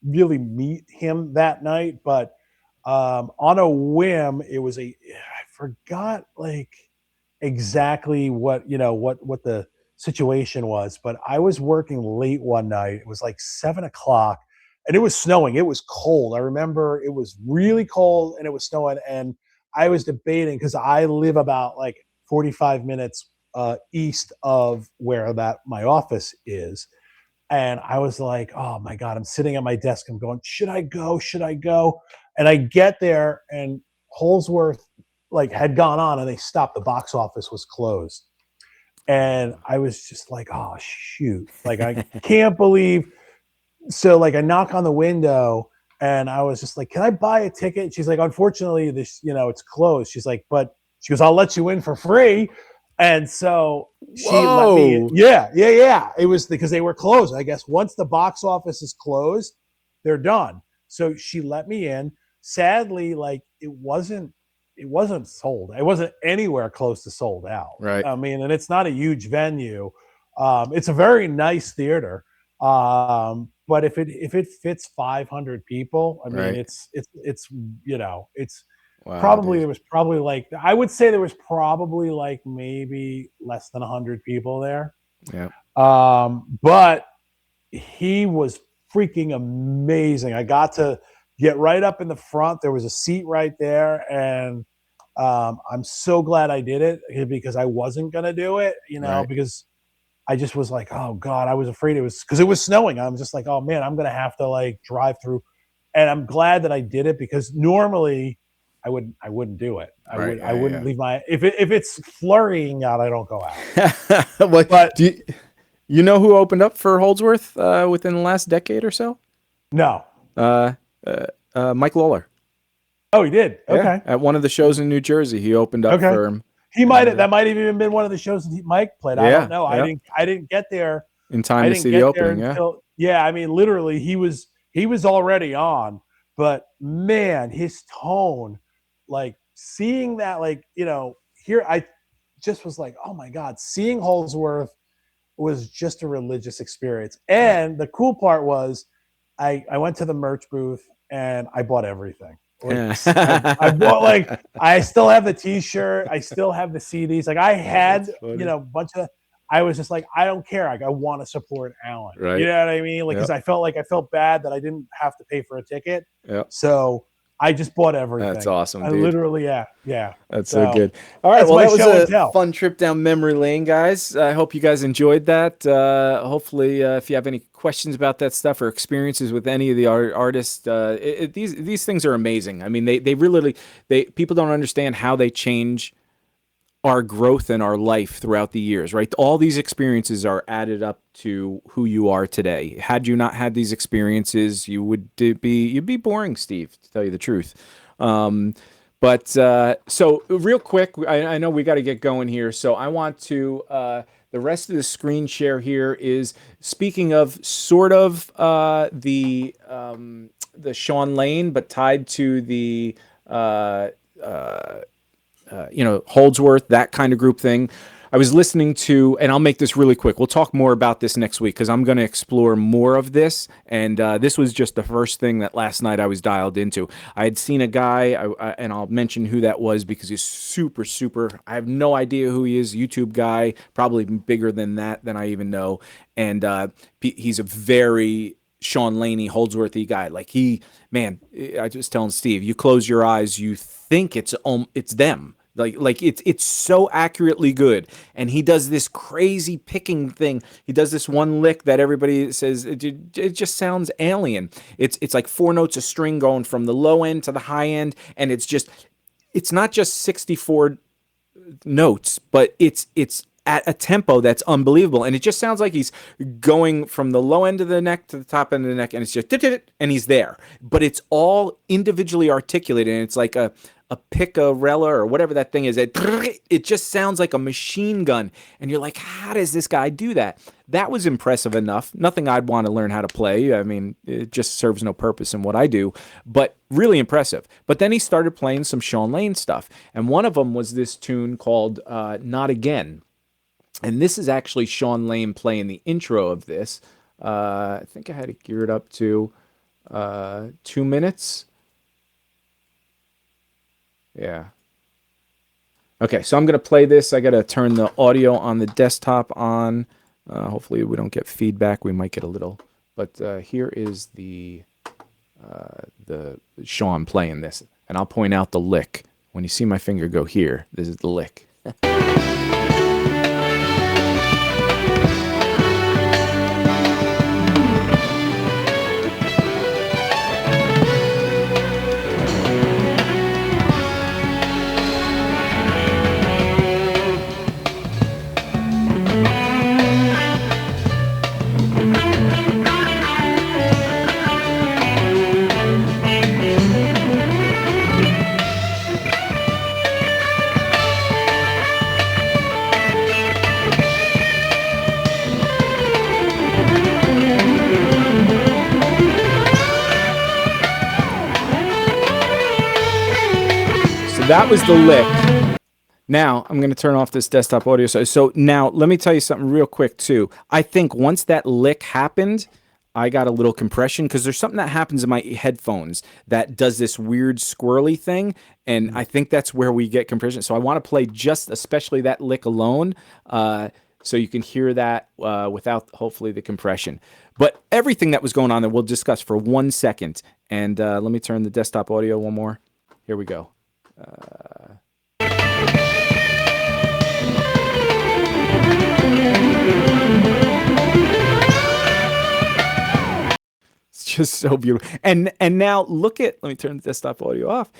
really meet him that night, but on a whim, I forgot exactly what the situation was, but I was working late one night. It was 7:00 and it was snowing. It was cold. I remember it was really cold and it was snowing. And I was debating, because I live about 45 minutes east of where my office is. And I was like, oh my God, I'm sitting at my desk. I'm going, should I go? Should I go? And I get there and Holdsworth had gone on and they stopped. The box office was closed. And I was just like, oh shoot. I can't believe. So I knock on the window and I was just like, can I buy a ticket? She's like, unfortunately, this, it's closed. She's like, but she goes, I'll let you in for free. And so she let me in. Yeah. It was because they were closed. I guess once the box office is closed, they're done. So she let me in. Sadly, it wasn't sold. It wasn't anywhere close to sold out. Right. I mean, and it's not a huge venue. It's a very nice theater. But if it fits 500 people, I mean, it's wow, probably, it was probably I would say there was probably maybe less than 100 people there. Yeah. But he was freaking amazing. I got to get right up in the front. There was a seat right there. And I'm so glad I did it, because I wasn't going to do it, because I just was like, oh God, I was afraid because it was snowing. I'm just like, oh man, I'm going to have to drive through. And I'm glad that I did it, because normally I wouldn't do it. I wouldn't leave if it's flurrying out, I don't go out. But do you know who opened up for Holdsworth within the last decade or so? No. Mike Lawler. Oh, he did. Okay. Yeah. At one of the shows in New Jersey, he opened up for him. That might have even been one of the shows that Mike played. I don't know. Yeah. I didn't get there in time to see the opening. I mean, literally, he was already on. But man, his tone, seeing that, here, I just was like, oh my God, seeing Holdsworth was just a religious experience. And the cool part was, I went to the merch booth and I bought everything. I bought I still have the T-shirt, I still have the CDs. I had a bunch of. I was just like, I don't care. I want to support Alan. Right. You know what I mean? Because I felt bad that I didn't have to pay for a ticket. Yeah. So I just bought everything. That's awesome, dude. I literally, yeah. That's so good. All right, well, that was a fun trip down memory lane, guys. I hope you guys enjoyed that. Hopefully, if you have any questions about that stuff or experiences with any of the artists, these things are amazing. I mean, they really people don't understand how they change our growth in our life throughout the years, right? All these experiences are added up to who you are today. Had you not had these experiences, you'd be boring, Steve, to tell you the truth. But so real quick, I know we got to get going here. So I want to, the rest of the screen share here is, speaking of sort of the Sean Lane, but tied to the, Holdsworth, that kind of group thing. I was listening to, and I'll make this really quick. We'll talk more about this next week because I'm going to explore more of this. And this was just the first thing that last night I was dialed into. I had seen a guy, and I'll mention who that was because he's super, super. I have no idea who he is. YouTube guy, probably bigger than that than I even know. And he's a very Sean Laney, Holdsworthy guy. Like man, I was telling Steve, you close your eyes, you think it's them. Like it's so accurately good, and he does this crazy picking thing. He does this one lick that everybody says it just sounds alien. It's like 4 notes a string going from the low end to the high end, and it's not just 64 notes, but it's at a tempo that's unbelievable, and it just sounds like he's going from the low end of the neck to the top end of the neck, and it's just and he's there. But it's all individually articulated, and it's like a picarella or whatever that thing is. It just sounds like a machine gun, and you're like, how does this guy do that? That was impressive enough. Nothing I'd want to learn how to play. I mean, it just serves no purpose in what I do, but really impressive. But then he started playing some Sean Lane stuff, and one of them was this tune called Not Again. And this is actually Sean Lane playing the intro of this. I think I had it geared up to 2 minutes. Yeah. Okay, so I'm going to play this. I got to turn the audio on the desktop on. Hopefully we don't get feedback. We might get a little. But here is the Sean playing this. And I'll point out the lick. When you see my finger go here, this is the lick. That was the lick. Now, I'm going to turn off this desktop audio. So now, let me tell you something real quick, too. I think once that lick happened, I got a little compression because there's something that happens in my headphones that does this weird squirrely thing, and I think that's where we get compression. So I want to play just especially that lick alone so you can hear that without, hopefully, the compression. But everything that was going on there, we'll discuss for 1 second. And let me turn the desktop audio one more. Here we go. It's just so beautiful. And now look at, let me turn the desktop audio off.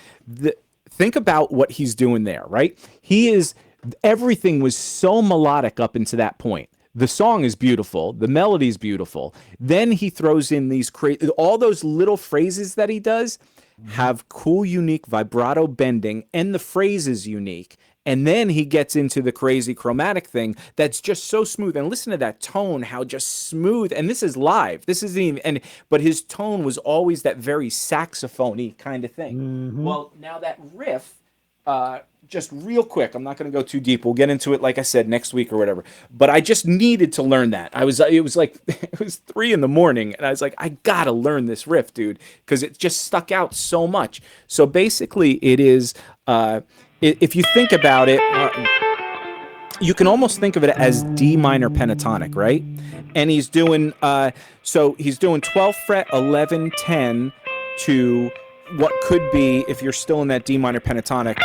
Think about what he's doing there, right? Everything was so melodic up until that point. The song is beautiful. The melody is beautiful. Then he throws in these all those little phrases that he does have cool, unique vibrato bending, and the phrase is unique. And then he gets into the crazy chromatic thing that's just so smooth. And listen to that tone, how just smooth. And this is live. This isn't even, but his tone was always that very saxophone-y kind of thing. Mm-hmm. Well, now that riff, just real quick, I'm not going to go too deep. We'll get into it, like I said, next week or whatever. But I just needed to learn that. It was 3 a.m, and I was like, I gotta learn this riff, dude, because it just stuck out so much. So basically, it is, if you think about it, you can almost think of it as D minor pentatonic, right? And he's doing, he's doing 12th fret, 11, 10 to what could be, if you're still in that D minor pentatonic.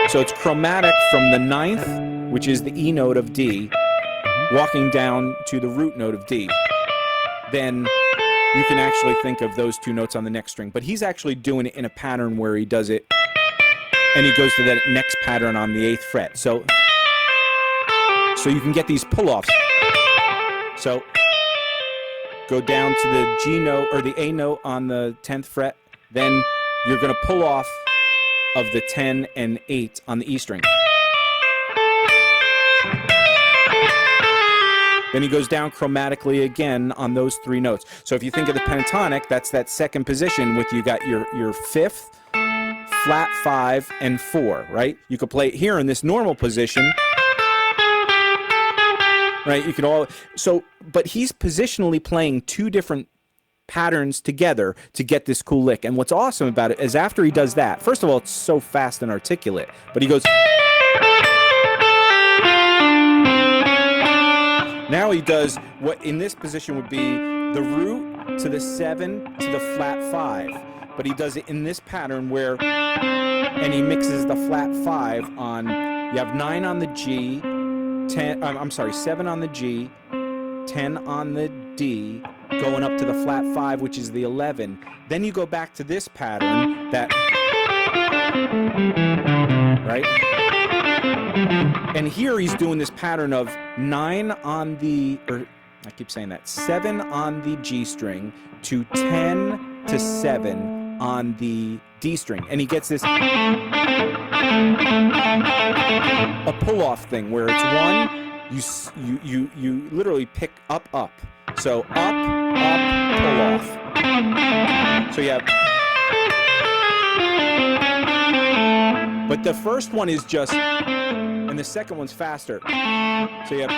So it's chromatic from the 9th, which is the E note of D, walking down to the root note of D. Then you can actually think of those 2 notes on the next string. But he's actually doing it in a pattern where he does it, and he goes to that next pattern on the 8th fret. So you can get these pull-offs. So go down to the G note or the A note on the 10th fret. Then you're going to pull off of the 10 and 8 on the E string. Then he goes down chromatically again on those 3 notes. So if you think of the pentatonic, that's that second position with you got your 5th, flat 5 and 4, right? You could play it here in this normal position. Right? You could but he's positionally playing two different patterns together to get this cool lick. And what's awesome about it is after he does that, first of all, it's so fast and articulate, but he goes, now he does what in this position would be the root to the 7 to the flat 5, but he does it in this pattern where, and he mixes the flat 5 on, you have 9 on the G, 7 on the G, 10 on the D, going up to the flat 5, which is the 11. Then you go back to this pattern that, right? And here he's doing this pattern of 9 on the, or I keep saying that, 7 on the G string to 10 to 7 on the D string. And he gets this, a pull-off thing where it's one, you literally pick up. So up, pull off. So you have, but the first one is just, and the second one's faster. So you have,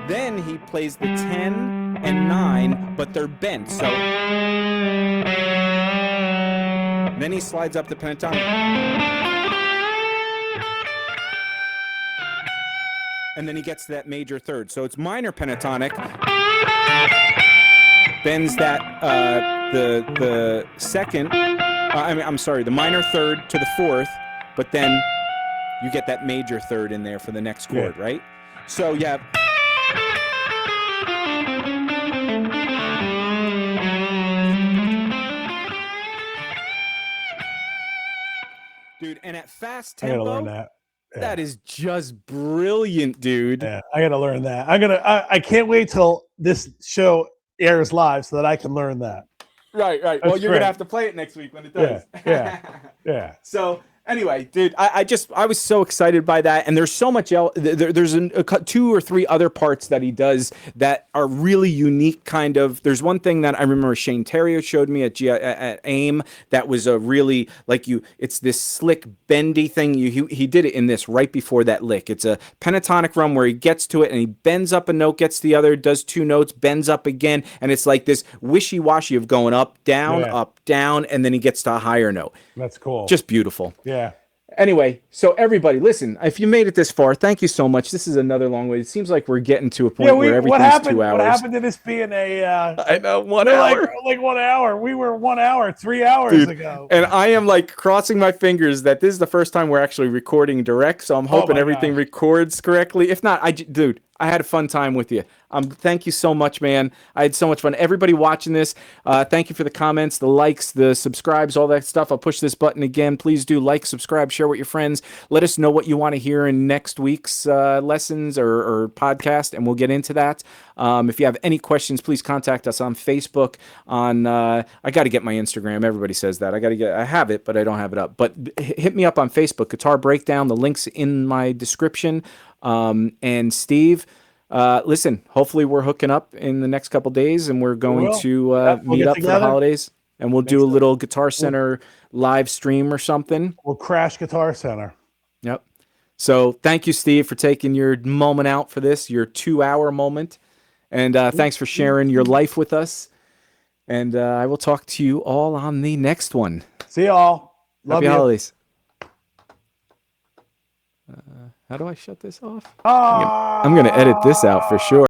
then he plays the 10 and 9, but they're bent. So then he slides up the pentatonic. And then he gets that major third. So it's minor pentatonic, bends that, the second, the minor third to the fourth, but then you get that major third in there for the next chord, right? So you have, dude, and at fast tempo, I gotta learn that. Yeah. That is just brilliant, dude. Yeah, I gotta learn that. I can't wait till this show airs live so that I can learn that. Right. That's well, you're gonna have to play it next week when it does. Yeah. So anyway, dude, I was so excited by that, and there's so much else. There's 2 or 3 other parts that he does that are really unique. Kind of. There's one thing that I remember Shane Terrier showed me at AIM that was a really it's this slick bendy thing. He did it in this right before that lick. It's a pentatonic run where he gets to it and he bends up a note, gets the other, does 2 notes, bends up again, and it's like this wishy-washy of going up, down, and then he gets to a higher note. That's cool. Just beautiful. Yeah. Anyway, so everybody, listen, if you made it this far, thank you so much. This is another long way. It seems like we're getting to a point where everything's 2 hours. What happened to this being I know, 1 hour. Like 1 hour. We were 1 hour 3 hours ago. And I am crossing my fingers that this is the first time we're actually recording direct, so I'm hoping everything records correctly. If not, dude, I had a fun time with you. Thank you so much, man. I had so much fun. Everybody watching this, thank you for the comments, the likes, the subscribes, all that stuff. I'll push this button again. Please do like, subscribe, share with your friends. Let us know what you want to hear in next week's lessons or podcast, and we'll get into that. If you have any questions, please contact us on Facebook. I got to get my Instagram. Everybody says that. I have it, but I don't have it up. But hit me up on Facebook, Guitar Breakdown. The link's in my description. And Steve, listen, hopefully we're hooking up in the next couple days, and we're going to meet up for the holidays, and we'll do a little Guitar Center live stream or something. We'll crash Guitar Center. Yep. So thank you, Steve, for taking your moment out for this, your 2-hour moment. And thanks for sharing your life with us. And I will talk to you all on the next one. See y'all. Love Happy you. holidays. How do I shut this off? I'm going to edit this out for sure.